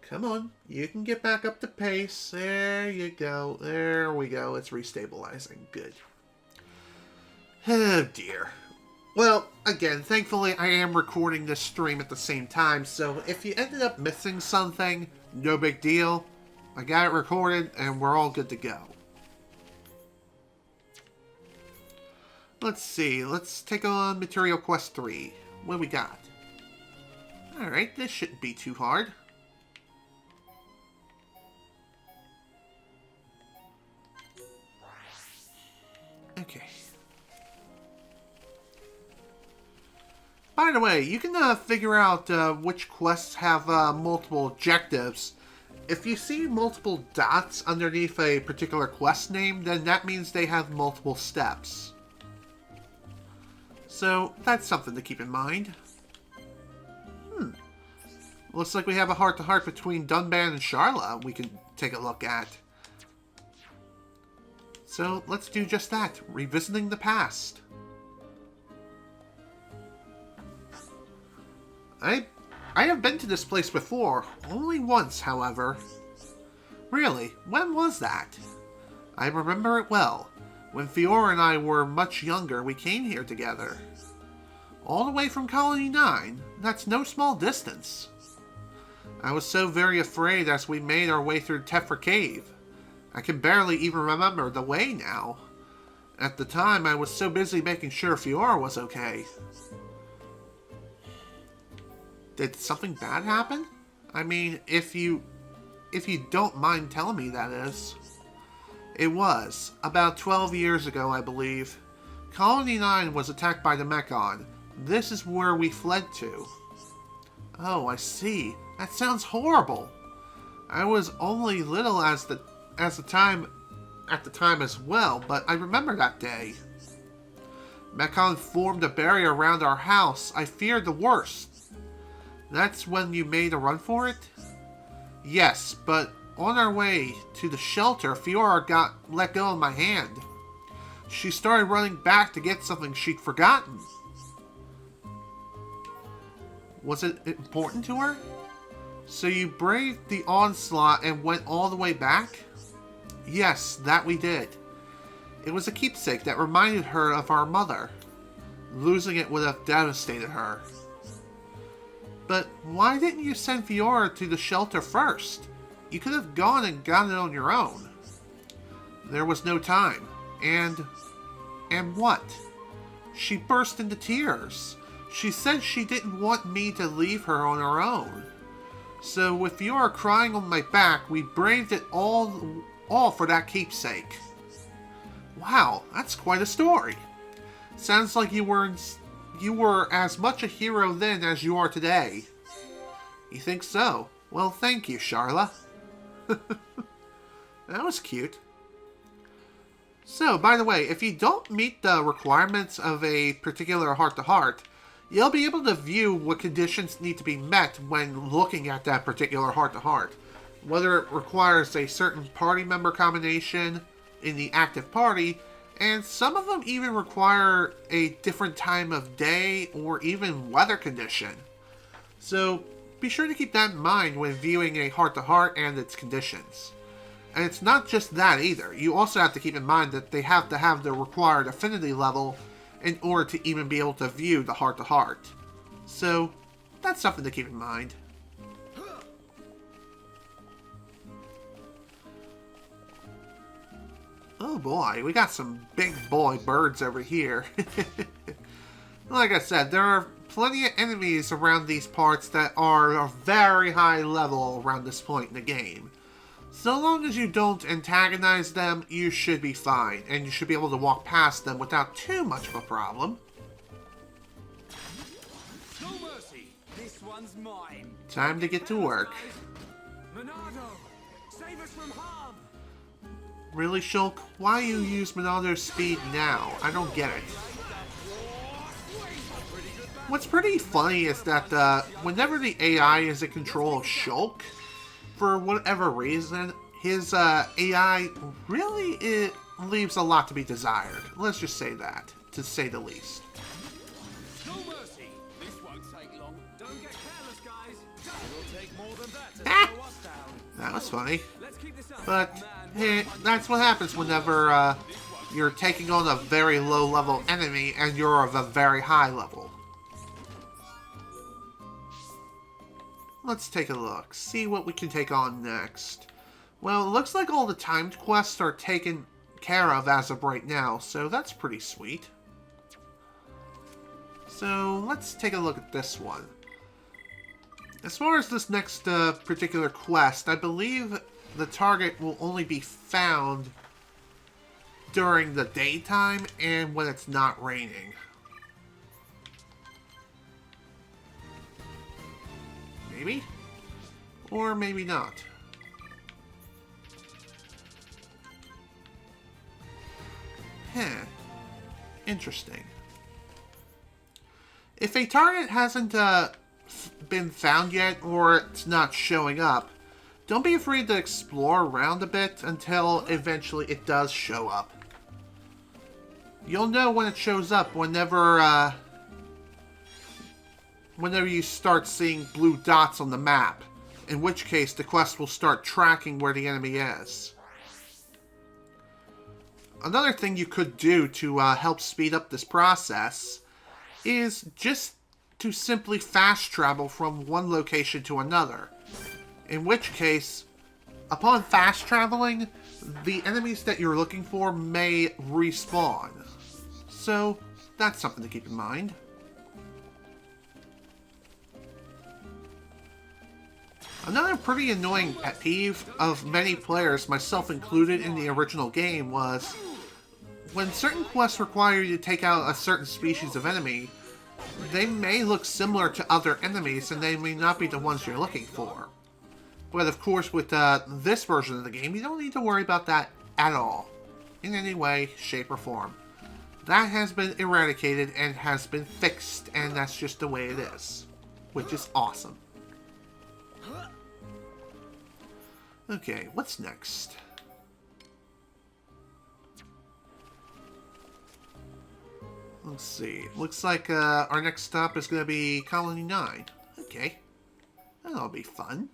Come on, you can get back up to pace. There you go. There we go. It's restabilizing. Good. Oh dear. Well, again, thankfully I am recording this stream at the same time, so if you ended up missing something, no big deal. I got it recorded and we're all good to go. Let's see. Let's take on Material Quest 3. What do we got? Alright, this shouldn't be too hard. Okay. By the way, you can figure out which quests have multiple objectives. If you see multiple dots underneath a particular quest name, then that means they have multiple steps. So, that's something to keep in mind. Looks like we have a heart-to-heart between Dunban and Sharla we can take a look at. So, let's do just that. Revisiting the past. I have been to this place before. Only once, however. Really? When was that? I remember it well. When Fiora and I were much younger, we came here together. All the way from Colony 9? That's no small distance. I was so very afraid as we made our way through Tefra Cave. I can barely even remember the way now. At the time, I was so busy making sure Fiora was okay. Did something bad happen? I mean, if you don't mind telling me, that is. It was. About 12 years ago, I believe. Colony 9 was attacked by the Mechon. This is where we fled to. Oh, I see. That sounds horrible. I was only little at the time as well, but I remember that day. Mechon formed a barrier around our house. I feared the worst. That's when you made a run for it? Yes, but on our way to the shelter, Fiora got let go of my hand. She started running back to get something she'd forgotten. Was it important to her? So you braved the onslaught and went all the way back? Yes, that we did. It was a keepsake that reminded her of our mother. Losing it would have devastated her. But why didn't you send Fiora to the shelter first? You could have gone and gotten it on your own. There was no time. And what? She burst into tears. She said she didn't want me to leave her on her own. So with Fiora crying on my back, we braved it all for that keepsake. Wow, that's quite a story. Sounds like you were as much a hero then as you are today. You think so? Well, thank you, Sharla. That was cute. So, by the way, if you don't meet the requirements of a particular heart-to-heart, you'll be able to view what conditions need to be met when looking at that particular heart-to-heart. Whether it requires a certain party member combination in the active party, and some of them even require a different time of day or even weather condition. So be sure to keep that in mind when viewing a heart-to-heart and its conditions. And it's not just that either. You also have to keep in mind that they have to have the required affinity level in order to even be able to view the heart-to-heart. So that's something to keep in mind. Oh boy, we got some big boy birds over here. Like I said, there are plenty of enemies around these parts that are a very high level around this point in the game. So long as you don't antagonize them, you should be fine, and you should be able to walk past them without too much of a problem. No mercy. This one's mine. Time to get to work. Monado, save us from harm. Really, Shulk? Why you use Monado's speed now? I don't get it. What's pretty funny is that whenever the AI is in control of Shulk, for whatever reason, his AI really leaves a lot to be desired. Let's just say that, to say the least. No mercy. This won't take long. Don't get careless, guys. It'll take more than that to slow us down. That was funny. Let's keep this up. But hey, that's what happens whenever you're taking on a very low level enemy and you're of a very high level. Let's take a look, see what we can take on next. Well, it looks like all the timed quests are taken care of as of right now, so that's pretty sweet. So let's take a look at this one. As far as this next particular quest, I believe the target will only be found during the daytime and when it's not raining. Maybe? Or maybe not. Interesting. If a target hasn't been found yet, or it's not showing up, don't be afraid to explore around a bit until eventually it does show up. You'll know when it shows up whenever you start seeing blue dots on the map, in which case the quest will start tracking where the enemy is. Another thing you could do to help speed up this process is just to simply fast travel from one location to another. In which case, upon fast traveling, the enemies that you're looking for may respawn. So, that's something to keep in mind. Another pretty annoying pet peeve of many players, myself included in the original game, was when certain quests require you to take out a certain species of enemy, they may look similar to other enemies and they may not be the ones you're looking for. But of course, with this version of the game, you don't need to worry about that at all, in any way, shape, or form. That has been eradicated and has been fixed, and that's just the way it is, which is awesome. Okay, what's next? Let's see. Looks like our next stop is going to be Colony 9. Okay. That'll be fun.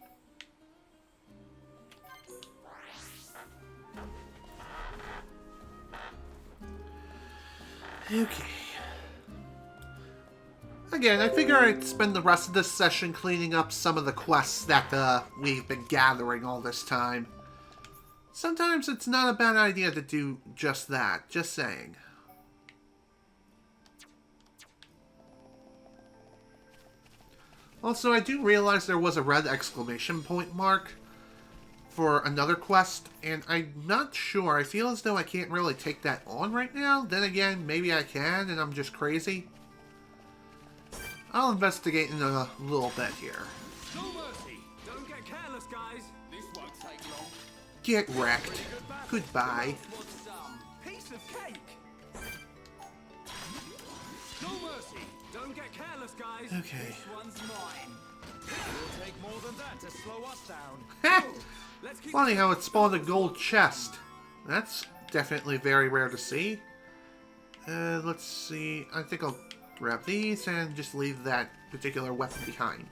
Okay. Again, I figure I'd spend the rest of this session cleaning up some of the quests that we've been gathering all this time. Sometimes it's not a bad idea to do just that, just saying. Also, I do realize there was a red exclamation point mark for another quest, and I'm not sure. I feel as though I can't really take that on right now. Then again, maybe I can, and I'm just crazy. I'll investigate in a little bit here. No mercy. Don't get careless, guys. This won't take long. Get wrecked. Goodbye. Piece of cake. No mercy. Don't get careless, guys. Okay. This one's mine. It'll take more than that to slow us down. Let's keep Funny how it spawned a gold chest. That's definitely very rare to see. Let's see. I think I'll grab these and just leave that particular weapon behind.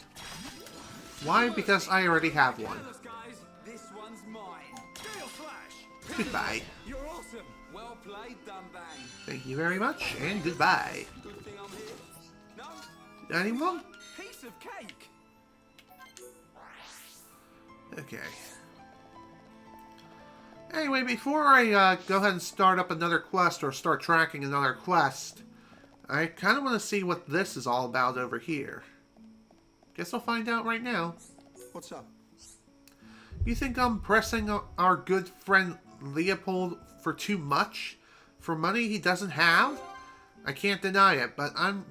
Why? Because I already have one. careless, guys. This one's mine. Steel Slash! Goodbye. You're awesome. Well played, Dumbang. Thank you very much, and goodbye. Good thing I'm here. No? Anyone? Piece of cake. Okay. Anyway, before I go ahead and start up another quest or start tracking another quest, I kind of want to see what this is all about over here. Guess I'll find out right now. What's up? You think I'm pressing our good friend Leopold for too much? For money he doesn't have? I can't deny it, but I'm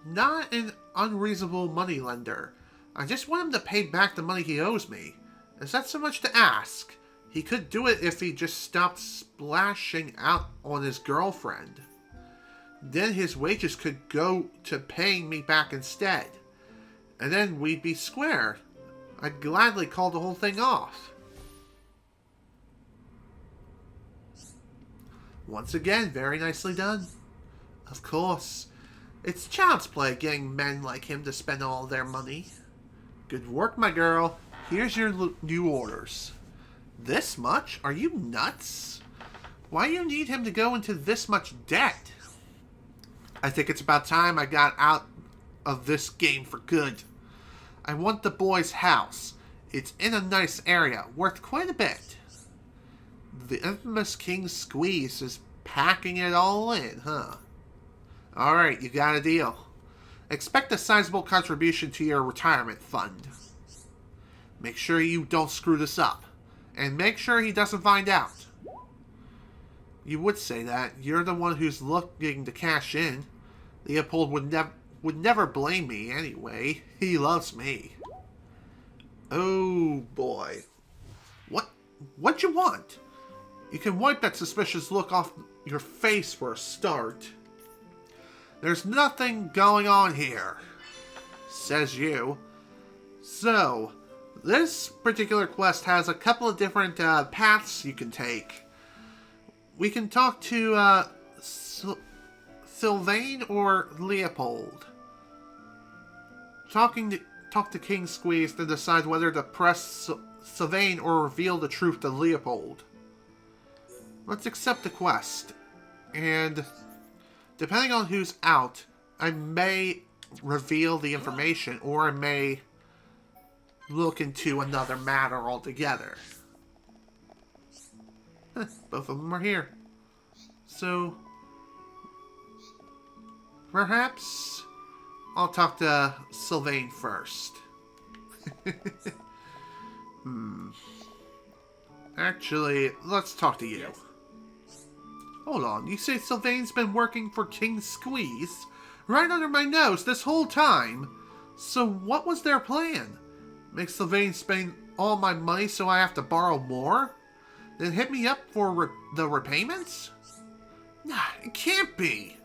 not an unreasonable moneylender. I just want him to pay back the money he owes me. Is that so much to ask? He could do it if he just stopped splashing out on his girlfriend. Then his wages could go to paying me back instead. And then we'd be square. I'd gladly call the whole thing off. Once again, very nicely done. Of course. It's child's play getting men like him to spend all their money. Good work, my girl. Here's your new orders. This much? Are you nuts? Why do you need him to go into this much debt? I think it's about time I got out of this game for good. I want the boy's house. It's in a nice area, worth quite a bit. The infamous King Squeeze is packing it all in, huh? Alright, you got a deal. Expect a sizable contribution to your retirement fund. Make sure you don't screw this up. And make sure he doesn't find out. You would say that. You're the one who's looking to cash in. Leopold would never blame me anyway. He loves me. Oh boy. What you want? You can wipe that suspicious look off your face for a start. There's nothing going on here, says you. So, this particular quest has a couple of different paths you can take. We can talk to Sylvain or Leopold. Talk to King Squeeze to decide whether to press Sylvain or reveal the truth to Leopold. Let's accept the quest. And depending on who's out, I may reveal the information or I may look into another matter altogether. Both of them are here. So, perhaps I'll talk to Sylvain first. Actually, let's talk to you. Yes? Hold on, you say Sylvain's been working for King Squeeze? Right under my nose this whole time? So what was their plan? Make Sylvain spend all my money so I have to borrow more? Then hit me up for the repayments? Nah, it can't be.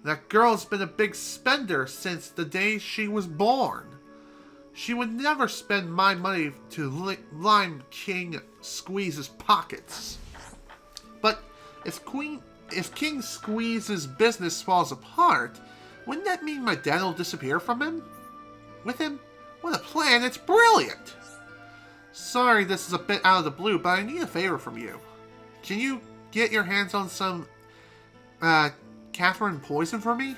That girl's been a big spender since the day she was born. She would never spend my money to line King Squeeze's pockets. But if King Squeeze's business falls apart, wouldn't that mean my dad will disappear from him? With him? What a plan, it's brilliant! Sorry this is a bit out of the blue, but I need a favor from you. Can you get your hands on some, Catherine poison for me?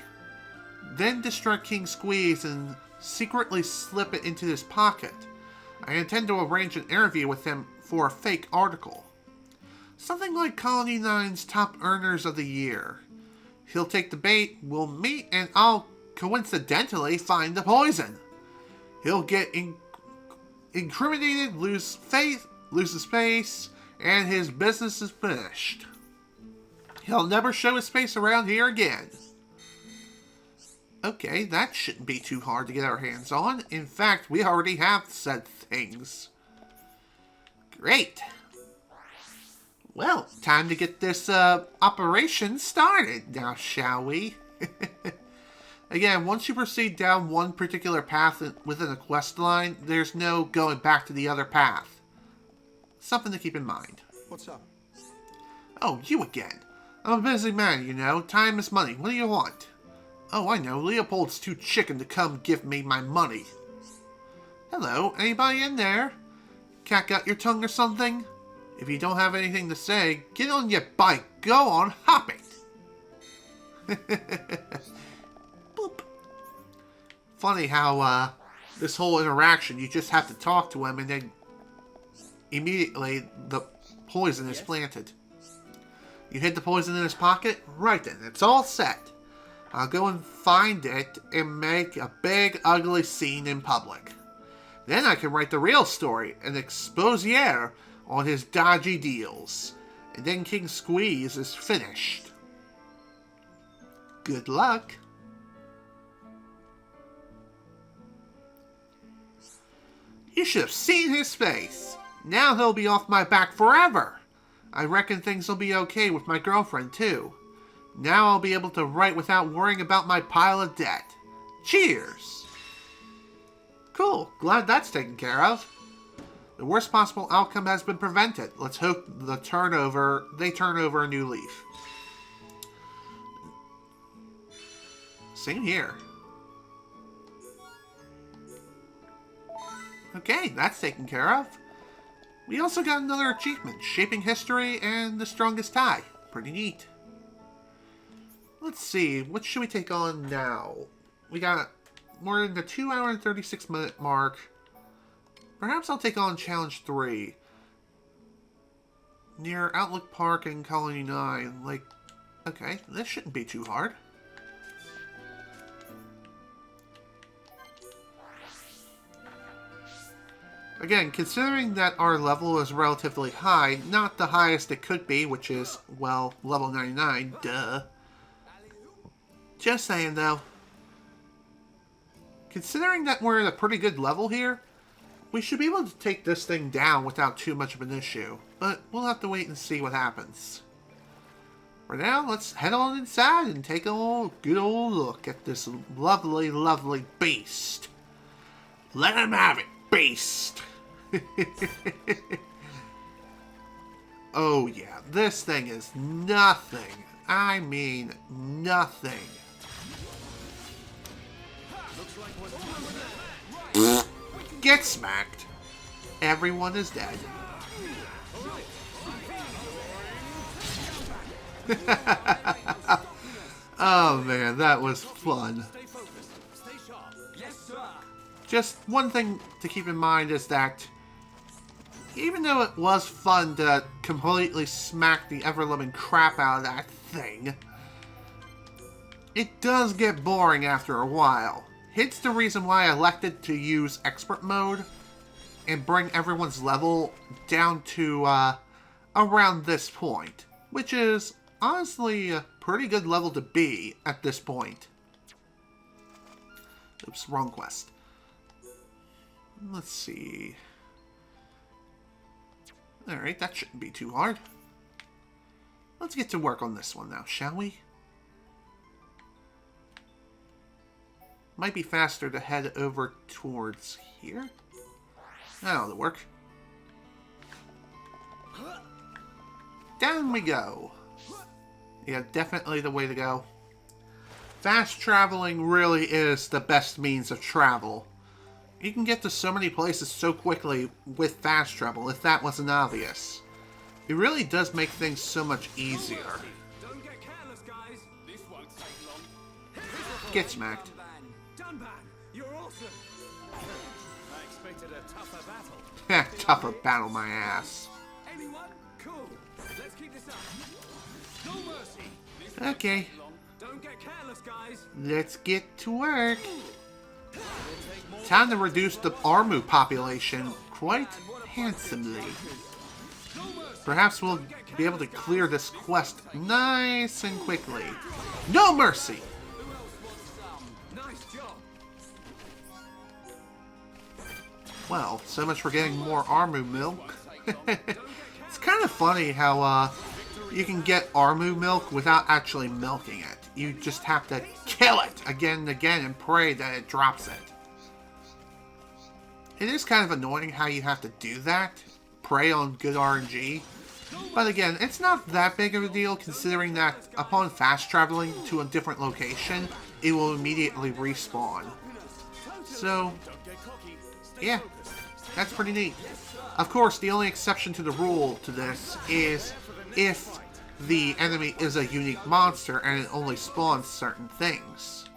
Then distract King Squeeze and secretly slip it into his pocket. I intend to arrange an interview with him for a fake article. Something like Colony 9's top earners of the year. He'll take the bait, we'll meet, and I'll coincidentally find the poison. He'll get incriminated, lose his face, and his business is finished. He'll never show his face around here again. Okay, that shouldn't be too hard to get our hands on. In fact, we already have said things. Great. Well, time to get this operation started now, shall we? Again, once you proceed down one particular path within a quest line, there's no going back to the other path. Something to keep in mind. What's up? Oh, you again. I'm a busy man, you know. Time is money. What do you want? Oh, I know. Leopold's too chicken to come give me my money. Hello, anybody in there? Cat got your tongue or something? If you don't have anything to say, get on your bike. Go on, hop it. Boop. Funny how, this whole interaction, you just have to talk to him and then immediately the poison is planted. You hid the poison in his pocket? Right then, it's all set. I'll go and find it and make a big, ugly scene in public. Then I can write the real story and expose Yer on his dodgy deals. And then King Squeeze is finished. Good luck. You should have seen his face. Now he'll be off my back forever. I reckon things will be okay with my girlfriend, too. Now I'll be able to write without worrying about my pile of debt. Cheers! Cool. Glad that's taken care of. The worst possible outcome has been prevented. Let's hope they turn over a new leaf. Same here. Okay, that's taken care of. We also got another achievement, Shaping History and the Strongest Tie. Pretty neat. Let's see, what should we take on now? We're in the 2 hour and 36 minute mark. Perhaps I'll take on Challenge 3. Near Outlook Park and Colony 9. Like, okay, this shouldn't be too hard. Again, considering that our level is relatively high, not the highest it could be, which is, well, level 99, duh. Just saying, though. Considering that we're at a pretty good level here, we should be able to take this thing down without too much of an issue. But we'll have to wait and see what happens. For now, let's head on inside and take a good old look at this lovely, lovely beast. Let him have it, beast! Oh yeah, this thing is nothing. I mean, nothing. Get smacked. Everyone is dead. Oh man, that was fun. Just one thing to keep in mind is that even though it was fun to completely smack the ever-loving crap out of that thing, it does get boring after a while. It's the reason why I elected to use expert mode and bring everyone's level down to around this point, which is honestly a pretty good level to be at this point. Oops, wrong quest. Let's see. Alright, that shouldn't be too hard. Let's get to work on this one now, shall we? Might be faster to head over towards here. That'll work. Down we go. Yeah, definitely the way to go. Fast traveling really is the best means of travel. You can get to so many places so quickly with fast travel, if that wasn't obvious. It really does make things so much easier. Don't get careless, guys. This won't take long. Get smacked. Dunban, you're awesome. I expected a tougher battle. Tougher battle, my ass. Anyone? Cool. Let's keep this up. No mercy. This Okay. won't take long. Don't get careless, guys. Let's get to work. Time to reduce the Armu population quite handsomely. Perhaps we'll be able to clear this quest nice and quickly. No mercy! Nice job. Well, so much for getting more Armu milk. It's kind of funny how you can get Armu milk without actually milking it. You just have to kill it again and again and pray that it drops it. It is kind of annoying how you have to do that, prey on good RNG. But again, it's not that big of a deal considering that upon fast traveling to a different location, it will immediately respawn. So, yeah, that's pretty neat. Of course, the only exception to the rule to this is if the enemy is a unique monster and it only spawns certain things.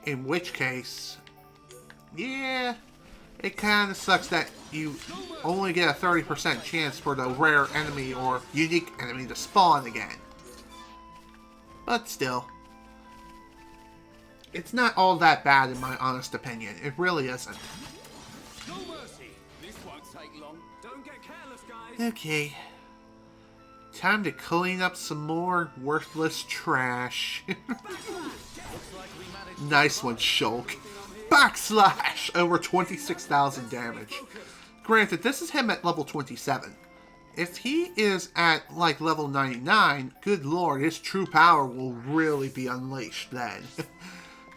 In which case, yeah, it kind of sucks that you only get a 30% chance for the rare enemy or unique enemy to spawn again. But still, it's not all that bad in my honest opinion. It really isn't. No mercy. This won't take long. Don't get careless, guys. Okay. Time to clean up some more worthless trash. Nice one, Shulk. Backslash! Over 26,000 damage. Granted, this is him at level 27. If he is at, like, level 99, good lord, his true power will really be unleashed then.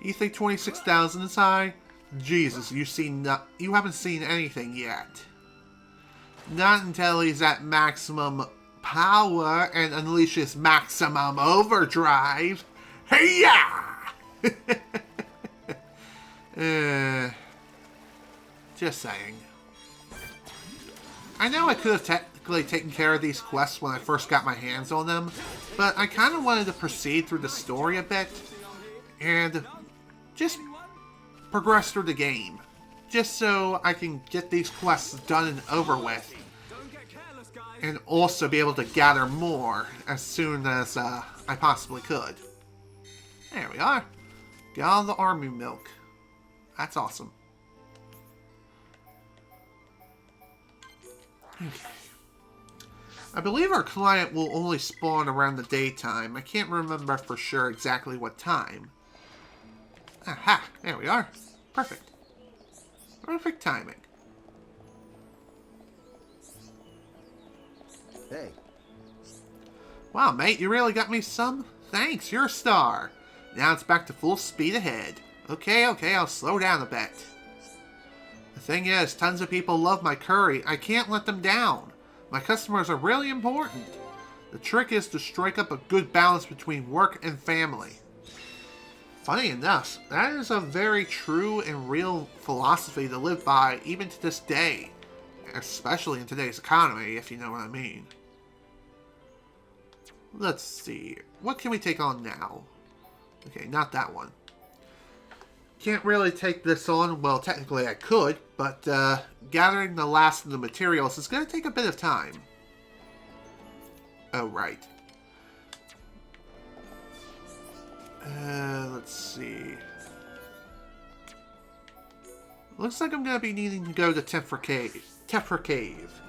You think 26,000 is high? Jesus, you haven't seen anything yet. Not until he's at maximum power and unleashes maximum overdrive. Hey-ya! Just saying. I know I could have technically taken care of these quests when I first got my hands on them, but I kind of wanted to proceed through the story a bit and just progress through the game, just so I can get these quests done and over with, and also be able to gather more as soon as I possibly could. There we are. Got all the army milk. That's awesome. Okay. I believe our client will only spawn around the daytime. I can't remember for sure exactly what time. Aha! There we are. Perfect. Perfect timing. Hey. Wow, mate, you really got me some? Thanks, you're a star. Now it's back to full speed ahead. Okay, I'll slow down a bit. The thing is, tons of people love my curry. I can't let them down. My customers are really important. The trick is to strike up a good balance between work and family. Funny enough, that is a very true and real philosophy to live by even to this day. Especially in today's economy, if you know what I mean. Let's see. What can we take on now? Okay, not that one. Can't really take this on. Well, technically I could, but gathering the last of the materials is going to take a bit of time. Oh, right. Let's see. Looks like I'm going to be needing to go to Tefra Cave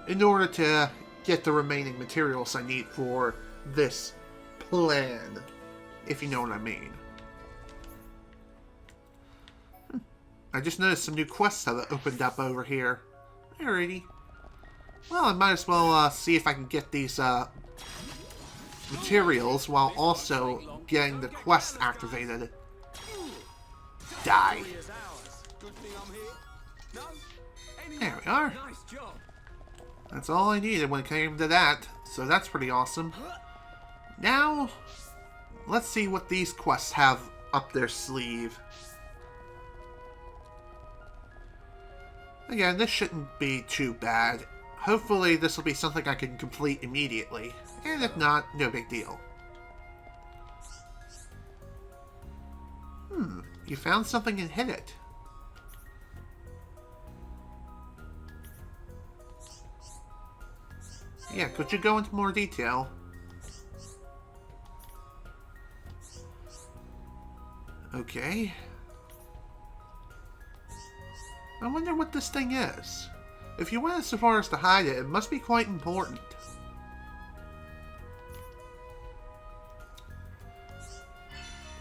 in order to get the remaining materials I need for this plan, if you know what I mean. I just noticed some new quests have opened up over here. Alrighty. Well, I might as well see if I can get these materials while also getting the quest activated. Die. There we are. That's all I needed when it came to that, so that's pretty awesome. Now, let's see what these quests have up their sleeve. Again, this shouldn't be too bad. Hopefully this will be something I can complete immediately. And if not, no big deal. You found something and hid it. Yeah, could you go into more detail? Okay. I wonder what this thing is. If you went so far as to hide it, it must be quite important.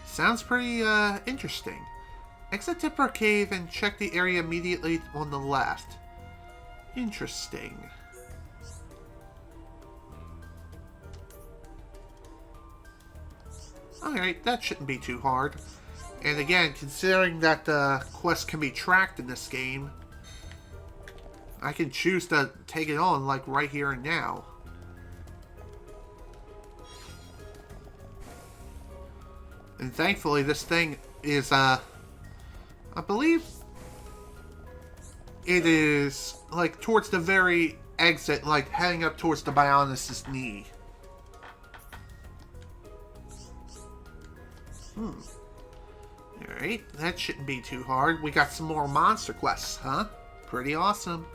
Sounds pretty, interesting. Exit Tipper Cave and check the area immediately on the left. Interesting. Alright, that shouldn't be too hard. And again, considering that the quest can be tracked in this game, I can choose to take it on, like, right here and now. And thankfully, this thing is, I believe it is, like, towards the very exit, like, heading up towards the Bionis' knee. Alright, that shouldn't be too hard. We got some more monster quests, huh? Pretty awesome.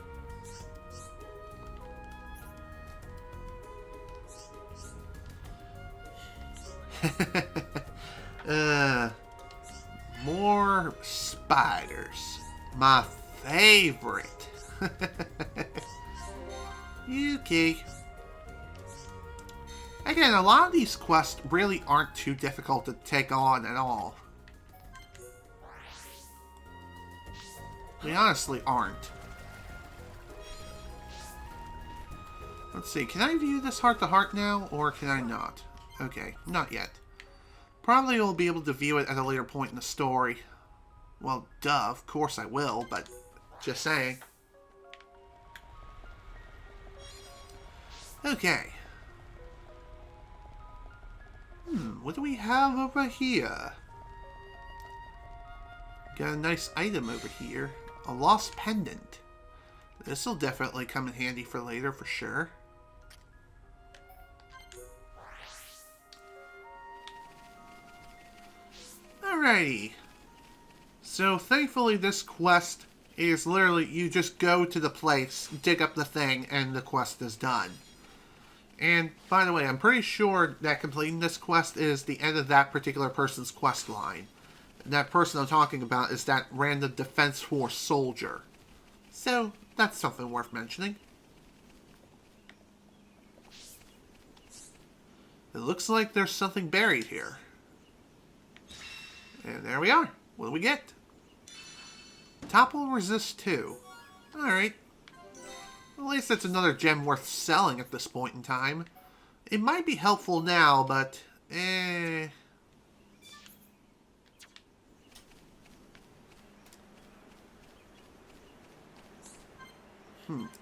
More spiders. My favorite. Okay. Again, a lot of these quests really aren't too difficult to take on at all. They honestly aren't. Let's see, can I view this heart-to-heart now, or can I not? Okay, not yet. Probably will be able to view it at a later point in the story. Well, duh, of course I will, but just saying. Okay. What do we have over here? Got a nice item over here. A lost pendant. This'll definitely come in handy for later, for sure. Alrighty. So, thankfully this quest is literally, you just go to the place, dig up the thing, and the quest is done. And, by the way, I'm pretty sure that completing this quest is the end of that particular person's quest line. And that person I'm talking about is that random Defense Force soldier. So, that's something worth mentioning. It looks like there's something buried here. And there we are. What do we get? Topple resist 2. Alright. At least it's another gem worth selling at this point in time. It might be helpful now, but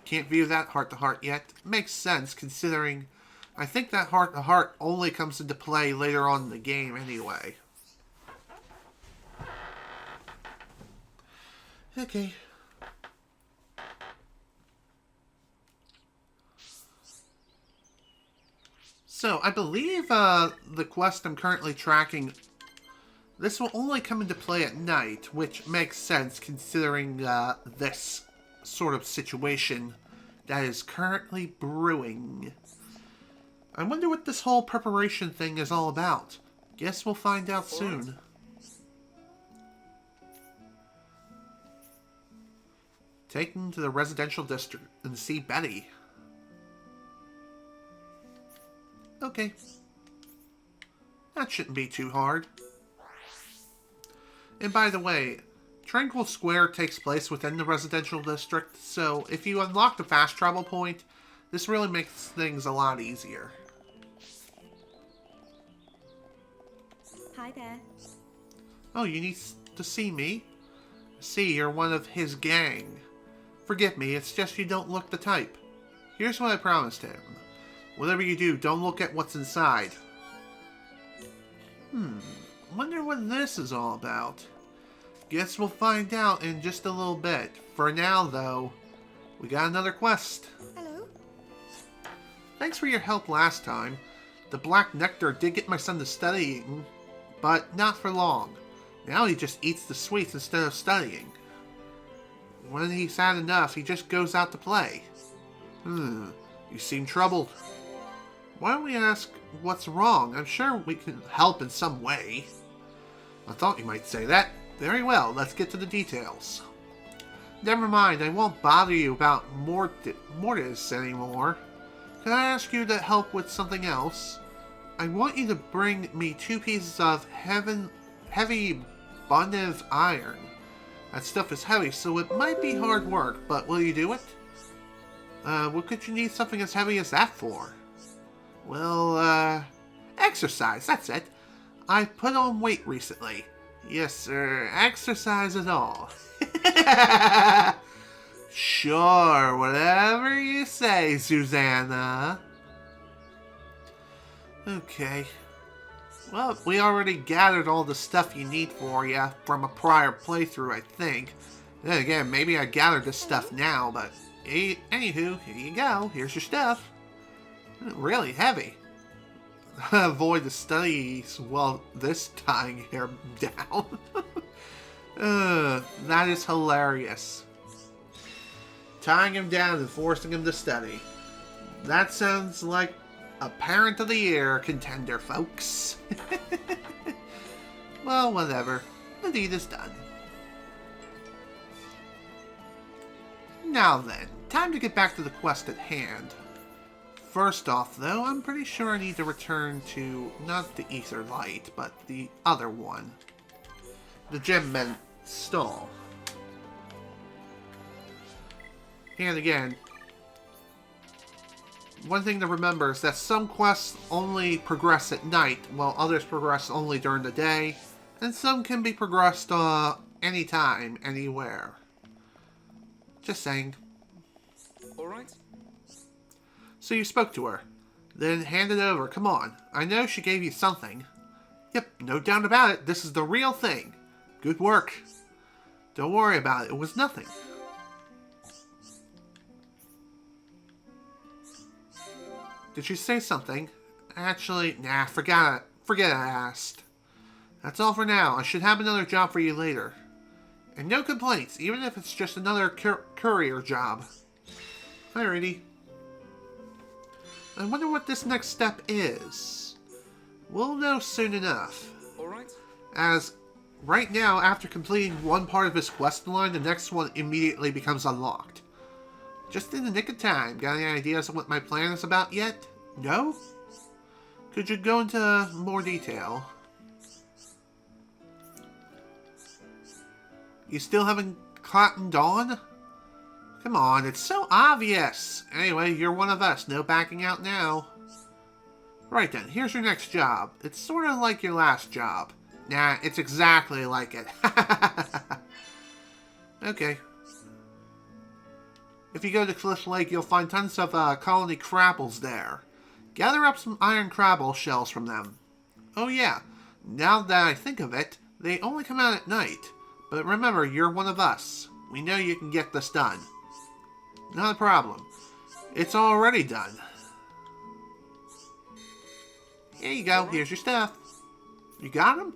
can't view that heart-to-heart yet. Makes sense, considering I think that heart-to-heart only comes into play later on in the game anyway. Okay. So, I believe the quest I'm currently tracking, this will only come into play at night, which makes sense considering this sort of situation that is currently brewing. I wonder what this whole preparation thing is all about. Guess we'll find out soon. Taken to the residential district and see Betty. Okay. That shouldn't be too hard. And by the way, Tranquil Square takes place within the residential district, so if you unlock the fast travel point, this really makes things a lot easier. Hi there. Oh, you need to see me? See, you're one of his gang. Forgive me, it's just you don't look the type. Here's what I promised him. Whatever you do, don't look at what's inside. Wonder what this is all about. Guess we'll find out in just a little bit. For now, though, we got another quest. Hello? Thanks for your help last time. The Black Nectar did get my son to studying, but not for long. Now he just eats the sweets instead of studying. When he's had enough, he just goes out to play. You seem troubled. Why don't we ask what's wrong? I'm sure we can help in some way. I thought you might say that. Very well, let's get to the details. Never mind, I won't bother you about Mortis anymore. Can I ask you to help with something else? I want you to bring me 2 pieces of heavy Bonnev iron. That stuff is heavy, so it might be hard work, but will you do it? What could you need something as heavy as that for? Well, exercise, that's it. I put on weight recently. Yes, sir. Exercise and all. Sure, whatever you say, Susanna. Okay. Well, we already gathered all the stuff you need for you from a prior playthrough, I think. Then again, maybe I gathered this stuff now, but anywho, here you go. Here's your stuff. Really heavy. Avoid the studies while this tying him down. That is hilarious. Tying him down and forcing him to study. That sounds like a Parent of the Year contender, folks. Well, whatever. The deed is done. Now then, time to get back to the quest at hand. First off, though, I'm pretty sure I need to return to, not the Ether Light, but the other one. The Gem Men stall. And again, one thing to remember is that some quests only progress at night, while others progress only during the day, and some can be progressed anytime, anywhere. Just saying. Alright. So you spoke to her. Then hand it over, come on. I know she gave you something. Yep, no doubt about it, this is the real thing. Good work. Don't worry about it, it was nothing. Did she say something? Actually, nah, forget it. Forget I asked. That's all for now. I should have another job for you later. And no complaints, even if it's just another courier job. Alrighty. I wonder what this next step is. We'll know soon enough. Alright. As right now, after completing one part of his quest line, the next one immediately becomes unlocked. Just in the nick of time. Got any ideas on what my plan is about yet? No? Could you go into more detail? You still haven't cottoned on? Come on, it's so obvious. Anyway, you're one of us. No backing out now. Right then, here's your next job. It's sort of like your last job. Nah, it's exactly like it. Okay. If you go to Cliff Lake, you'll find tons of colony crapples there. Gather up some iron crabble shells from them. Oh yeah, now that I think of it, they only come out at night. But remember, you're one of us. We know you can get this done. Not a problem. It's already done. Here you go, here's your stuff. You got them?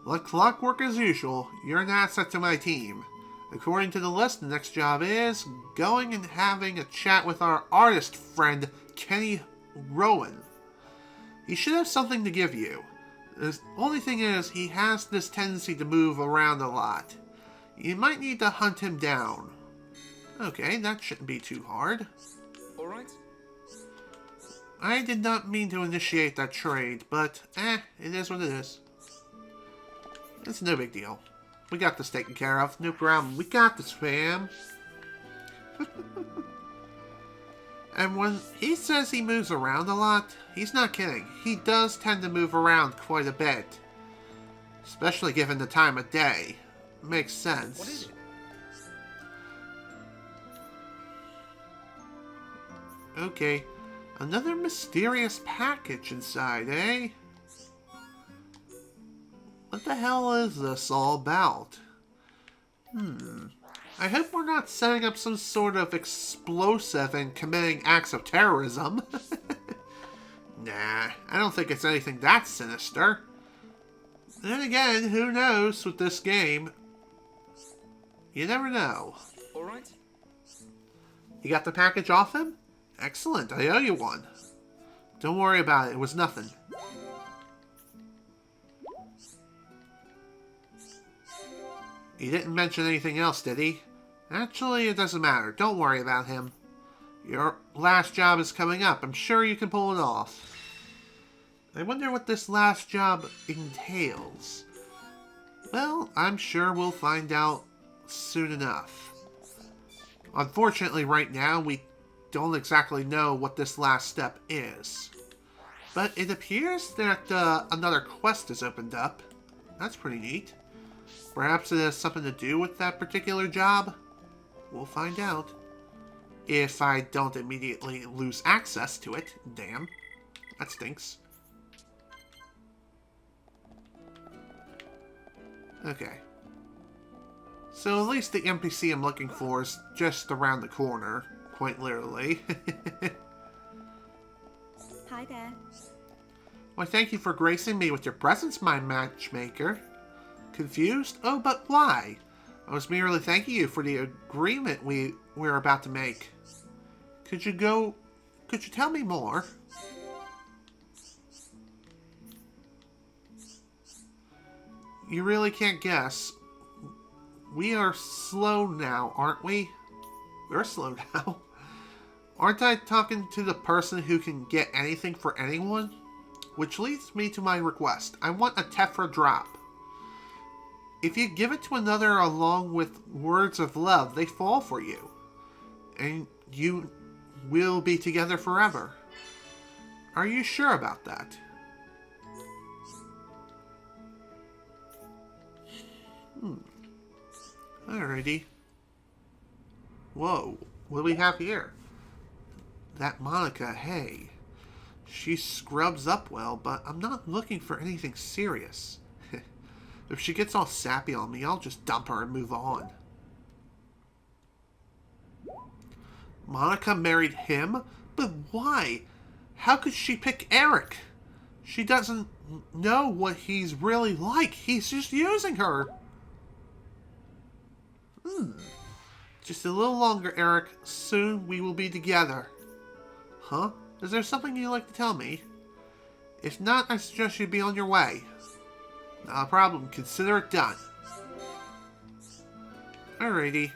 Like clockwork as usual, you're an asset to my team. According to the list, the next job is going and having a chat with our artist friend, Kenny Rowan. He should have something to give you. The only thing is, he has this tendency to move around a lot. You might need to hunt him down. Okay, that shouldn't be too hard. Alright. I did not mean to initiate that trade, but it is what it is. It's no big deal. We got this taken care of. No problem. We got this, fam. And when he says he moves around a lot, he's not kidding. He does tend to move around quite a bit. Especially given the time of day. Makes sense. What is it? Okay. Another mysterious package inside, eh? What the hell is this all about? I hope we're not setting up some sort of explosive and committing acts of terrorism. Nah, I don't think it's anything that sinister. Then again, who knows with this game? You never know. Alright. You got the package off him? Excellent, I owe you one. Don't worry about it, it was nothing. He didn't mention anything else, did he? Actually, it doesn't matter. Don't worry about him. Your last job is coming up. I'm sure you can pull it off. I wonder what this last job entails. Well, I'm sure we'll find out soon enough. Unfortunately, right now, we don't exactly know what this last step is. But it appears that another quest has opened up. That's pretty neat. Perhaps it has something to do with that particular job? We'll find out. If I don't immediately lose access to it. Damn. That stinks. Okay. So at least the NPC I'm looking for is just around the corner. Quite literally. Hi there. Why, thank you for gracing me with your presence, my matchmaker. Confused? Oh, but why? I was merely thanking you for the agreement we're about to make. Could you tell me more? You really can't guess. We are slow now, aren't we? We're slow now. Aren't I talking to the person who can get anything for anyone? Which leads me to my request. I want a Tephra drop. If you give it to another along with words of love, they fall for you. And you will be together forever. Are you sure about that? Alrighty. Whoa, what do we have here? That Monica, hey. She scrubs up well, but I'm not looking for anything serious. If she gets all sappy on me, I'll just dump her and move on. Monica married him? But why? How could she pick Eric? She doesn't know what he's really like. He's just using her. Just a little longer, Eric. Soon we will be together. Huh? Is there something you'd like to tell me? If not, I suggest you be on your way. Not a problem. Consider it done. Alrighty.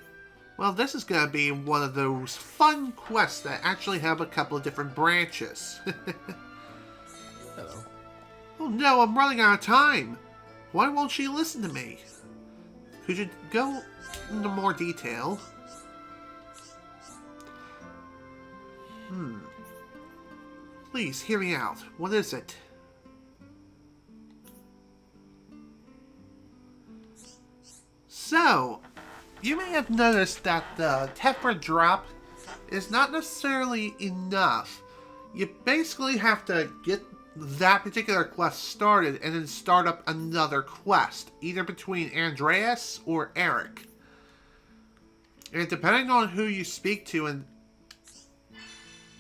Well, this is going to be one of those fun quests that actually have a couple of different branches. Hello. Oh no, I'm running out of time. Why won't she listen to me? Could you go into more detail? Please, hear me out. What is it? So, you may have noticed that the Tephra drop is not necessarily enough. You basically have to get that particular quest started and then start up another quest, either between Andreas or Eric. And depending on who you speak to and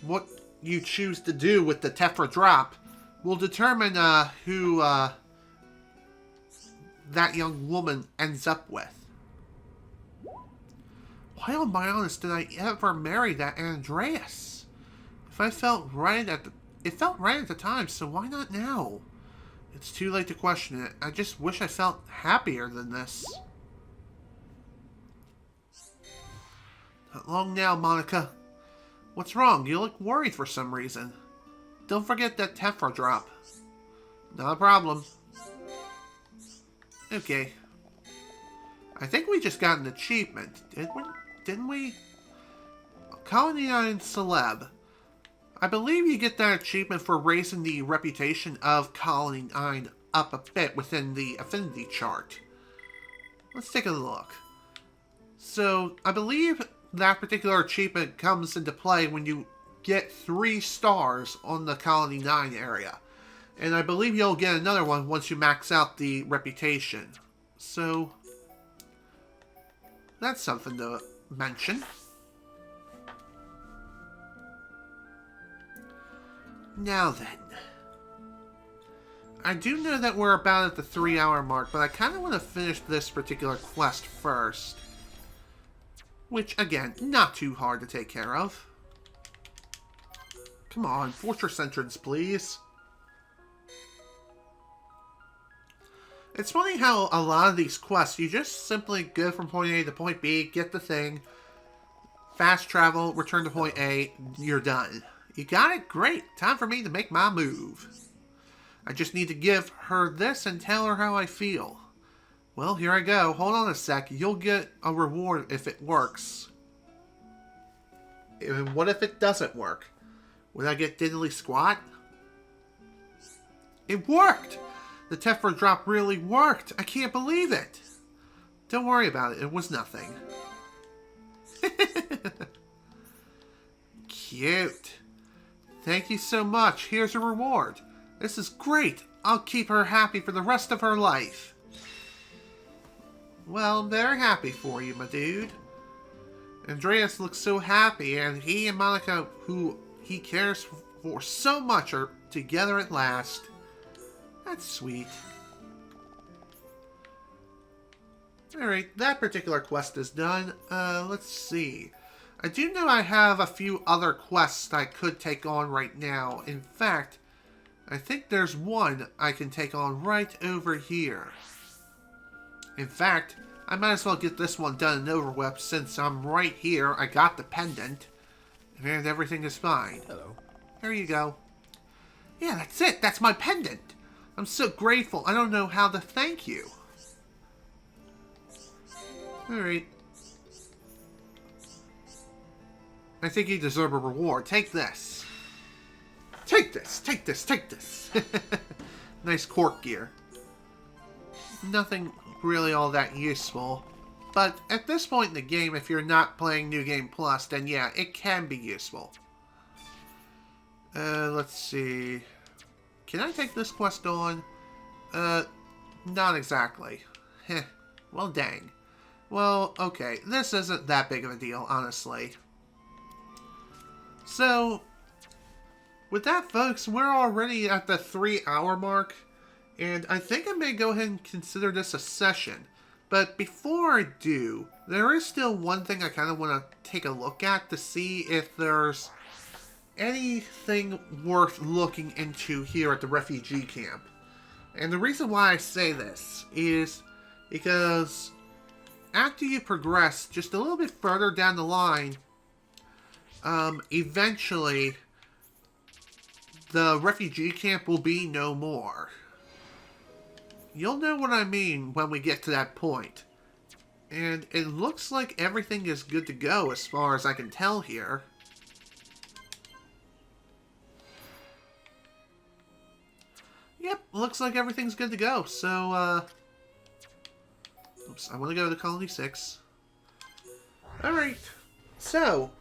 what you choose to do with the Tephra drop will determine who that young woman ends up with. Why, oh my honest, did I ever marry that Andreas? If I felt right at the... It felt right at the time, so why not now? It's too late to question it. I just wish I felt happier than this. Not long now, Monica. What's wrong? You look worried for some reason. Don't forget that Tephra drop. Not a problem. Okay. I think we just got an achievement, didn't we? Colony 9 Celeb. I believe you get that achievement for raising the reputation of Colony 9 up a bit within the affinity chart. Let's take a look. So, I believe that particular achievement comes into play when you get 3 stars on the Colony 9 area. And I believe you'll get another one once you max out the reputation. So, that's something to mention. Now then. I do know that we're about at the 3-hour mark, but I kind of want to finish this particular quest first. Which, again, not too hard to take care of. Come on, fortress entrance, please. It's funny how a lot of these quests, you just simply go from point A to point B, get the thing, fast travel, return to point A, you're done. You got it? Great. Time for me to make my move. I just need to give her this and tell her how I feel. Well, here I go. Hold on a sec. You'll get a reward if it works. And what if it doesn't work? Would I get diddly squat? It worked! The Tefra drop really worked! I can't believe it! Don't worry about it. It was nothing. Cute. Thank you so much. Here's a reward. This is great. I'll keep her happy for the rest of her life. Well, I'm very happy for you, my dude. Andreas looks so happy, and he and Monica, who he cares for so much, are together at last. That's sweet. Alright, that particular quest is done. Let's see. I do know I have a few other quests I could take on right now. In fact, I think there's one I can take on right over here. In fact, I might as well get this one done and over with since I'm right here. I got the pendant, and everything is fine. Hello. There you go. Yeah, that's it. That's my pendant. I'm so grateful. I don't know how to thank you. Alright. I think you deserve a reward. Take this. Take this. Take this. Take this. Nice cork gear. Nothing really all that useful. But at this point in the game, if you're not playing New Game Plus, then yeah, it can be useful. Let's see. Can I take this quest on? Not exactly. Heh. Well, dang. Well, okay. This isn't that big of a deal, honestly. So, with that, folks, we're already at the 3-hour mark. And I think I may go ahead and consider this a session. But before I do, there is still one thing I kind of want to take a look at to see if there's anything worth looking into here at the refugee camp. And the reason why I say this is because after you progress just a little bit further down the line, eventually the refugee camp will be no more. You'll know what I mean when we get to that point. And it looks like everything is good to go as far as I can tell here. Yep, looks like everything's good to go. So, oops, I want to go to Colony 6. Alright. So,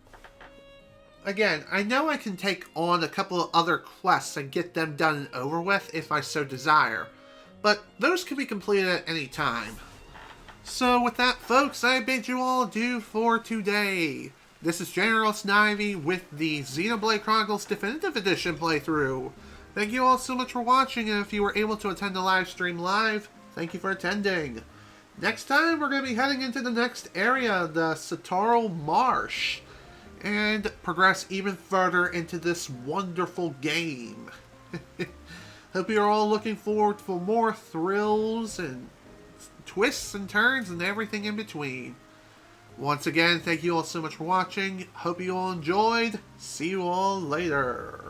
again, I know I can take on a couple of other quests and get them done and over with if I so desire. But those can be completed at any time. So with that, folks, I bid you all adieu for today. This is General Snivy with the Xenoblade Chronicles Definitive Edition playthrough. Thank you all so much for watching, and if you were able to attend the live stream live, thank you for attending. Next time, we're going to be heading into the next area, the Otharon Marsh, and progress even further into this wonderful game. Hope you're all looking forward for more thrills and twists and turns and everything in between. Once again, thank you all so much for watching. Hope you all enjoyed. See you all later.